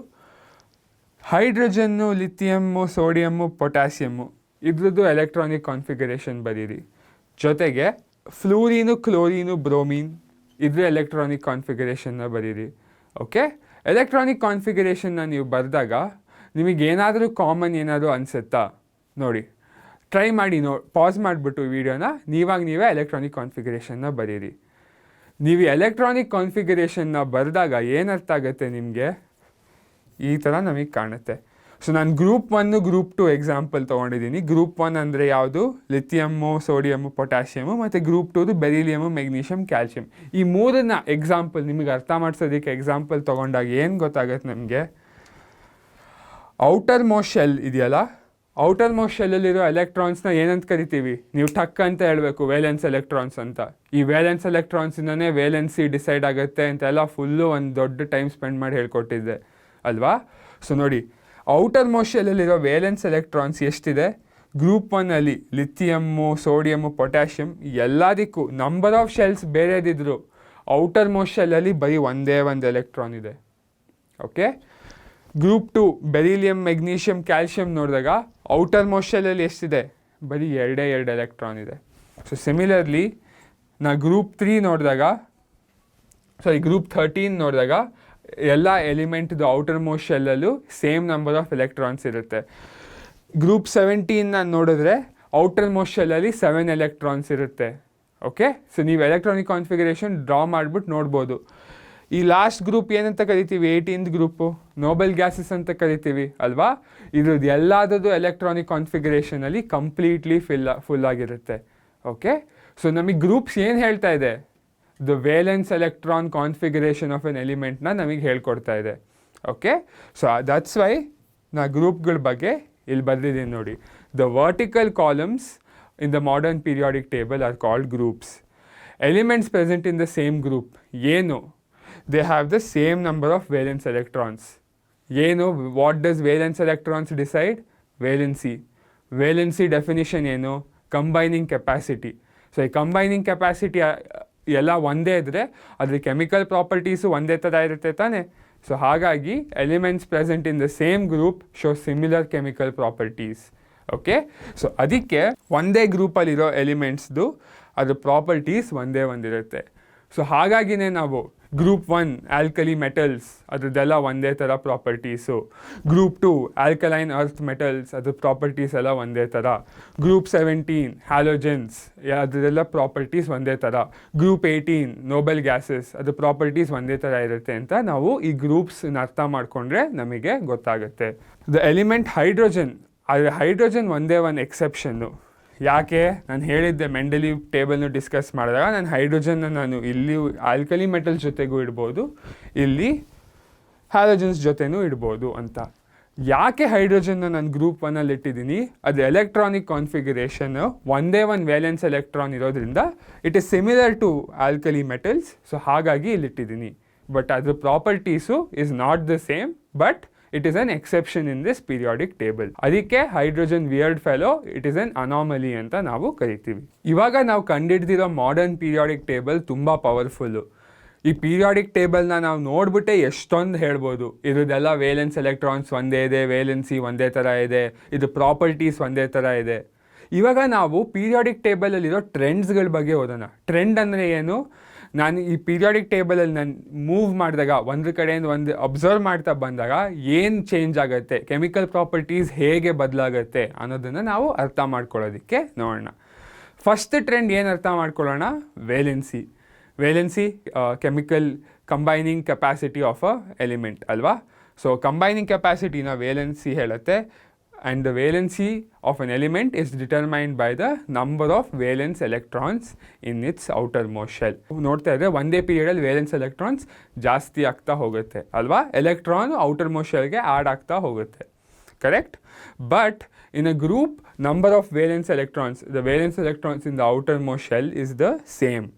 ಹೈಡ್ರೋಜನ್ನು, ಲಿಥಿಯಮ್ಮು, ಸೋಡಿಯಮ್ಮು, ಪೊಟ್ಯಾಸಿಯಮ್ಮು ಇದ್ರದ್ದು ಎಲೆಕ್ಟ್ರಾನಿಕ್ ಕಾನ್ಫಿಗರೇಷನ್ ಬರೀರಿ. ಜೊತೆಗೆ ಫ್ಲೂರಿನು, ಕ್ಲೋರಿನು, ಬ್ರೋಮೀನ್ ಇದ್ರ ಎಲೆಕ್ಟ್ರಾನಿಕ್ ಕಾನ್ಫಿಗರೇಷನ್ನ ಬರೀರಿ. ಓಕೆ, ಎಲೆಕ್ಟ್ರಾನಿಕ್ ಕಾನ್ಫಿಗರೇಷನ್ನ ನೀವು ಬರೆದಾಗ ನಿಮಗೇನಾದರೂ ಕಾಮನ್ ಏನಾದರೂ ಅನಿಸುತ್ತಾ ನೋಡಿ. ಟ್ರೈ ಮಾಡಿ ಪಾಸ್ ಮಾಡಿಬಿಟ್ಟು ವಿಡಿಯೋನ ನೀವೇ ಎಲೆಕ್ಟ್ರಾನಿಕ್ ಕಾನ್ಫಿಗರೇಷನ್ನ ಬರೀರಿ. ನೀವು ಎಲೆಕ್ಟ್ರಾನಿಕ್ ಕಾನ್ಫಿಗರೇಷನ್ನ ಬರೆದಾಗ ಏನು ಅರ್ಥ ಆಗುತ್ತೆ ನಿಮಗೆ, ಈ ಥರ ನಮಗೆ ಕಾಣುತ್ತೆ. ಸೊ ನಾನು ಗ್ರೂಪ್ 1 ಗ್ರೂಪ್ 2 ಎಕ್ಸಾಂಪಲ್ ತೊಗೊಂಡಿದ್ದೀನಿ. ಗ್ರೂಪ್ 1 ಅಂದರೆ ಯಾವುದು, ಲಿಥಿಯಮ್ಮು, ಸೋಡಿಯಮ್ಮು, ಪೊಟ್ಯಾಷಿಯಮು, ಮತ್ತು ಗ್ರೂಪ್ 2 ಬೆರಿಲಿಯಮು, ಮೆಗ್ನೀಷಿಯಮ್, ಕ್ಯಾಲ್ಶಿಯಮ್. ಈ ಮೂರನ್ನ ಎಕ್ಸಾಂಪಲ್ ನಿಮಗೆ ಅರ್ಥ ಮಾಡಿಸೋದಕ್ಕೆ ಎಕ್ಸಾಂಪಲ್ ತೊಗೊಂಡಾಗ ಏನು ಗೊತ್ತಾಗುತ್ತೆ ನಮಗೆ, ಔಟರ್ ಮೋಸ್ಟ್ ಶೆಲ್ ಇದೆಯಲ್ಲ, ಔಟರ್ ಮೋಸ್ಟ್ ಶೆಲ್ಲಲ್ಲಿರೋ ಎಲೆಕ್ಟ್ರಾನ್ಸ್ನ ಏನಂತ ಕರಿತೀವಿ, ನೀವು ಟಕ್ ಅಂತ ಹೇಳಬೇಕು ವೇಲೆನ್ಸ್ ಎಲೆಕ್ಟ್ರಾನ್ಸ್ ಅಂತ. ಈ ವೇಲೆನ್ಸ್ ಎಲೆಕ್ಟ್ರಾನ್ಸಿಂದನೇ ವೇಲೆನ್ಸಿ ಡಿಸೈಡ್ ಆಗುತ್ತೆ ಅಂತೆಲ್ಲ ಫುಲ್ಲು ಒಂದು ದೊಡ್ಡ ಟೈಮ್ ಸ್ಪೆಂಡ್ ಮಾಡಿ ಹೇಳ್ಕೊಟ್ಟಿದ್ದೆ ಅಲ್ವಾ. ಸೊ ನೋಡಿ, ಔಟರ್ ಮೋಸ್ಟ್ ಶೆಲ್ಲಲ್ಲಿರೋ ವೇಲೆನ್ಸ್ ಎಲೆಕ್ಟ್ರಾನ್ಸ್ ಎಷ್ಟಿದೆ, ಗ್ರೂಪ್ 1ಅಲ್ಲಿ ಲಿಥಿಯಮ್ಮು, ಸೋಡಿಯಮ್ಮು, ಪೊಟ್ಯಾಷಿಯಮ್ ಎಲ್ಲದಕ್ಕೂ ನಂಬರ್ ಆಫ್ ಶೆಲ್ಸ್ ಬೇರೆದಿದ್ರು ಔಟರ್ ಮೋಸ್ಟ್ ಶೆಲ್ಲಲ್ಲಿ ಬರೀ ಒಂದೇ ಒಂದು ಎಲೆಕ್ಟ್ರಾನ್ ಇದೆ. Okay, group 2 beryllium, magnesium, calcium ನೋಡಿದಾಗ ಔಟರ್ ಮೋಸ್ಟ್ ಶೆಲ್ಲಲ್ಲಿ ಎಷ್ಟಿದೆ, ಬರೀ ಎರಡು ಎಲೆಕ್ಟ್ರಾನ್ ಇದೆ. ಸೊ ಸಿಮಿಲರ್ಲಿ ಗ್ರೂಪ್ 3 ನೋಡಿದಾಗ, ಗ್ರೂಪ್ 13 ನೋಡಿದಾಗ ಎಲ್ಲ ಎಲಿಮೆಂಟ್ದು ಔಟರ್ ಮೋಸ್ಟ್ ಶೆಲ್ಲಲ್ಲೂ ಸೇಮ್ ನಂಬರ್ ಆಫ್ ಎಲೆಕ್ಟ್ರಾನ್ಸ್ ಇರುತ್ತೆ. ಗ್ರೂಪ್ 17 ನೋಡಿದ್ರೆ ಔಟರ್ ಮೋಸ್ಟ್ ಶೆಲ್ಲಲ್ಲಿ 7 ಎಲೆಕ್ಟ್ರಾನ್ಸ್ ಇರುತ್ತೆ. ಓಕೆ, ಸೊ ನೀವು ಎಲೆಕ್ಟ್ರಾನಿಕ್ ಕಾನ್ಫಿಗರೇಷನ್ ಡ್ರಾ ಮಾಡಿಬಿಟ್ಟು ನೋಡ್ಬೋದು. ಈ ಲಾಸ್ಟ್ ಗ್ರೂಪ್ ಏನಂತ ಕರಿತೀವಿ, 18th ಗ್ರೂಪು ನೋಬಲ್ ಗ್ಯಾಸಸ್ ಅಂತ ಕರಿತೀವಿ ಅಲ್ವಾ. ಇದ್ರದ್ದು ಎಲ್ಲದರದ್ದು ಎಲೆಕ್ಟ್ರಾನಿಕ್ ಕಾನ್ಫಿಗರೇಷನಲ್ಲಿ ಕಂಪ್ಲೀಟ್ಲಿ ಫುಲ್ ಆಗಿರುತ್ತೆ. ಓಕೆ, ಸೊ ನಮಗೆ ಗ್ರೂಪ್ಸ್ ಏನು ಹೇಳ್ತಾ ಇದೆ, the valence electron configuration of an ಎಲಿಮೆಂಟ್ನ ನಮಗೆ ಹೇಳ್ಕೊಡ್ತಾ ಇದೆ. ಓಕೆ, ಸೊ ದಟ್ಸ್ ವೈ ನಾ ಗ್ರೂಪ್ಗಳ ಬಗ್ಗೆ ಇಲ್ಲಿ ಬರೆದಿದ್ದೀನಿ ನೋಡಿ. The vertical columns in the modern periodic table are called groups. Elements present in the same group ಏನು, they have the same number of valence electrons. What does valence electrons decide? Valency definition ಏನು, combining capacity. So ಈ combining capacity ಎಲ್ಲ ಒಂದೇ ಇದ್ದರೆ ಅದ್ರ chemical properties ಒಂದೇ ಥರ ಇರುತ್ತೆ ತಾನೆ. ಸೊ ಹಾಗಾಗಿ elements present in the same group show similar chemical properties. Okay, so ಅದಕ್ಕೆ ಒಂದೇ ಗ್ರೂಪಲ್ಲಿರೋ ಎಲಿಮೆಂಟ್ಸ್ದು ಅದ್ರ ಪ್ರಾಪರ್ಟೀಸ್ ಒಂದಿರುತ್ತೆ. ಸೊ ಹಾಗಾಗಿನೇ ನಾವು ಗ್ರೂಪ್ 1 ಆಲ್ಕಲಿ ಮೆಟಲ್ಸ್ ಅದ್ರದ್ದೆಲ್ಲ ಒಂದೇ ಥರ properties, group 2 alkaline earth metals ಅದ್ರ ಪ್ರಾಪರ್ಟೀಸ್ ಎಲ್ಲ ಒಂದೇ ಥರ, ಗ್ರೂಪ್ 17 ಹ್ಯಾಲೋಜೆನ್ಸ್ ಅದರದೆಲ್ಲ ಪ್ರಾಪರ್ಟೀಸ್ ಒಂದೇ ಥರ, ಗ್ರೂಪ್ 18 ನೋಬೆಲ್ ಗ್ಯಾಸಸ್ ಅದ್ರ ಪ್ರಾಪರ್ಟೀಸ್ ಒಂದೇ ಥರ ಇರುತ್ತೆ ಅಂತ ನಾವು ಈ ಗ್ರೂಪ್ಸ್ನ ಅರ್ಥ ಮಾಡಿಕೊಂಡ್ರೆ ನಮಗೆ ಗೊತ್ತಾಗುತ್ತೆ. ದ ಎಲಿಮೆಂಟ್ ಹೈಡ್ರೋಜನ್, ಆದರೆ ಹೈಡ್ರೋಜನ್ ಒಂದೇ ಒಂದು ಎಕ್ಸೆಪ್ಷನ್ನು. ಯಾಕೆ, ನಾನು ಹೇಳಿದ್ದೆ ಮೆಂಡಲೀವ್ ಟೇಬಲ್ನು ಡಿಸ್ಕಸ್ ಮಾಡಿದಾಗ ನಾನು ಹೈಡ್ರೋಜನ್ನ ನಾನು ಇಲ್ಲಿ ಆಲ್ಕಲಿ ಮೆಟಲ್ಸ್ ಜೊತೆಗೂ ಇಡ್ಬೋದು, ಇಲ್ಲಿ ಹ್ಯಾಲೋಜನ್ಸ್ ಜೊತೆನೂ ಇಡ್ಬೋದು ಅಂತ. ಯಾಕೆ ಹೈಡ್ರೋಜನ್ನ ನಾನು ಗ್ರೂಪ್ 1ಅಲ್ಲಿ ಇಟ್ಟಿದ್ದೀನಿ, ಅದು ಎಲೆಕ್ಟ್ರಾನಿಕ್ ಕಾನ್ಫಿಗರೇಷನ್ ಒಂದೇ ಒಂದು ವೇಲೆನ್ಸ್ ಎಲೆಕ್ಟ್ರಾನ್ ಇರೋದ್ರಿಂದ it is similar to alkali metals. So ಹಾಗಾಗಿ ಇಲ್ಲಿಟ್ಟಿದ್ದೀನಿ. ಬಟ್ ಅದ್ರ properties is not the same, but it is an exception in this periodic table. ಅದಕ್ಕೆ hydrogen weird fellow, it is an anomaly ಅಂತ ನಾವು ಕರಿತೀವಿ. ಇವಾಗ ನಾವು ಕಂಡಿಡ್ದಿರೋ ಮಾಡರ್ನ್ ಪೀರಿಯಾಡಿಕ್ ಟೇಬಲ್ ತುಂಬ ಪವರ್ಫುಲ್ಲು. ಈ ಪೀರಿಯಾಡಿಕ್ ಟೇಬಲ್ನ ನಾವು ನೋಡ್ಬಿಟ್ಟೆ ಎಷ್ಟೊಂದು ಹೇಳ್ಬೋದು, ಇರೋದೆಲ್ಲ ವೇಲೆನ್ಸ್ ಎಲೆಕ್ಟ್ರಾನ್ಸ್ ಒಂದೇ ಇದೆ, ವೇಲೆನ್ಸಿ ಒಂದೇ ಥರ ಇದೆ, ಇದು ಪ್ರಾಪರ್ಟೀಸ್ ಒಂದೇ ಥರ ಇದೆ. ಇವಾಗ ನಾವು ಪೀರಿಯಾಡಿಕ್ ಟೇಬಲಲ್ಲಿರೋ ಟ್ರೆಂಡ್ಸ್ಗಳ ಬಗ್ಗೆ ಓದೋಣ. ಟ್ರೆಂಡ್ ಅಂದರೆ ಏನು, ನಾನು ಈ ಪೀರಿಯಾಡಿಕ್ ಟೇಬಲಲ್ಲಿ ನಾನು ಮೂವ್ ಮಾಡಿದಾಗ ಒಂದು ಕಡೆಯಿಂದ ಒಂದು ಅಬ್ಸರ್ವ್ ಮಾಡ್ತಾ ಬಂದಾಗ ಏನು ಚೇಂಜ್ ಆಗುತ್ತೆ, ಕೆಮಿಕಲ್ ಪ್ರಾಪರ್ಟೀಸ್ ಹೇಗೆ ಬದಲಾಗುತ್ತೆ ಅನ್ನೋದನ್ನು ನಾವು ಅರ್ಥ ಮಾಡ್ಕೊಳ್ಳೋದಕ್ಕೆ ನೋಡೋಣ. ಫಸ್ಟ್ ಟ್ರೆಂಡ್ ಏನು ಅರ್ಥ ಮಾಡ್ಕೊಳ್ಳೋಣ, valency chemical combining capacity of a element ಅಲ್ವಾ. ಸೊ ಕಂಬೈನಿಂಗ್ ಕೆಪಾಸಿಟಿನ ವೇಲೆನ್ಸಿ ಹೇಳುತ್ತೆ. And the valency of an element is determined by the number of valence electrons in its outermost shell. ನೋಡ್ತಾ ಇದ್ರೆ ಒಂದೇ ಪೀರಿಯಡಲ್ಲಿ ವೇಲೆನ್ಸ್ ಎಲೆಕ್ಟ್ರಾನ್ಸ್ ಜಾಸ್ತಿ ಆಗ್ತಾ ಹೋಗುತ್ತೆ ಅಲ್ವಾ, ಎಲೆಕ್ಟ್ರಾನ್ ಔಟರ್ಮೋಸ್ಟ್ ಶೆಲ್ಗೆ ಆ್ಯಡ್ ಆಗ್ತಾ ಹೋಗುತ್ತೆ, correct. But in a group number of valence electrons, the valence electrons in the outermost shell is the same.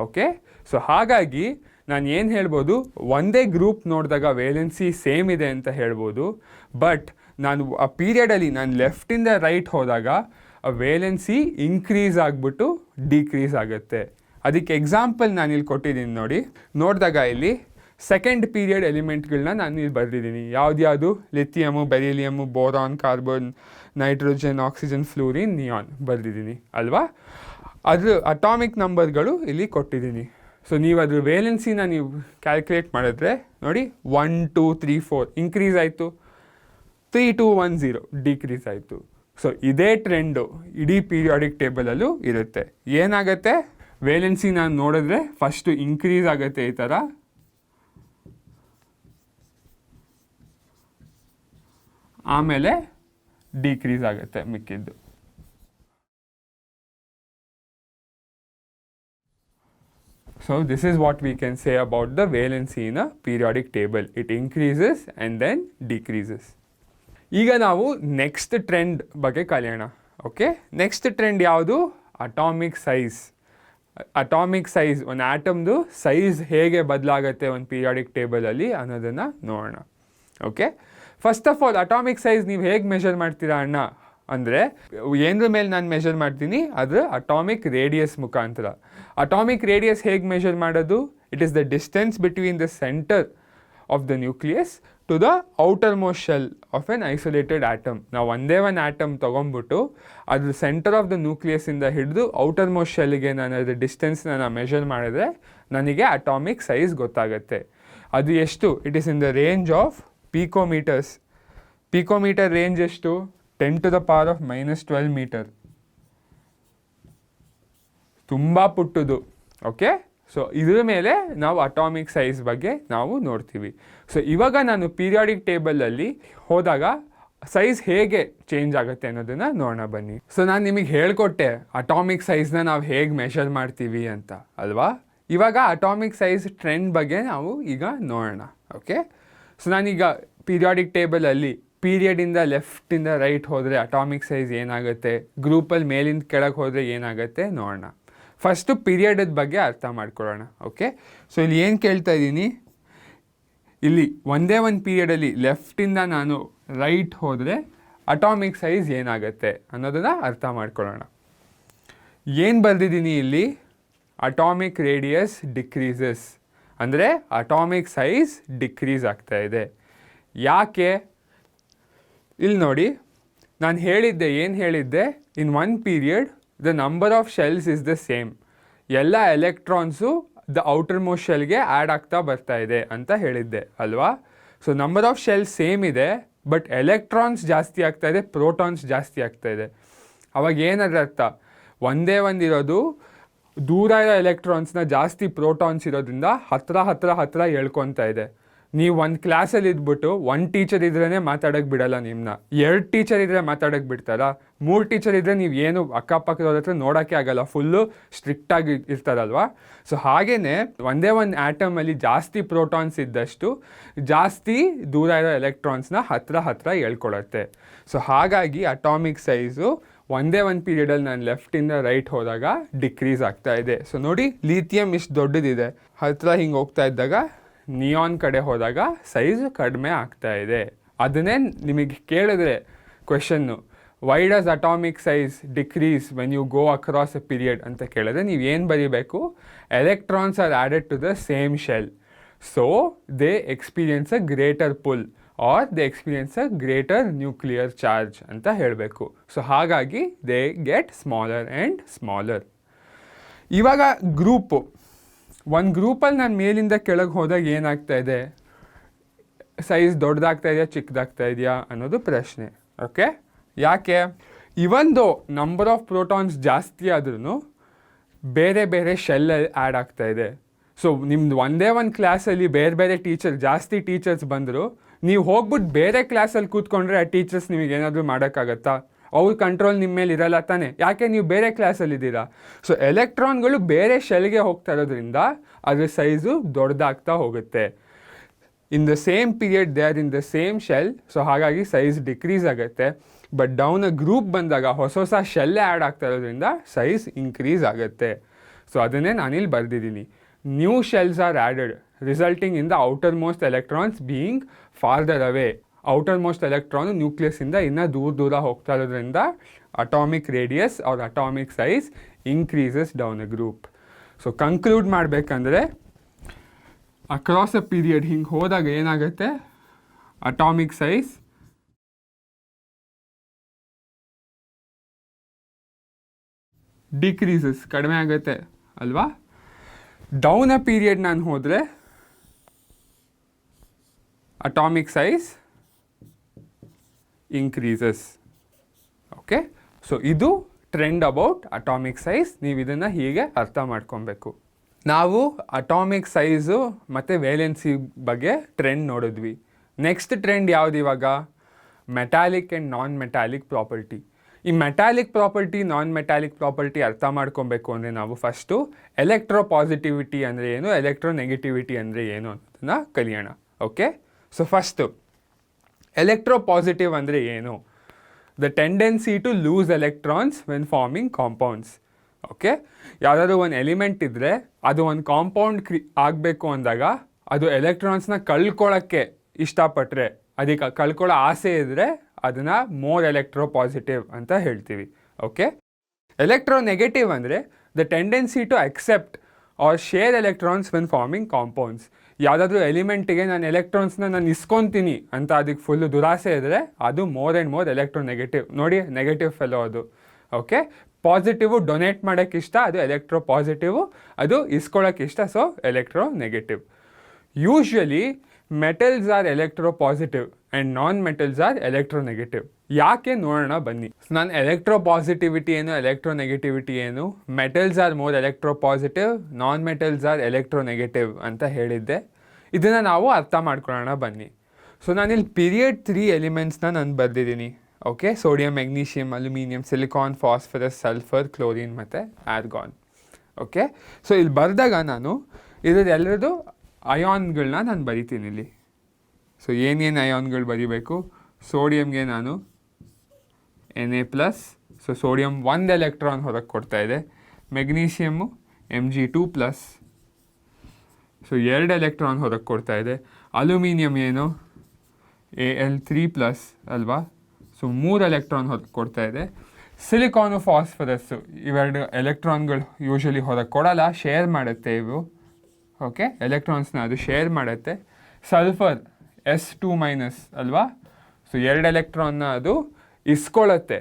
Okay, so ಹಾಗಾಗಿ ನಾನು ಏನು ಹೇಳ್ಬೋದು, ಒಂದೇ ಗ್ರೂಪ್ ನೋಡಿದಾಗ ವೇಲೆನ್ಸಿ ಸೇಮ್ ಇದೆ ಅಂತ ಹೇಳ್ಬೋದು. ಬಟ್ ನಾನು ಆ ಪೀರಿಯಡಲ್ಲಿ ನಾನು ಲೆಫ್ಟಿಂದ ರೈಟ್ ಹೋದಾಗ ಆ ವೇಲೆನ್ಸಿ ಇನ್ಕ್ರೀಸ್ ಆಗಿಬಿಟ್ಟು ಡಿಕ್ರೀಸ್ ಆಗುತ್ತೆ. ಅದಕ್ಕೆ ಎಕ್ಸಾಂಪಲ್ ನಾನು ಇಲ್ಲಿ ಕೊಟ್ಟಿದ್ದೀನಿ ನೋಡಿ. ನೋಡಿದಾಗ ಇಲ್ಲಿ ಸೆಕೆಂಡ್ ಪೀರಿಯಡ್ ಎಲಿಮೆಂಟ್ಗಳನ್ನ ನಾನು ಇಲ್ಲಿ ಬರೆದಿದ್ದೀನಿ. ಯಾವ್ದು lithium, beryllium, boron, carbon, nitrogen, oxygen, fluorine, neon ಬರೆದಿದ್ದೀನಿ ಅಲ್ವಾ. ಅದ್ರ ಅಟಾಮಿಕ್ ನಂಬರ್ಗಳು ಇಲ್ಲಿ ಕೊಟ್ಟಿದ್ದೀನಿ. ಸೊ ನೀವು ಅದ್ರ ವೇಲೆನ್ಸಿನ ನೀವು ಕ್ಯಾಲ್ಕುಲೇಟ್ ಮಾಡಿದ್ರೆ ನೋಡಿ, 1 2 3 4 ಇನ್ಕ್ರೀಸ್ ಆಯಿತು, 3 2 1 0 ಡಿಕ್ರೀಸ್ ಆಯಿತು. ಸೊ ಇದೇ ಟ್ರೆಂಡು ಇಡೀ ಪೀರಿಯಾಡಿಕ್ ಟೇಬಲಲ್ಲೂ ಇರುತ್ತೆ. ಏನಾಗುತ್ತೆ, ವೇಲೆನ್ಸಿ ನಾನು ನೋಡಿದ್ರೆ ಫಸ್ಟು ಇನ್ಕ್ರೀಸ್ ಆಗುತ್ತೆ ಈ ಥರ, ಆಮೇಲೆ ಡಿಕ್ರೀಸ್ ಆಗುತ್ತೆ ಮಿಕ್ಕಿದ್ದು. So this is what we can say about the valency in a periodic table. It increases and then decreases. ಈಗ ನಾವು ನೆಕ್ಸ್ಟ್ ಟ್ರೆಂಡ್ ಬಗ್ಗೆ ಕಲಿಯೋಣ. ಓಕೆ, ನೆಕ್ಸ್ಟ್ ಟ್ರೆಂಡ್ ಯಾವುದು? Atomic size. ಅಟಾಮಿಕ್ ಸೈಜ್, ಒಂದು ಆಟಮ್ದು ಸೈಜ್ ಹೇಗೆ ಬದಲಾಗುತ್ತೆ ಒಂದು ಪೀರಿಯಾಡಿಕ್ ಟೇಬಲಲ್ಲಿ ಅನ್ನೋದನ್ನು ನೋಡೋಣ. Okay, first of all atomic size ನೀವು ಹೇಗೆ ಮೆಷರ್ ಮಾಡ್ತೀರಾ ಅಣ್ಣ ಅಂದರೆ, ಏನರ ಮೇಲೆ ನಾನು ಮೆಷರ್ ಮಾಡ್ತೀನಿ, ಅದು ಅಟಾಮಿಕ್ ರೇಡಿಯಸ್ ಮುಖಾಂತರ. ಅಟಾಮಿಕ್ ರೇಡಿಯಸ್ ಹೇಗೆ ಮೆಷರ್ ಮಾಡೋದು? It is the distance between the centre of the nucleus to the outer most shell of an isolated atom. ನಾವು ಒಂದೇ ಒಂದು ಆಟಮ್ ತೊಗೊಂಬಿಟ್ಟು ಅದ್ರ ಸೆಂಟರ್ ಆಫ್ ದ ನ್ಯೂಕ್ಲಿಯಸ್ಸಿಂದ ಹಿಡಿದು ಔಟರ್ ಮೋಸ್ಟ್ ಶೆಲ್ಗೆ ನಾನು ಅದ್ರ ಡಿಸ್ಟೆನ್ಸ್ನ ನಾನು ಮೆಷರ್ ಮಾಡಿದ್ರೆ ನನಗೆ ಅಟಾಮಿಕ್ ಸೈಜ್ ಗೊತ್ತಾಗುತ್ತೆ. ಅದು ಎಷ್ಟು? It is in the range of picometres. Picometre range ಎಷ್ಟು? 10⁻⁻12 ಮೀಟರ್. ತುಂಬ ಪುಟ್ಟದು. ಓಕೆ, ಸೊ ಇದ್ರ ಮೇಲೆ ನಾವು ಅಟಾಮಿಕ್ ಸೈಜ್ ಬಗ್ಗೆ ನಾವು ನೋಡ್ತೀವಿ. ಸೊ ಇವಾಗ ನಾನು ಪೀರಿಯಾಡಿಕ್ ಟೇಬಲಲ್ಲಿ ಹೋದಾಗ ಸೈಜ್ ಹೇಗೆ ಚೇಂಜ್ ಆಗುತ್ತೆ ಅನ್ನೋದನ್ನು ನೋಡೋಣ ಬನ್ನಿ. ಸೊ ನಾನು ನಿಮಗೆ ಹೇಳ್ಕೊಟ್ಟೆ ಅಟಾಮಿಕ್ ಸೈಜ್ನ ನಾವು ಹೇಗೆ ಮೆಷರ್ ಮಾಡ್ತೀವಿ ಅಂತ ಅಲ್ವಾ. ಇವಾಗ ಅಟಾಮಿಕ್ ಸೈಜ್ ಟ್ರೆಂಡ್ ಬಗ್ಗೆ ನಾವು ಈಗ ನೋಡೋಣ. ಓಕೆ, ಸೊ ನಾನೀಗ ಪೀರಿಯಾಡಿಕ್ ಟೇಬಲಲ್ಲಿ ಪೀರಿಯಡಿಂದ ಲೆಫ್ಟಿಂದ ರೈಟ್ ಹೋದರೆ ಅಟಾಮಿಕ್ ಸೈಜ್ ಏನಾಗುತ್ತೆ, ಗ್ರೂಪಲ್ಲಿ ಮೇಲಿಂದ ಕೆಳಗೆ ಹೋದರೆ ಏನಾಗುತ್ತೆ ನೋಡೋಣ. ಫಸ್ಟು ಪೀರಿಯಡದ ಬಗ್ಗೆ ಅರ್ಥ ಮಾಡ್ಕೊಳ್ಳೋಣ. ಓಕೆ, ಸೊ ಇಲ್ಲಿ ಏನು ಕೇಳ್ತಾ ಇದ್ದೀನಿ, ಇಲ್ಲಿ ಒಂದೇ ಒಂದು ಪೀರಿಯಡಲ್ಲಿ ಲೆಫ್ಟಿಂದ ನಾನು ರೈಟ್ ಹೋದರೆ ಅಟಾಮಿಕ್ ಸೈಜ್ ಏನಾಗುತ್ತೆ ಅನ್ನೋದನ್ನು ಅರ್ಥ ಮಾಡ್ಕೊಳ್ಳೋಣ. ಏನು ಬರೆದಿದ್ದೀನಿ ಇಲ್ಲಿ? ಅಟಾಮಿಕ್ ರೇಡಿಯಸ್ ಡಿಕ್ರೀಸಸ್, ಅಂದರೆ ಅಟಾಮಿಕ್ ಸೈಜ್ ಡಿಕ್ರೀಸ್ ಆಗ್ತಾ ಇದೆ. ಯಾಕೆ? ಇಲ್ಲಿ ನೋಡಿ, ನಾನು ಹೇಳಿದ್ದೆ, ಏನು ಹೇಳಿದ್ದೆ? In one period the number of shells is the same. ಎಲ್ಲ ಎಲೆಕ್ಟ್ರಾನ್ಸು ದ ಔಟರ್ ಮೋಸ್ಟ್ ಶೆಲ್ಗೆ ಆ್ಯಡ್ ಆಗ್ತಾ ಬರ್ತಾ ಇದೆ ಅಂತ ಹೇಳಿದ್ದೆ ಅಲ್ವಾ. So number of shells same ಇದೆ, ಬಟ್ ಎಲೆಕ್ಟ್ರಾನ್ಸ್ ಜಾಸ್ತಿ ಆಗ್ತಾ ಇದೆ, ಪ್ರೋಟಾನ್ಸ್ ಜಾಸ್ತಿ ಆಗ್ತಾ ಇದೆ. ಅವಾಗ ಏನಾದ್ರ ಅರ್ಥ? ಒಂದೇ ಒಂದಿರೋದು ದೂರ ಇರೋ ಎಲೆಕ್ಟ್ರಾನ್ಸ್ನ ಜಾಸ್ತಿ ಪ್ರೋಟಾನ್ಸ್ ಇರೋದ್ರಿಂದ ಹತ್ರ ಎಳ್ಕೊತಾ ಇದೆ. ನೀವು ಒಂದು ಕ್ಲಾಸಲ್ಲಿ ಇದ್ಬಿಟ್ಟು ಒಂದು ಟೀಚರ್ ಇದ್ರೇ ಮಾತಾಡೋಕ್ಕೆ ಬಿಡಲ್ಲ ನಿಮ್ಮನ್ನ. 2 ಟೀಚರ್ ಇದ್ದರೆ ಮಾತಾಡೋಕ್ಕೆ ಬಿಡ್ತಾರಾ? 3 ಟೀಚರ್ ಇದ್ದರೆ ನೀವು ಏನು ಅಕ್ಕಪಕ್ಕದವ್ರ ಹತ್ರ ನೋಡೋಕ್ಕೆ ಆಗಲ್ಲ, ಫುಲ್ಲು ಸ್ಟ್ರಿಕ್ಟಾಗಿ ಇರ್ತಾರಲ್ವ. ಸೊ ಹಾಗೆಯೇ ಒಂದೇ ಒಂದು ಆ್ಯಟಮಲ್ಲಿ ಜಾಸ್ತಿ ಪ್ರೋಟಾನ್ಸ್ ಇದ್ದಷ್ಟು ಜಾಸ್ತಿ ದೂರ ಇರೋ ಎಲೆಕ್ಟ್ರಾನ್ಸ್ನ ಹತ್ರ ಎಳ್ಕೊಳತ್ತೆ. ಸೊ ಹಾಗಾಗಿ ಅಟಾಮಿಕ್ ಸೈಜು ಒಂದೇ ಒಂದು ಪೀರಿಯಡಲ್ಲಿ ನಾನು ಲೆಫ್ಟಿಂದ ರೈಟ್ ಹೋದಾಗ ಡಿಕ್ರೀಸ್ ಆಗ್ತಾ ಇದೆ. ಸೊ ನೋಡಿ, ಲಿಥಿಯಮ್ ಇಷ್ಟು ದೊಡ್ಡದಿದೆ, ಹತ್ತಿರ ಹಿಂಗೆ ಹೋಗ್ತಾ ಇದ್ದಾಗ ನಿಯಾನ್ ಕಡೆ ಹೋದಾಗ ಸೈಜ್ ಕಡಿಮೆ ಆಗ್ತಾ ಇದೆ. ಅದನ್ನೇ ನಿಮಗೆ ಕೇಳಿದ್ರೆ question, why does atomic size decrease when you go across a period ಅಂತ ಕೇಳಿದ್ರೆ ನೀವು ಏನು ಬರೀಬೇಕು? Electrons are added to the same shell, so they experience a greater pull or they experience a greater nuclear charge ಅಂತ ಹೇಳಬೇಕು. So ಹಾಗಾಗಿ they get smaller and smaller. ಇವಾಗ group, ಒಂದು ಗ್ರೂಪಲ್ಲಿ ನಾನು ಮೇಲಿಂದ ಕೆಳಗೆ ಹೋದಾಗ ಏನಾಗ್ತಾ ಇದೆ? ಸೈಜ್ ದೊಡ್ಡದಾಗ್ತಾ ಇದೆಯಾ ಚಿಕ್ಕದಾಗ್ತಾ ಇದೆಯಾ ಅನ್ನೋದು ಪ್ರಶ್ನೆ. ಓಕೆ, ಯಾಕೆ? ಇವನ್ ದೋ ನಂಬರ್ ಆಫ್ ಪ್ರೋಟಾನ್ಸ್ ಜಾಸ್ತಿ ಆದ್ರೂ ಬೇರೆ ಬೇರೆ ಶೆಲ್ಲಲ್ಲಿ ಆ್ಯಡ್ ಆಗ್ತಾ ಇದೆ. ಸೊ ನಿಮ್ದು ಒಂದೇ ಒಂದು ಕ್ಲಾಸಲ್ಲಿ ಬೇರೆ ಜಾಸ್ತಿ ಟೀಚರ್ಸ್ ಬಂದರು, ನೀವು ಹೋಗ್ಬಿಟ್ಟು ಬೇರೆ ಕ್ಲಾಸಲ್ಲಿ ಕೂತ್ಕೊಂಡ್ರೆ ಆ ಟೀಚರ್ಸ್ ನಿಮಗೆ ಏನಾದರೂ ಮಾಡೋಕ್ಕಾಗತ್ತಾ? ಅವ್ರ ಕಂಟ್ರೋಲ್ ನಿಮ್ಮ ಮೇಲೆ ಇರಲ್ಲ ತಾನೆ, ಯಾಕೆ ನೀವು ಬೇರೆ ಕ್ಲಾಸಲ್ಲಿದ್ದೀರಾ. ಸೊ ಎಲೆಕ್ಟ್ರಾನ್ಗಳು ಬೇರೆ ಶೆಲ್ಗೆ ಹೋಗ್ತಾ ಇರೋದ್ರಿಂದ ಅದ್ರ ಸೈಜು ದೊಡ್ಡದಾಗ್ತಾ ಹೋಗುತ್ತೆ. ಇನ್ the same period they are in the same shell, so ಹಾಗಾಗಿ ಸೈಜ್ ಡಿಕ್ರೀಸ್ ಆಗುತ್ತೆ. ಬಟ್ ಡೌನ್ ಅ ಗ್ರೂಪ್ ಬಂದಾಗ ಹೊಸ ಶೆಲ್ಲೇ ಆ್ಯಡ್ ಆಗ್ತಾ ಇರೋದ್ರಿಂದ ಸೈಜ್ ಇನ್ಕ್ರೀಸ್ ಆಗುತ್ತೆ. ಸೊ ಅದನ್ನೇ ನಾನಿಲ್ಲಿ ಬರೆದಿದ್ದೀನಿ. New shells are added resulting in the outer most electrons being farther away. Outermost electron ನ್ಯೂಕ್ಲಿಯಸ್ಸಿಂದ ಇನ್ನೂ ದೂರ ಹೋಗ್ತಾ ಇರೋದ್ರಿಂದ atomic radius or atomic size increases down a group. So conclude ಮಾಡಬೇಕಂದ್ರೆ ಅಕ್ರಾಸ್ ಎ ಪೀರಿಯಡ್ ಹಿಂಗೆ ಹೋದಾಗ ಏನಾಗುತ್ತೆ? ಅಟಾಮಿಕ್ ಸೈಜ್ ಡಿಕ್ರೀಸಸ್, ಕಡಿಮೆ ಆಗುತ್ತೆ ಅಲ್ವಾ. ಡೌನ್ ಅ ಪೀರಿಯಡ್ ನಾನು ಹೋದರೆ atomic size increases. Okay, so ಇದು ಟ್ರೆಂಡ್ ಅಬೌಟ್ ಅಟಾಮಿಕ್ ಸೈಜ್. ನೀವು ಇದನ್ನು ಹೀಗೆ ಅರ್ಥ ಮಾಡ್ಕೊಬೇಕು. ನಾವು ಅಟಾಮಿಕ್ ಸೈಜು ಮತ್ತು ವೇಲೆನ್ಸಿ ಬಗ್ಗೆ ಟ್ರೆಂಡ್ ನೋಡಿದ್ವಿ. ನೆಕ್ಸ್ಟ್ ಟ್ರೆಂಡ್ ಯಾವುದು ಇವಾಗ? Metallic and non metallic property. ಈ metallic property, non metallic property ಅರ್ಥ ಮಾಡ್ಕೊಬೇಕು ಅಂದರೆ ನಾವು ಫಸ್ಟು ಎಲೆಕ್ಟ್ರೋ ಪಾಸಿಟಿವಿಟಿ ಅಂದರೆ ಏನು, ಎಲೆಕ್ಟ್ರೋ ನೆಗೆಟಿವಿಟಿ ಅಂದರೆ ಏನು ಅನ್ನೋದನ್ನು ಕಲಿಯೋಣ. Okay, so first electropositive ಅಂದರೆ ಏನು? The tendency to lose electrons when forming compounds. Okay, ಯಾವುದಾದ್ರು ಒಂದು ಎಲಿಮೆಂಟ್ ಇದ್ದರೆ ಅದು ಒಂದು ಕಾಂಪೌಂಡ್ ಆಗಬೇಕು ಅಂದಾಗ ಅದು ಎಲೆಕ್ಟ್ರಾನ್ಸ್ನ ಕಳ್ಕೊಳ್ಳೋಕ್ಕೆ ಇಷ್ಟಪಟ್ಟರೆ, ಅದಕ್ಕೆ ಕಳ್ಕೊಳ್ಳೋ ಆಸೆ ಇದ್ದರೆ ಅದನ್ನು ಮೋರ್ ಎಲೆಕ್ಟ್ರೋ ಪಾಸಿಟಿವ್ ಅಂತ ಹೇಳ್ತೀವಿ. ಓಕೆ, ಎಲೆಕ್ಟ್ರೋ ನೆಗೆಟಿವ್ ಅಂದರೆ the tendency to accept or share electrons when forming compounds. ಯಾವುದಾದ್ರೂ ಎಲಿಮೆಂಟಿಗೆ ನಾನು ಎಲೆಕ್ಟ್ರಾನ್ಸ್ನ ನಾನು ಇಸ್ಕೊತೀನಿ ಅಂತ ಅದಕ್ಕೆ ಫುಲ್ಲು ದುರಾಸೆ ಇದ್ದರೆ ಅದು more and more electro negative. ನೋಡಿ, ನೆಗೆಟಿವ್ ಫೆಲೋ ಅದು. ಓಕೆ, ಪಾಸಿಟಿವು ಡೊನೇಟ್ ಮಾಡೋಕ್ಕೆ ಇಷ್ಟ, ಅದು ಎಲೆಕ್ಟ್ರೋ ಪಾಸಿಟಿವು, ಅದು ಇಸ್ಕೊಳ್ಳೋಕೆ ಇಷ್ಟ, so electro negative. Usually metals are electro positive and non metals are electro negative. ಯಾಕೆ ನೋಡೋಣ ಬನ್ನಿ. ನಾನು ಎಲೆಕ್ಟ್ರೋ ಪಾಸಿಟಿವಿಟಿ ಏನು, ಎಲೆಕ್ಟ್ರೋ ನೆಗೆಟಿವಿಟಿ ಏನು, metals are more electro positive, non metals are electro negative ಅಂತ ಹೇಳಿದ್ದೆ. ಇದನ್ನು ನಾವು ಅರ್ಥ ಮಾಡ್ಕೊಳ್ಳೋಣ ಬನ್ನಿ. ಸೊ ನಾನಿಲ್ಲಿ ಪೀರಿಯಡ್ 3 ಎಲಿಮೆಂಟ್ಸ್ನ ನಾನು ಬರೆದಿದ್ದೀನಿ. Okay, sodium, magnesium, aluminium, silicon, phosphorus, sulphur, chlorine ಮತ್ತು ಆರ್ಗಾನ್. ಓಕೆ, ಸೊ ಇಲ್ಲಿ ಬರೆದಾಗ ನಾನು ಇದೆಲ್ಲರದು ಅಯಾನ್ಗಳನ್ನ ನಾನು ಬರಿತೀನಿ ಇಲ್ಲಿ. ಸೊ ಏನೇನು ಅಯಾನ್ಗಳು ಬರಿಬೇಕು? ಸೋಡಿಯಮ್ಗೆ ನಾನು Na+, ಸೊ ಸೋಡಿಯಂ 1 ಎಲೆಕ್ಟ್ರಾನ್ ಹೊರಗೆ ಕೊಡ್ತಾ ಇದೆ. ಮೆಗ್ನೀಷಿಯಮ್ಮು Mg2+, ಸೊ 2 ಎಲೆಕ್ಟ್ರಾನ್ ಹೊರಗೆ ಕೊಡ್ತಾ ಇದೆ. ಅಲ್ಯೂಮಿನಿಯಂ ಏನು? Al3+ ಅಲ್ವಾ, ಸೊ 3 ಎಲೆಕ್ಟ್ರಾನ್ ಹೊರಗೆ ಕೊಡ್ತಾ ಇದೆ. ಸಿಲಿಕಾನು, ಫಾಸ್ಫರಸ್ಸು ಇವೆರಡು ಎಲೆಕ್ಟ್ರಾನ್ಗಳು ಯೂಶ್ವಲಿ ಹೊರಗೆ ಕೊಡಲ್ಲ, ಶೇರ್ ಮಾಡುತ್ತೆ ಇವು. ಓಕೆ, ಎಲೆಕ್ಟ್ರಾನ್ಸ್ನ ಅದು ಶೇರ್ ಮಾಡುತ್ತೆ. ಸಲ್ಫರ್ S2- ಅಲ್ವಾ, ಸೊ 2 ಎಲೆಕ್ಟ್ರಾನ್ನ ಅದು ಇಸ್ಕೊಳ್ಳುತ್ತೆ.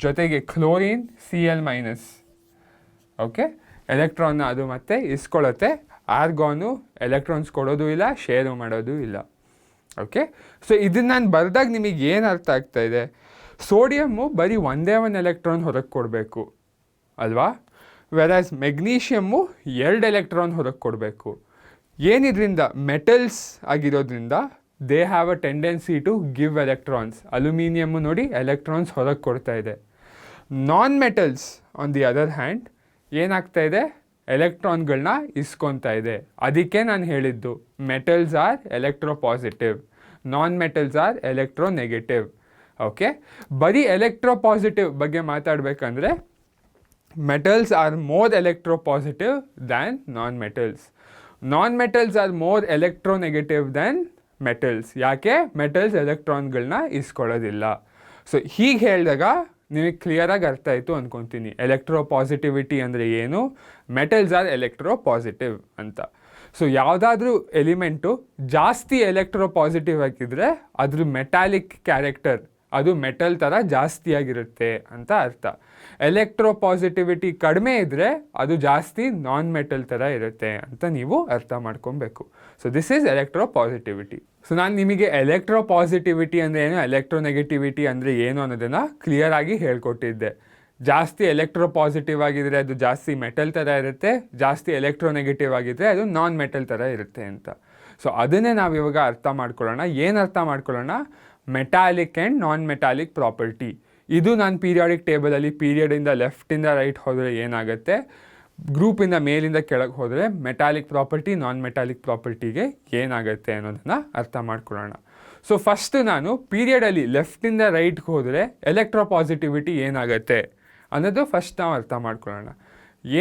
ಜೊತೆಗೆ ಕ್ಲೋರಿನ್ Cl-. ಓಕೆ, ಎಲೆಕ್ಟ್ರಾನ್ನ ಅದು ಮತ್ತೆ ಇಸ್ಕೊಳ್ಳುತ್ತೆ. ಆರ್ಗಾನು ಎಲೆಕ್ಟ್ರಾನ್ಸ್ ಕೊಡೋದು ಇಲ್ಲ, ಶೇರು ಮಾಡೋದು ಇಲ್ಲ. ಓಕೆ, ಸೊ ಇದನ್ನು ನಾನು ಬರೆದಾಗ ನಿಮಗೆ ಏನು ಅರ್ಥ ಆಗ್ತಾ ಇದೆ? ಸೋಡಿಯಮ್ಮು ಬರೀ ಒಂದೇ ಒಂದು ಎಲೆಕ್ಟ್ರಾನ್ ಹೊರಗೆ ಕೊಡಬೇಕು ಅಲ್ವಾ, ವೆರಾಸ್ ಮೆಗ್ನೀಷಿಯಮ್ಮು 2 ಎಲೆಕ್ಟ್ರಾನ್ ಹೊರಗೆ ಕೊಡಬೇಕು. ಏನಿದ್ರಿಂದ ಮೆಟಲ್ಸ್ ಆಗಿರೋದ್ರಿಂದ they have a tendency to give electrons. Aluminium ನೋಡಿ ಎಲೆಕ್ಟ್ರಾನ್ಸ್ ಹೊರಗೆ ಕೊಡ್ತಾ ಇದೆ. Non metals on the other hand ಏನಾಗ್ತಾ ಇದೆ? ಎಲೆಕ್ಟ್ರಾನ್ಗಳನ್ನ ಇಸ್ಕೊತಾ ಇದೆ. ಅದಕ್ಕೆ ನಾನು ಹೇಳಿದ್ದು metals are electropositive, non metals are electronegative. Okay, ಬರೀ ಎಲೆಕ್ಟ್ರೋ ಪಾಸಿಟಿವ್ ಬಗ್ಗೆ ಮಾತಾಡಬೇಕಂದ್ರೆ metals are more electropositive than non-metals. Non-metals are more electronegative than metals. ಯಾಕೆ? ಮೆಟಲ್ಸ್ ಎಲೆಕ್ಟ್ರಾನ್ಗಳನ್ನ ಇಸ್ಕೊಳ್ಳೋದಿಲ್ಲ. ಸೊ ಹೀಗೆ ಹೇಳಿದಾಗ ನಿಮಗೆ ಕ್ಲಿಯರಾಗಿ ಅರ್ಥ ಆಯಿತು ಅಂದ್ಕೊತೀನಿ. ಎಲೆಕ್ಟ್ರೋ ಪಾಸಿಟಿವಿಟಿ ಅಂದರೆ ಏನು, ಮೆಟಲ್ಸ್ ಆರ್ ಎಲೆಕ್ಟ್ರೋ ಪಾಸಿಟಿವ್ ಅಂತ. ಸೊ ಯಾವುದಾದ್ರೂ ಎಲಿಮೆಂಟು ಜಾಸ್ತಿ ಎಲೆಕ್ಟ್ರೋ ಪಾಸಿಟಿವ್ ಆಗಿದ್ದರೆ ಅದ್ರ ಮೆಟಾಲಿಕ್ ಕ್ಯಾರೆಕ್ಟರ್ ಅದು ಮೆಟಲ್ ಥರ ಜಾಸ್ತಿಯಾಗಿರುತ್ತೆ ಅಂತ ಅರ್ಥ. ಎಲೆಕ್ಟ್ರೋ ಪಾಸಿಟಿವಿಟಿ ಕಡಿಮೆ ಇದ್ದರೆ ಅದು ಜಾಸ್ತಿ ನಾನ್ ಮೆಟಲ್ ಥರ ಇರುತ್ತೆ ಅಂತ ನೀವು ಅರ್ಥ ಮಾಡ್ಕೊಬೇಕು. So this is electro positivity. So ನಾನು ನಿಮಗೆ ಎಲೆಕ್ಟ್ರೋ ಪಾಸಿಟಿವಿಟಿ ಅಂದರೆ ಏನು, ಎಲೆಕ್ಟ್ರೋ ನೆಗೆಟಿವಿಟಿ ಅಂದರೆ ಏನು ಅನ್ನೋದನ್ನು ಕ್ಲಿಯರಾಗಿ ಹೇಳ್ಕೊಟ್ಟಿದ್ದೆ. ಜಾಸ್ತಿ ಎಲೆಕ್ಟ್ರೋ ಪಾಸಿಟಿವ್ ಆಗಿದ್ದರೆ ಅದು ಜಾಸ್ತಿ ಮೆಟಲ್ ಥರ ಇರುತ್ತೆ, ಜಾಸ್ತಿ ಎಲೆಕ್ಟ್ರೋ ನೆಗೆಟಿವ್ ಆಗಿದ್ದರೆ ಅದು ನಾನ್ ಮೆಟಲ್ ಥರ ಇರುತ್ತೆ ಅಂತ. ಸೊ ಅದನ್ನೇ ನಾವು ಇವಾಗ ಅರ್ಥ ಮಾಡ್ಕೊಳ್ಳೋಣ. ಏನು ಅರ್ಥ ಮಾಡ್ಕೊಳ್ಳೋಣ? Metallic and non metallic property. ಇದು ನಾನು ಪೀರಿಯಾಡಿಕ್ ಟೇಬಲಲ್ಲಿ ಪೀರಿಯಡಿಂದ ಲೆಫ್ಟಿಂದ ರೈಟ್ ಹೋದರೆ ಏನಾಗುತ್ತೆ, ಗ್ರೂಪಿಂದ ಮೇಲಿಂದ ಕೆಳಗೆ ಹೋದರೆ ಮೆಟಾಲಿಕ್ ಪ್ರಾಪರ್ಟಿ ನಾನ್ ಮೆಟಾಲಿಕ್ ಪ್ರಾಪರ್ಟಿಗೆ ಏನಾಗುತ್ತೆ ಅನ್ನೋದನ್ನು ಅರ್ಥ ಮಾಡ್ಕೊಳ್ಳೋಣ. ಸೊ ಫಸ್ಟು ನಾನು ಪೀರಿಯಡಲ್ಲಿ ಲೆಫ್ಟಿಂದ ರೈಟ್ಗೆ ಹೋದರೆ ಎಲೆಕ್ಟ್ರೋ ಪಾಸಿಟಿವಿಟಿ ಏನಾಗುತ್ತೆ ಅನ್ನೋದು ಫಸ್ಟ್ ನಾವು ಅರ್ಥ ಮಾಡ್ಕೊಳ್ಳೋಣ.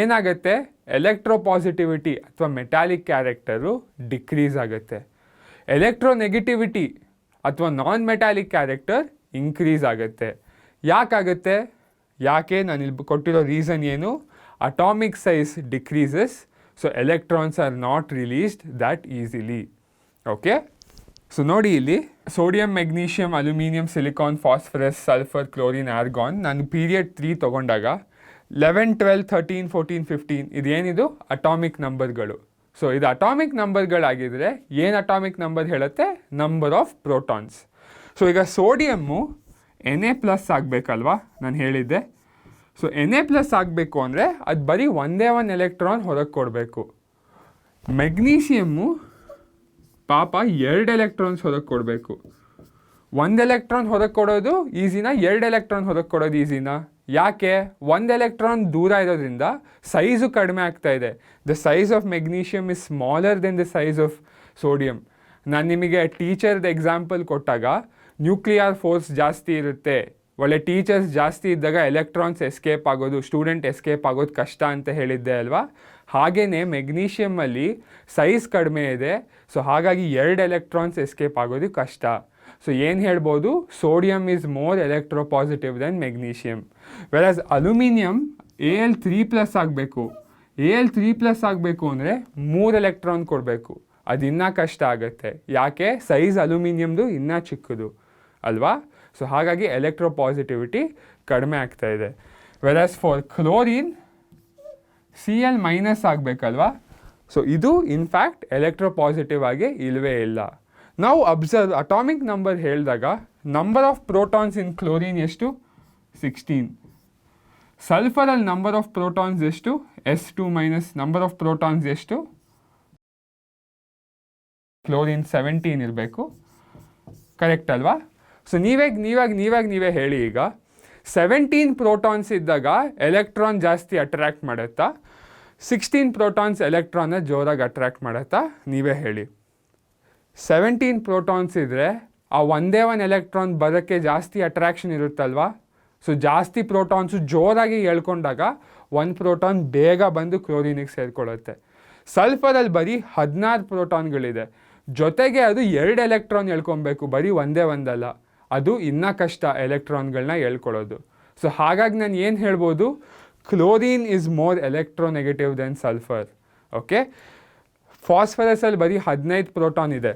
ಏನಾಗುತ್ತೆ? ಎಲೆಕ್ಟ್ರೋ ಪಾಸಿಟಿವಿಟಿ ಅಥವಾ ಮೆಟಾಲಿಕ್ ಕ್ಯಾರೆಕ್ಟರು ಡಿಕ್ರೀಸ್ ಆಗುತ್ತೆ. ಎಲೆಕ್ಟ್ರೋ ನೆಗೆಟಿವಿಟಿ ಅಥವಾ ನಾನ್ ಮೆಟಾಲಿಕ್ ಕ್ಯಾರೆಕ್ಟರ್ ಇನ್ಕ್ರೀಸ್ ಆಗುತ್ತೆ. ಯಾಕಾಗುತ್ತೆ? ಯಾಕೆ? ನಾನು ಇಲ್ಲಿ ಕೊಟ್ಟಿರೋ ರೀಸನ್ ಏನು? Atomic size decreases, so electrons R not released that easily. Okay, so ನೋಡಿ ಇಲ್ಲಿ sodium, magnesium, aluminium, silicon, phosphorus, sulphur, chlorine, argon ನಾನು ಪೀರಿಯಡ್ 3 ತೊಗೊಂಡಾಗ 11, 12, 13, 14, 15 ಇದೇನಿದು ಅಟಾಮಿಕ್ ನಂಬರ್ಗಳು. ಸೊ ಇದು ಅಟಾಮಿಕ್ ನಂಬರ್ಗಳಾಗಿದ್ದರೆ ಏನು ಅಟಾಮಿಕ್ ನಂಬರ್ ಹೇಳುತ್ತೆ? Number of protons. ಸೊ ಈಗ ಸೋಡಿಯಮ್ಮು ಎನ್ ಎ ಪ್ಲಸ್ ಆಗಬೇಕಲ್ವಾ, ನಾನು ಹೇಳಿದ್ದೆ. ಸೊ ಎನ್ ಎ ಪ್ಲಸ್ ಆಗಬೇಕು ಅಂದರೆ ಅದು ಬರೀ ಒಂದೇ ಒಂದು ಎಲೆಕ್ಟ್ರಾನ್ ಹೊರಗೆ ಕೊಡಬೇಕು. ಮೆಗ್ನೀಷಿಯಮ್ಮು ಪಾಪ 2 ಎಲೆಕ್ಟ್ರಾನ್ಸ್ ಹೊರಗೆ ಕೊಡಬೇಕು. 1 ಎಲೆಕ್ಟ್ರಾನ್ ಹೊರಗೆ ಕೊಡೋದು ಈಸಿನಾ, 2 ಎಲೆಕ್ಟ್ರಾನ್ ಹೊರಗೆ ಕೊಡೋದು ಈಸಿನಾ? ಯಾಕೆ? 1 ಎಲೆಕ್ಟ್ರಾನ್ ದೂರ ಇರೋದ್ರಿಂದ ಸೈಜು ಕಡಿಮೆ ಆಗ್ತಾ ಇದೆ. The size of magnesium is smaller than the size of sodium. ನಾನು ನಿಮಗೆ ಟೀಚರ್ದು ಎಕ್ಸಾಂಪಲ್ ಕೊಟ್ಟಾಗ ನ್ಯೂಕ್ಲಿಯರ್ ಫೋರ್ಸ್ ಜಾಸ್ತಿ ಇರುತ್ತೆ, ಒಳ್ಳೆ ಟೀಚರ್ಸ್ ಜಾಸ್ತಿ ಇದ್ದಾಗ ಎಲೆಕ್ಟ್ರಾನ್ಸ್ ಎಸ್ಕೇಪ್ ಆಗೋದು, ಸ್ಟೂಡೆಂಟ್ ಎಸ್ಕೇಪ್ ಆಗೋದು ಕಷ್ಟ ಅಂತ ಹೇಳಿದ್ದೆ ಅಲ್ವಾ. ಹಾಗೆಯೇ ಮೆಗ್ನೀಷಿಯಮ್ಮಲ್ಲಿ ಸೈಜ್ ಕಡಿಮೆ ಇದೆ, ಸೊ ಹಾಗಾಗಿ 2 ಎಲೆಕ್ಟ್ರಾನ್ಸ್ ಎಸ್ಕೇಪ್ ಆಗೋದು ಕಷ್ಟ. ಸೊ ಏನು ಹೇಳ್ಬೋದು? Sodium is more electropositive then magnesium. Whereas aluminium Al3+ ಆಗಬೇಕು. Al3+ ಆಗಬೇಕು ಅಂದರೆ 3 ಎಲೆಕ್ಟ್ರಾನ್ ಕೊಡಬೇಕು. ಅದು ಇನ್ನೂ ಕಷ್ಟ ಆಗುತ್ತೆ. ಯಾಕೆ? ಸೈಜ್ ಅಲ್ಯೂಮಿನಿಯಮ್ದು ಇನ್ನೂ ಚಿಕ್ಕದು ಅಲ್ವಾ. ಸೊ ಹಾಗಾಗಿ ಎಲೆಕ್ಟ್ರೋಪಾಸಿಟಿವಿಟಿ ಕಡಿಮೆ ಆಗ್ತಾ ಇದೆ. ವೆರಾಸ್ ಫಾರ್ ಕ್ಲೋರಿನ್ Cl- ಆಗಬೇಕಲ್ವಾ. ಸೊ ಇದು ಇನ್ಫ್ಯಾಕ್ಟ್ ಎಲೆಕ್ಟ್ರೋಪಾಸಿಟಿವ್ ಆಗಿ ಇಲ್ಲವೇ ಇಲ್ಲ. ನಾವು ಅಬ್ಸರ್ವ್ ಅಟಾಮಿಕ್ ನಂಬರ್ ಹೇಳಿದಾಗ number of protons in chlorine ಎಷ್ಟು? 16. ಸಲ್ಫರಲ್ಲಿ ನಂಬರ್ ಆಫ್ ಪ್ರೋಟಾನ್ಸ್ ಎಷ್ಟು? S2- ನಂಬರ್ ಆಫ್ ಪ್ರೋಟಾನ್ಸ್ ಎಷ್ಟು? ಕ್ಲೋರಿನ್ 17 ಇರಬೇಕು. ಕರೆಕ್ಟ್ ಅಲ್ವಾ? ಸೊ ನೀವೇ ಹೇಳಿ ಈಗ, 17 ಪ್ರೋಟಾನ್ಸ್ ಇದ್ದಾಗ ಎಲೆಕ್ಟ್ರಾನ್ ಜಾಸ್ತಿ ಅಟ್ರ್ಯಾಕ್ಟ್ ಮಾಡುತ್ತಾ, 16 ಪ್ರೋಟಾನ್ಸ್ ಎಲೆಕ್ಟ್ರಾನ್ನ ಜೋರಾಗಿ ಅಟ್ರ್ಯಾಕ್ಟ್ ಮಾಡುತ್ತಾ? ನೀವೇ ಹೇಳಿ. 17 ಪ್ರೋಟಾನ್ಸ್ ಇದ್ದರೆ ಆ ಒಂದೇ ಒಂದು ಎಲೆಕ್ಟ್ರಾನ್ ಬರೋಕ್ಕೆ ಜಾಸ್ತಿ ಅಟ್ರ್ಯಾಕ್ಷನ್ ಇರುತ್ತಲ್ವಾ. ಸೊ ಜಾಸ್ತಿ ಪ್ರೋಟಾನ್ಸು ಜೋರಾಗಿ ಎಳ್ಕೊಂಡಾಗ 1 ಪ್ರೋಟಾನ್ ಬೇಗ ಬಂದು ಕ್ಲೋರಿನಿಗೆ ಸೇರಿಕೊಳ್ಳುತ್ತೆ. ಸಲ್ಫರಲ್ಲಿ ಬರೀ 16 ಪ್ರೋಟಾನ್ಗಳಿದೆ, ಜೊತೆಗೆ ಅದು 2 ಎಲೆಕ್ಟ್ರಾನ್ ಎಳ್ಕೊಬೇಕು, ಬರೀ ಒಂದಲ್ಲ. ಅದು ಇನ್ನೂ ಕಷ್ಟ ಎಲೆಕ್ಟ್ರಾನ್ಗಳನ್ನ ಎಳ್ಕೊಳ್ಳೋದು. ಸೊ ಹಾಗಾಗಿ ನಾನು ಏನು ಹೇಳ್ಬೋದು? Chlorine is more electronegative then sulphur. Okay, ಫಾಸ್ಫರಸಲ್ಲಿ ಬರೀ 15 ಪ್ರೋಟಾನ್ ಇದೆ.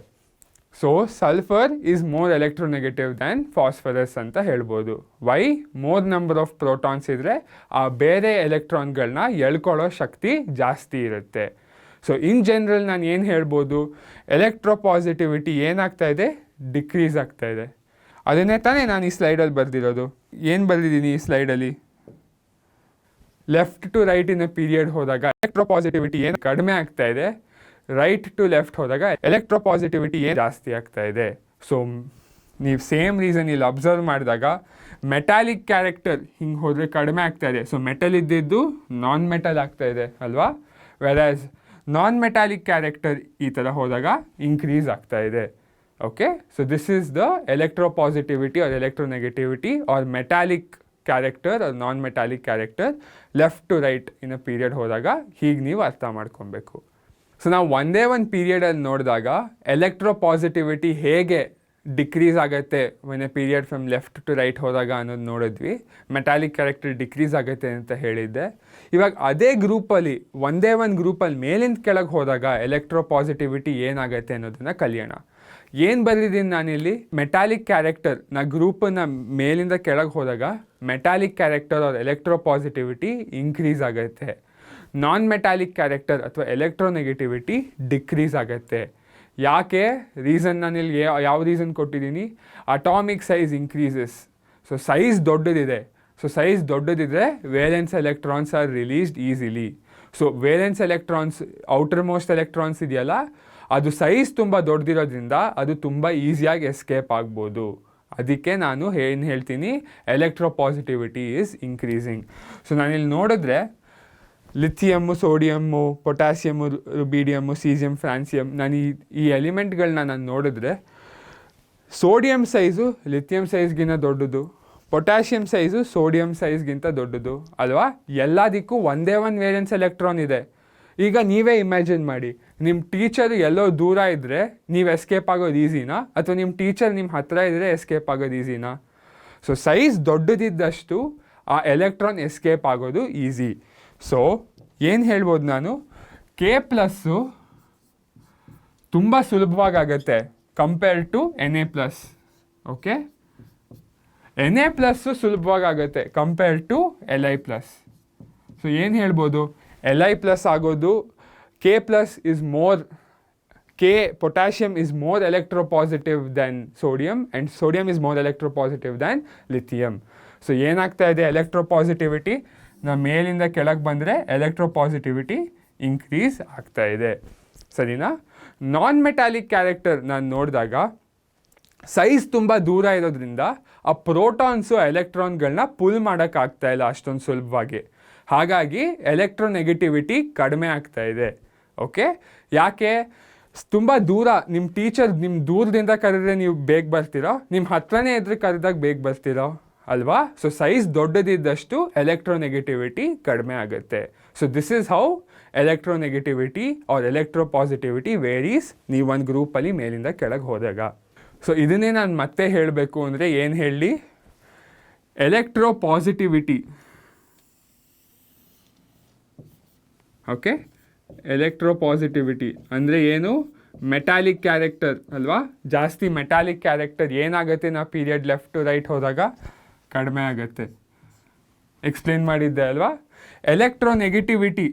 So sulphur is more electronegative than phosphorus ಅಂತ ಹೇಳ್ಬೋದು. Why? More number of protons ಇದ್ದರೆ ಆ ಬೇರೆ ಎಲೆಕ್ಟ್ರಾನ್ಗಳನ್ನ ಎಳ್ಕೊಳ್ಳೋ ಶಕ್ತಿ ಜಾಸ್ತಿ ಇರುತ್ತೆ. ಸೊ ಇನ್ ಜನರಲ್ ನಾನು ಏನು ಹೇಳ್ಬೋದು? ಎಲೆಕ್ಟ್ರೋಪಾಸಿಟಿವಿಟಿ ಏನಾಗ್ತಾ ಇದೆ? ಡಿಕ್ರೀಸ್ ಆಗ್ತಾ ಇದೆ. ಅದನ್ನೇ ತಾನೇ ನಾನು ಈ ಸ್ಲೈಡಲ್ಲಿ ಬರೆದಿರೋದು. ಏನು ಬರೆದಿದ್ದೀನಿ ಈ ಸ್ಲೈಡಲ್ಲಿ? Left to right in a period ಹೋದಾಗ ಎಲೆಕ್ಟ್ರೋಪಾಸಿಟಿವಿಟಿ ಏನು ಕಡಿಮೆ ಆಗ್ತಾ ಇದೆ, ರೈಟ್ ಟು ಲೆಫ್ಟ್ ಹೋದಾಗ ಎಲೆಕ್ಟ್ರೋಪಾಸಿಟಿವಿಟಿ ಏನು ಜಾಸ್ತಿ ಆಗ್ತಾ ಇದೆ. ಸೊ ನೀವು ಸೇಮ್ ರೀಸನ್ ಇಲ್ಲಿ ಅಬ್ಸರ್ವ್ ಮಾಡಿದಾಗ ಮೆಟಾಲಿಕ್ ಕ್ಯಾರೆಕ್ಟರ್ ಹಿಂಗೆ ಹೋದರೆ ಕಡಿಮೆ ಆಗ್ತಾ ಇದೆ. ಸೊ ಮೆಟಲ್ ಇದ್ದಿದ್ದು ನಾನ್ ಮೆಟಲ್ ಆಗ್ತಾ ಇದೆ ಅಲ್ವಾ. ವೆರಾಸ್ ನಾನ್ ಮೆಟಾಲಿಕ್ ಕ್ಯಾರೆಕ್ಟರ್ ಈ ಥರ ಹೋದಾಗ ಇನ್ಕ್ರೀಸ್ ಆಗ್ತಾ ಇದೆ. Okay, so this is the electropositivity or electronegativity or metallic character or non metallic character left to right in a period ಹೋದಾಗ ಹೀಗೆ ನೀವು ಅರ್ಥ ಮಾಡ್ಕೊಬೇಕು. ಸೊ ನಾವು ಒಂದೇ ಒಂದು ಪೀರಿಯಡಲ್ಲಿ ನೋಡಿದಾಗ ಎಲೆಕ್ಟ್ರೋಪಾಸಿಟಿವಿಟಿ ಹೇಗೆ ಡಿಕ್ರೀಸ್ ಆಗುತ್ತೆ when a period from left to right ಹೋದಾಗ ಅನ್ನೋದು ನೋಡಿದ್ವಿ. ಮೆಟಾಲಿಕ್ ಕ್ಯಾರೆಕ್ಟರ್ ಡಿಕ್ರೀಸ್ ಆಗುತ್ತೆ ಅಂತ ಹೇಳಿದ್ದೆ. ಇವಾಗ ಅದೇ ಗ್ರೂಪಲ್ಲಿ ಒಂದೇ ಒಂದು ಗ್ರೂಪಲ್ಲಿ ಮೇಲಿಂದ ಕೆಳಗೆ ಹೋದಾಗ ಎಲೆಕ್ಟ್ರೋಪಾಸಿಟಿವಿಟಿ ಏನಾಗುತ್ತೆ ಅನ್ನೋದನ್ನು ಕಲಿಯೋಣ. ಏನು ಬರೆದಿದ್ದೀನಿ ನಾನಿಲ್ಲಿ? ಮೆಟಾಲಿಕ್ ಕ್ಯಾರೆಕ್ಟರ್ ನಾ ಗ್ರೂಪನ್ನು ಮೇಲಿಂದ ಕೆಳಗೆ ಹೋದಾಗ ಮೆಟಾಲಿಕ್ ಕ್ಯಾರೆಕ್ಟರ್ ಅವ್ರ ಎಲೆಕ್ಟ್ರೋಪಾಸಿಟಿವಿಟಿ ಇನ್ಕ್ರೀಸ್ ಆಗುತ್ತೆ. ನಾನ್ ಮೆಟಾಲಿಕ್ ಕ್ಯಾರೆಕ್ಟರ್ ಅಥವಾ ಎಲೆಕ್ಟ್ರೋನೆಗೆಟಿವಿಟಿ ಡಿಕ್ರೀಸ್ ಆಗುತ್ತೆ. ಯಾಕೆ? ರೀಸನ್ ನಾನಿಲ್ಲಿ ಯಾವ ರೀಸನ್ ಕೊಟ್ಟಿದ್ದೀನಿ? Atomic size increases. So size ದೊಡ್ಡದಿದೆ. ಸೊ ಸೈಜ್ ದೊಡ್ಡದಿದ್ರೆ valence electrons are released easily. So valence electrons, outermost electrons ಇದೆಯಲ್ಲ, ಅದು ಸೈಜ್ ತುಂಬ ದೊಡ್ಡದಿರೋದ್ರಿಂದ ಅದು ತುಂಬ ಈಸಿಯಾಗಿ ಎಸ್ಕೇಪ್ ಆಗ್ಬೋದು. ಅದಕ್ಕೆ ನಾನು ಏನು ಹೇಳ್ತೀನಿ? ಎಲೆಕ್ಟ್ರೋಪಾಸಿಟಿವಿಟಿ ಈಸ್ ಇನ್ಕ್ರೀಸಿಂಗ್. ಸೊ ನಾನಿಲ್ಲಿ ನೋಡಿದ್ರೆ ಲಿಥಿಯಮ್ಮು, ಸೋಡಿಯಮ್ಮು, ಪೊಟ್ಯಾಸಿಯಮ್ಮು, ರುಬೀಡಿಯಮ್ಮು, ಸೀಸಿಯಮ್, ಫ್ರಾನ್ಸಿಯಮ್, ನಾನು ಈ ಎಲಿಮೆಂಟ್ಗಳನ್ನ ನಾನು ನೋಡಿದ್ರೆ ಸೋಡಿಯಂ ಸೈಜು ಲಿಥಿಯಮ್ ಸೈಜ್ಗಿಂತ ದೊಡ್ಡದು, ಪೊಟ್ಯಾಷಿಯಮ್ ಸೈಜು ಸೋಡಿಯಂ ಸೈಜ್ಗಿಂತ ದೊಡ್ಡದು ಅಲ್ವಾ. ಎಲ್ಲದಕ್ಕೂ ಒಂದೇ ಒಂದು ವೇಲೆನ್ಸ್ ಎಲೆಕ್ಟ್ರಾನ್ ಇದೆ. ಈಗ ನೀವೇ ಇಮ್ಯಾಜಿನ್ ಮಾಡಿ, ನಿಮ್ಮ ಟೀಚರ್ ಎಲ್ಲೋ ದೂರ ಇದ್ದರೆ ನೀವು ಎಸ್ಕೇಪ್ ಆಗೋದು ಈಸಿನಾ, ಅಥವಾ ನಿಮ್ಮ ಟೀಚರ್ ನಿಮ್ಮ ಹತ್ತಿರ ಇದ್ದರೆ ಎಸ್ಕೇಪ್ ಆಗೋದು ಈಸಿನಾ? ಸೊ ಸೈಜ್ ದೊಡ್ಡದಿದ್ದಷ್ಟು ಆ ಎಲೆಕ್ಟ್ರಾನ್ ಎಸ್ಕೇಪ್ ಆಗೋದು ಈಸಿ. ಸೊ ಏನು ಹೇಳ್ಬೋದು ನಾನು? K+ ತುಂಬ ಸುಲಭವಾಗುತ್ತೆ compare to Na+. Okay, Na+ ಸುಲಭವಾಗುತ್ತೆ ಕಂಪೇರ್ ಟು Li+. ಸೊ ಏನು ಹೇಳ್ಬೋದು? Li+ ಆಗೋದು K+ is more potassium is more electropositive than sodium and sodium is more electropositive than lithium. So ಏನಾಗ್ತಾ ಇದೆ ಎಲೆಕ್ಟ್ರೋಪಾಸಿಟಿವಿಟಿ ನಾವು ಮೇಲಿಂದ ಕೆಳಗೆ ಬಂದರೆ ಎಲೆಕ್ಟ್ರೋಪಾಸಿಟಿವಿಟಿ ಇನ್ಕ್ರೀಸ್ ಆಗ್ತಾ ಇದೆ. ಸರಿನಾ? ನಾನ್ ಮೆಟಾಲಿಕ್ ಕ್ಯಾರೆಕ್ಟರ್ ನಾನು ನೋಡಿದಾಗ ಸೈಜ್ ತುಂಬ ದೂರ ಇರೋದ್ರಿಂದ ಆ ಪ್ರೋಟಾನ್ಸು ಎಲೆಕ್ಟ್ರಾನ್ಗಳನ್ನ ಪುಲ್ ಮಾಡೋಕ್ಕಾಗ್ತಾ ಇಲ್ಲ ಅಷ್ಟೊಂದು ಸುಲಭವಾಗಿ. ಹಾಗಾಗಿ ಎಲೆಕ್ಟ್ರೋನೆಗೆಟಿವಿಟಿ ಕಡಿಮೆ ಆಗ್ತಾ ಇದೆ. ಓಕೆ, ಯಾಕೆ? ತುಂಬ ದೂರ ನಿಮ್ಮ ಟೀಚರ್ ನಿಮ್ಮ ದೂರದಿಂದ ಕರೆದ್ರೆ ನೀವು ಬೇಗ ಬರ್ತೀರೋ, ನಿಮ್ಮ ಹತ್ರನೇ ಇದ್ರೆ ಕರೆದಾಗ ಬೇಗ ಬರ್ತೀರೋ ಅಲ್ವಾ? ಸೊ ಸೈಜ್ ದೊಡ್ಡದಿದ್ದಷ್ಟು ಎಲೆಕ್ಟ್ರೋನೆಗೆಟಿವಿಟಿ ಕಡಿಮೆ ಆಗುತ್ತೆ. So this is how electronegativity or electropositivity varies ನೀವು ಒಂದು ಗ್ರೂಪಲ್ಲಿ ಮೇಲಿಂದ ಕೆಳಗೆ ಹೋದಾಗ. ಸೊ ಇದನ್ನೇ ನಾನು ಮತ್ತೆ ಹೇಳಬೇಕು ಅಂದರೆ ಏನು ಹೇಳಿ, ಎಲೆಕ್ಟ್ರೋಪಾಸಿಟಿವಿಟಿ ಓಕೆ, ಎಲೆಕ್ಟ್ರೋಪಾಸಿಟಿವಿಟಿ ಅಂದರೆ ಏನು? ಮೆಟಾಲಿಕ್ ಕ್ಯಾರೆಕ್ಟರ್ ಅಲ್ವಾ? ಜಾಸ್ತಿ ಮೆಟಾಲಿಕ್ ಕ್ಯಾರೆಕ್ಟರ್ ಏನಾಗುತ್ತೆ ನಾವು ಪೀರಿಯಡ್ ಲೆಫ್ಟ್ ಟು ರೈಟ್ ಹೋದಾಗ ಕಡಿಮೆ ಆಗುತ್ತೆ. ಎಕ್ಸ್ಪ್ಲೇನ್ ಮಾಡಿದ್ದೆ ಅಲ್ವಾ? ಎಲೆಕ್ಟ್ರೋನೆಗೆಟಿವಿಟಿ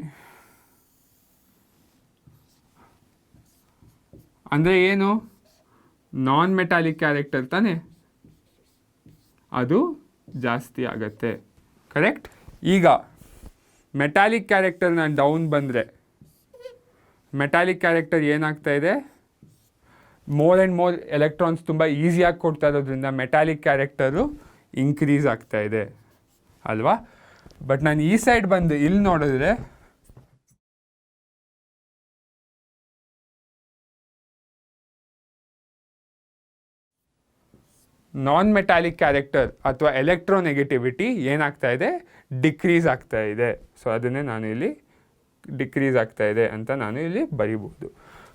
ಅಂದರೆ ಏನು? ನಾನ್ ಮೆಟಾಲಿಕ್ ಕ್ಯಾರೆಕ್ಟರ್ ತಾನೇ, ಅದು ಜಾಸ್ತಿ ಆಗುತ್ತೆ. ಕರೆಕ್ಟ್? ಈಗ ಮೆಟಾಲಿಕ್ ಕ್ಯಾರೆಕ್ಟರ್ ನಾನು ಡೌನ್ ಬಂದರೆ ಮೆಟಾಲಿಕ್ ಕ್ಯಾರೆಕ್ಟರ್ ಏನಾಗ್ತಾ ಇದೆ? ಮೋರ್ ಆ್ಯಂಡ್ ಮೋರ್ ಎಲೆಕ್ಟ್ರಾನ್ಸ್ ತುಂಬ ಈಸಿಯಾಗಿ ಕೊಡ್ತಾ ಇರೋದ್ರಿಂದ ಮೆಟಾಲಿಕ್ ಕ್ಯಾರೆಕ್ಟರು ಇನ್ಕ್ರೀಸ್ ಆಗ್ತಾ ಇದೆ ಅಲ್ವಾ? ಬಟ್ ನಾನು ಈ ಸೈಡ್ ಬಂದು ಇಲ್ಲಿ ನೋಡಿದ್ರೆ ನಾನ್ ಮೆಟಾಲಿಕ್ ಕ್ಯಾರೆಕ್ಟರ್ ಅಥವಾ ಎಲೆಕ್ಟ್ರೋನೆಗೆಟಿವಿಟಿ ಏನಾಗ್ತಾ ಇದೆ? ಡಿಕ್ರೀಸ್ ಆಗ್ತಾ ಇದೆ. ಸೊ ಅದನ್ನೇ ನಾನು ಇಲ್ಲಿ ಡಿಕ್ರೀಸ್ ಆಗ್ತಾ ಇದೆ ಅಂತ ನಾನು ಇಲ್ಲಿ ಬರಿಬೋದು.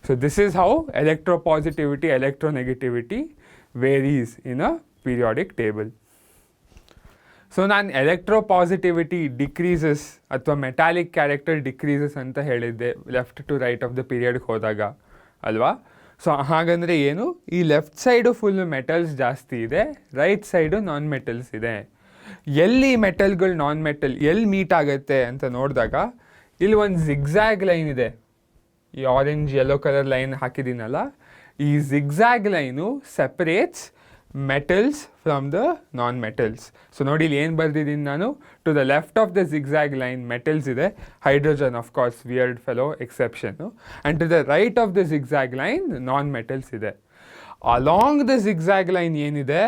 So this is how electropositivity electronegativity varies in a periodic table. So ನಾನು ಎಲೆಕ್ಟ್ರೋಪಾಸಿಟಿವಿಟಿ ಡಿಕ್ರೀಸಸ್ ಅಥವಾ ಮೆಟಾಲಿಕ್ ಕ್ಯಾರೆಕ್ಟರ್ ಡಿಕ್ರೀಸಸ್ ಅಂತ ಹೇಳಿದ್ದೆ left to right of the ಪೀರಿಯಡ್ಗೆ ಹೋದಾಗ ಅಲ್ವಾ? ಸೊ ಹಾಗಂದರೆ ಏನು? ಈ ಲೆಫ್ಟ್ ಸೈಡು ಫುಲ್ ಮೆಟಲ್ಸ್ ಜಾಸ್ತಿ ಇದೆ, ರೈಟ್ ಸೈಡು ನಾನ್ ಮೆಟಲ್ಸ್ ಇದೆ. ಎಲ್ಲಿ ಮೆಟಲ್ಗಳು ನಾನ್ ಮೆಟಲ್ ಎಲ್ಲಿ ಮೀಟ್ ಆಗುತ್ತೆ ಅಂತ ನೋಡಿದಾಗ ಇಲ್ಲಿ ಒಂದು ಜಿಗ್ಜ್ಯಾಗ್ ಲೈನ್ ಇದೆ. ಈ ಆರೆಂಜ್ ಯೆಲ್ಲೋ ಕಲರ್ ಲೈನ್ ಹಾಕಿದ್ದೀನಲ್ಲ, ಈ zigzag line separates metals from the non metals. So ನೋಡಿ ಇಲ್ಲಿ ಏನು ಬರ್ದಿದ್ದೀನಿ ನಾನು? To the left of the zigzag line metals ಇದೆ, hydrogen of course weird fellow ಎಕ್ಸೆಪ್ಷನ್ನು, and to the right of the zigzag line non metals ಇದೆ. Along the zigzag line ಏನಿದೆ,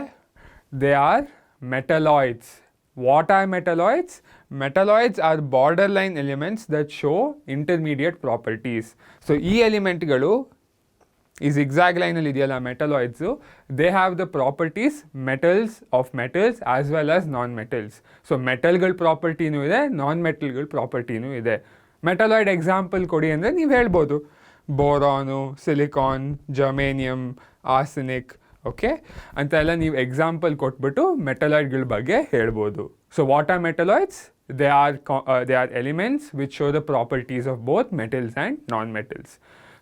they are metalloids. What are metalloids? Metalloids are borderline elements that show intermediate properties. So ಈ ಎಲಿಮೆಂಟ್ಗಳು ಈ zigzag ಲೈನಲ್ಲಿ ಇದೆಯಲ್ಲ metalloids, they have the properties metals of metals as well as non metals. So ಮೆಟಲ್ಗಳ ಪ್ರಾಪರ್ಟಿನೂ ಇದೆ, non ಮೆಟಲ್ಗಳ ಪ್ರಾಪರ್ಟಿನೂ ಇದೆ. ಮೆಟಲಾಯ್ಡ್ example ಕೊಡಿ ಅಂದರೆ ನೀವು ಹೇಳ್ಬೋದು boron, silicon, germanium, arsenic, okay ಅಂತ ಎಲ್ಲ ನೀವು ಎಕ್ಸಾಂಪಲ್ ಕೊಟ್ಬಿಟ್ಟು ಮೆಟಲಾಯ್ಡ್ಗಳ ಬಗ್ಗೆ ಹೇಳ್ಬೋದು. So what are metalloids? They are elements which show the properties of both metals and non metals.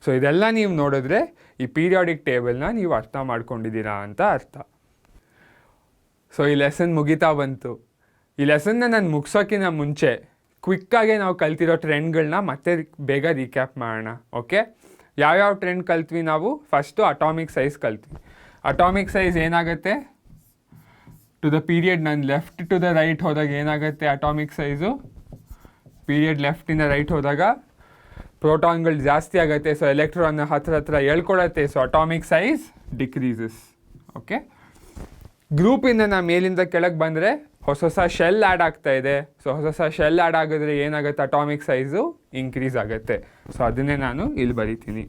So ಇದೆಲ್ಲ ನೀವು ನೋಡಿದ್ರೆ ಈ ಪೀರಿಯಾಡಿಕ್ ಟೇಬಲ್ನ ನೀವು ಅರ್ಥ ಮಾಡ್ಕೊಂಡಿದ್ದೀರಾ ಅಂತ ಅರ್ಥ. ಸೊ ಈ ಲೆಸನ್ ಮುಗಿತಾ ಬಂತು. ಈ ಲೆಸನ್ನ ನಾನು ಮುಗಿಸೋಕ್ಕಿಂತ ಮುಂಚೆ ಕ್ವಿಕ್ಕಾಗೆ ನಾವು ಕಲ್ತಿರೋ ಟ್ರೆಂಡ್ಗಳನ್ನ ಮತ್ತೆ ಬೇಗ ರೀಕ್ಯಾಪ್ ಮಾಡೋಣ. ಓಕೆ, ಯಾವ್ಯಾವ ಟ್ರೆಂಡ್ ಕಲ್ತ್ವಿ ನಾವು? ಫಸ್ಟು ಅಟಾಮಿಕ್ ಸೈಜ್ ಕಲ್ತ್ವಿ. ಅಟಾಮಿಕ್ ಸೈಜ್ ಏನಾಗುತ್ತೆ? ಟು ದ ಪೀರಿಯಡ್ ನಾನು ಲೆಫ್ಟ್ ಟು ದ ರೈಟ್ ಹೋದಾಗ ಏನಾಗುತ್ತೆ ಅಟಾಮಿಕ್ ಸೈಜು? ಪೀರಿಯಡ್ ಲೆಫ್ಟಿಂದ ರೈಟ್ ಹೋದಾಗ ಪ್ರೋಟಾನ್ಗಳು ಜಾಸ್ತಿ ಆಗುತ್ತೆ, ಸೊ ಎಲೆಕ್ಟ್ರಾನ್ ಹತ್ರ ಹೇಳ್ಕೊಳತ್ತೆ, so atomic size decreases. Okay, ಗ್ರೂಪಿಂದ ನಾವು ಮೇಲಿಂದ ಕೆಳಗೆ ಬಂದರೆ ಹೊಸ ಶೆಲ್ ಆ್ಯಡ್ ಆಗ್ತಾ ಇದೆ. ಸೊ ಹೊಸ ಶೆಲ್ ಆ್ಯಡ್ ಆಗಿದ್ರೆ ಏನಾಗುತ್ತೆ? ಅಟಾಮಿಕ್ ಸೈಜು ಇನ್ಕ್ರೀಸ್ ಆಗುತ್ತೆ. ಸೊ ಅದನ್ನೇ ನಾನು ಇಲ್ಲಿ ಬರಿತೀನಿ.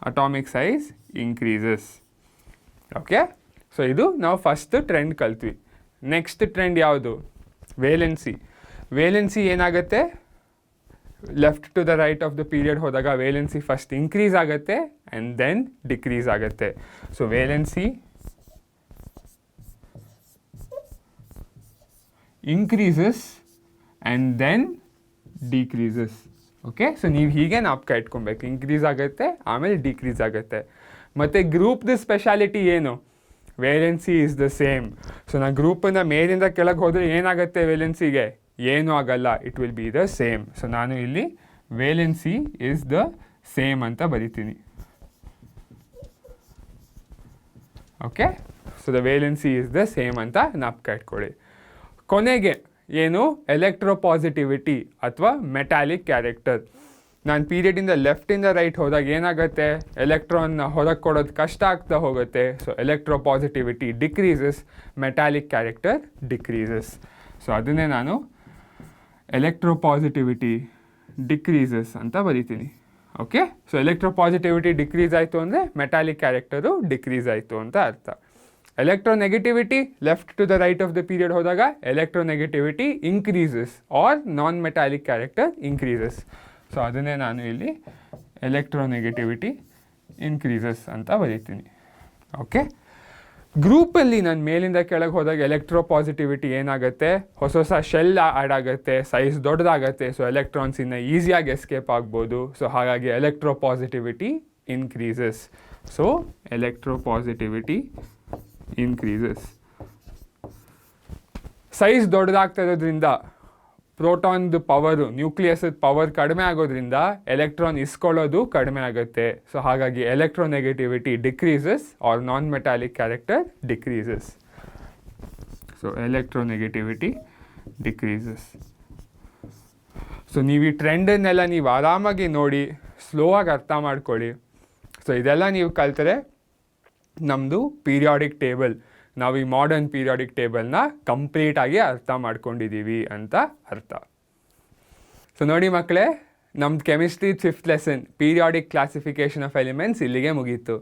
Atomic size increases. Okay, so ಇದು ನಾವು ಫಸ್ಟ್ ಟ್ರೆಂಡ್ ಕಲ್ತ್ವಿ. ನೆಕ್ಸ್ಟ್ ಟ್ರೆಂಡ್ ಯಾವುದು? ವೇಲೆನ್ಸಿ. ವೇಲೆನ್ಸಿ ಏನಾಗುತ್ತೆ? Left to the right of the period ಹೋದಾಗ ವೇಲೆನ್ಸಿ ಫಸ್ಟ್ ಇನ್ಕ್ರೀಸ್ ಆಗುತ್ತೆ ಆ್ಯಂಡ್ ದೆನ್ ಡಿಕ್ರೀಸ್ ಆಗುತ್ತೆ. So valency increases and then decreases. Okay, so ನೀವು ಹೀಗೆ ನಾಪ್ಕ ಇಟ್ಕೊಬೇಕು. ಇನ್ಕ್ರೀಸ್ ಆಗುತ್ತೆ, ಆಮೇಲೆ ಡಿಕ್ರೀಸ್ ಆಗುತ್ತೆ. ಮತ್ತು ಗ್ರೂಪ್ದು ಸ್ಪೆಷಾಲಿಟಿ ಏನು? Valency is the same. So ನಾನು ಗ್ರೂಪಿಂದ ಮೇಲಿಂದ ಕೆಳಗೆ ಹೋದರೆ ಏನಾಗುತ್ತೆ ವೇಲೆನ್ಸಿಗೆ? ಏನೂ ಆಗಲ್ಲ, it will be the same. So ನಾನು ಇಲ್ಲಿ ವೇಲೆನ್ಸಿ ಈಸ್ ದ ಸೇಮ್ ಅಂತ ಬರಿತೀನಿ. Okay, so the valency is the same ಅಂತ ಜ್ಞಾಪಕ ಇಟ್ಕೊಳ್ಳಿ. ಕೊನೆಗೆ ಏನು? ಎಲೆಕ್ಟ್ರೋಪಾಸಿಟಿವಿಟಿ ಅಥವಾ ಮೆಟಾಲಿಕ್ ಕ್ಯಾರೆಕ್ಟರ್. ನಾನು ಪೀರಿಯಡಿಂದ ಲೆಫ್ಟಿಂದ ರೈಟ್ ಹೋದಾಗ ಏನಾಗುತ್ತೆ? ಎಲೆಕ್ಟ್ರಾನ್ನ ಹೊರಗೆ ಕೊಡೋದು ಕಷ್ಟ ಆಗ್ತಾ ಹೋಗುತ್ತೆ. So electropositivity decreases, metallic character decreases. So ಅದನ್ನೇ ನಾನು ಎಲೆಕ್ಟ್ರೋಪಾಸಿಟಿವಿಟಿ ಡಿಕ್ರೀಸಸ್ ಅಂತ ಬರಿತೀನಿ. ಓಕೆ, ಸೊ ಎಲೆಕ್ಟ್ರೋಪಾಸಿಟಿವಿಟಿ ಡಿಕ್ರೀಸ್ ಆಯಿತು ಅಂದರೆ ಮೆಟಾಲಿಕ್ ಕ್ಯಾರೆಕ್ಟರು ಡಿಕ್ರೀಸ್ ಆಯಿತು ಅಂತ ಅರ್ಥ. Electronegativity left to the right of the period ಹೋದಾಗ electronegativity increases or non metallic character increases. So ಅದನ್ನೇ ನಾನು ಇಲ್ಲಿ ಎಲೆಕ್ಟ್ರೋನೆಗೆಟಿವಿಟಿ ಇನ್ಕ್ರೀಸಸ್ ಅಂತ ಬರೀತೀನಿ. ಓಕೆ, ಗ್ರೂಪಲ್ಲಿ ನಾನು ಮೇಲಿಂದ ಕೆಳಗೆ ಹೋದಾಗ ಎಲೆಕ್ಟ್ರೋಪಾಸಿಟಿವಿಟಿ ಏನಾಗುತ್ತೆ? ಹೊಸ ಹೊಸ ಶೆಲ್ ಆ್ಯಡ್ ಆಗುತ್ತೆ, ಸೈಜ್ ದೊಡ್ಡದಾಗತ್ತೆ. ಸೊ ಎಲೆಕ್ಟ್ರಾನ್ಸ್ ಇನ್ನು ಈಸಿಯಾಗಿ ಎಸ್ಕೇಪ್ ಆಗ್ಬೋದು. ಸೊ ಹಾಗಾಗಿ electropositivity increases. So electropositivity increases. Size ದೊಡ್ಡದಾಗ್ತಾ ಇರೋದ್ರಿಂದ ಪ್ರೋಟಾನ್ದು ಪವರು, ನ್ಯೂಕ್ಲಿಯಸ್ದ ಪವರ್ ಕಡಿಮೆ ಆಗೋದ್ರಿಂದ ಎಲೆಕ್ಟ್ರಾನ್ ಇಸ್ಕೊಳ್ಳೋದು ಕಡಿಮೆ ಆಗುತ್ತೆ. ಸೊ ಹಾಗಾಗಿ electronegativity decreases or non metallic character decreases. So electronegativity decreases. So ನೀವು ಈ ಟ್ರೆಂಡನ್ನೆಲ್ಲ ನೀವು ಆರಾಮಾಗಿ ನೋಡಿ, ಸ್ಲೋ ಆಗಿ ಅರ್ಥ ಮಾಡ್ಕೊಳ್ಳಿ. ಸೊ ಇದೆಲ್ಲ ನೀವು ಕಲ್ತರೆ ನಮ್ಮದು ಪೀರಿಯಾಡಿಕ್ ಟೇಬಲ್, ನಾವು ಈ ಮಾಡರ್ನ್ ಪೀರಿಯಾಡಿಕ್ ಟೇಬಲ್ನ ಕಂಪ್ಲೀಟಾಗಿ ಅರ್ಥ ಮಾಡ್ಕೊಂಡಿದ್ದೀವಿ ಅಂತ ಅರ್ಥ. ಸೊ ನೋಡಿ ಮಕ್ಕಳೇ, ನಮ್ಮದು chemistry 5th lesson periodic classification of elements ಇಲ್ಲಿಗೆ ಮುಗೀತು.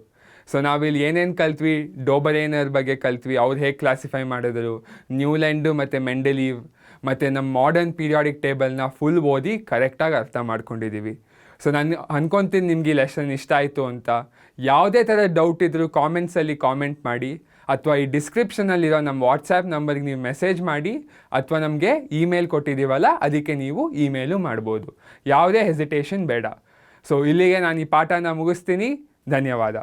ಸೊ ನಾವಿಲ್ಲಿ ಏನೇನು ಕಲ್ತ್ವಿ? ಡೋಬರೇನರ್ ಬಗ್ಗೆ ಕಲ್ತ್ವಿ, ಅವ್ರು ಹೇಗೆ ಕ್ಲಾಸಿಫೈ ಮಾಡಿದ್ರು, ನ್ಯೂಲ್ಯಾಂಡು ಮತ್ತು ಮೆಂಡೆಲೀವ್, ಮತ್ತು ನಮ್ಮ ಮಾಡರ್ನ್ ಪೀರಿಯಾಡಿಕ್ ಟೇಬಲ್ನ ಫುಲ್ ಓದಿ ಕರೆಕ್ಟಾಗಿ ಅರ್ಥ ಮಾಡ್ಕೊಂಡಿದ್ದೀವಿ. ಸೊ ನಾನು ಅನ್ಕೊತೀನಿ ನಿಮ್ಗೆ ಈ ಲೆಸನ್ ಇಷ್ಟ ಆಯಿತು ಅಂತ. ಯಾವುದೇ ಥರ ಡೌಟ್ ಇದ್ದರೂ ಕಾಮೆಂಟ್ಸಲ್ಲಿ ಕಾಮೆಂಟ್ ಮಾಡಿ, ಅಥವಾ ಈ ಡಿಸ್ಕ್ರಿಪ್ಷನಲ್ಲಿರೋ ನಮ್ಮ ವಾಟ್ಸ್ಯಾಪ್ ನಂಬರ್ಗೆ ನೀವು ಮೆಸೇಜ್ ಮಾಡಿ, ಅಥವಾ ನಮಗೆ ಇಮೇಲ್ ಕೊಟ್ಟಿದ್ದೀವಲ್ಲ ಅದಕ್ಕೆ ನೀವು ಇಮೇಲು ಮಾಡ್ಬೋದು. ಯಾವುದೇ ಹೆಸಿಟೇಷನ್ ಬೇಡ. ಸೊ ಇಲ್ಲಿಗೆ ನಾನು ಈ ಪಾಠನ ಮುಗಿಸ್ತೀನಿ. ಧನ್ಯವಾದ.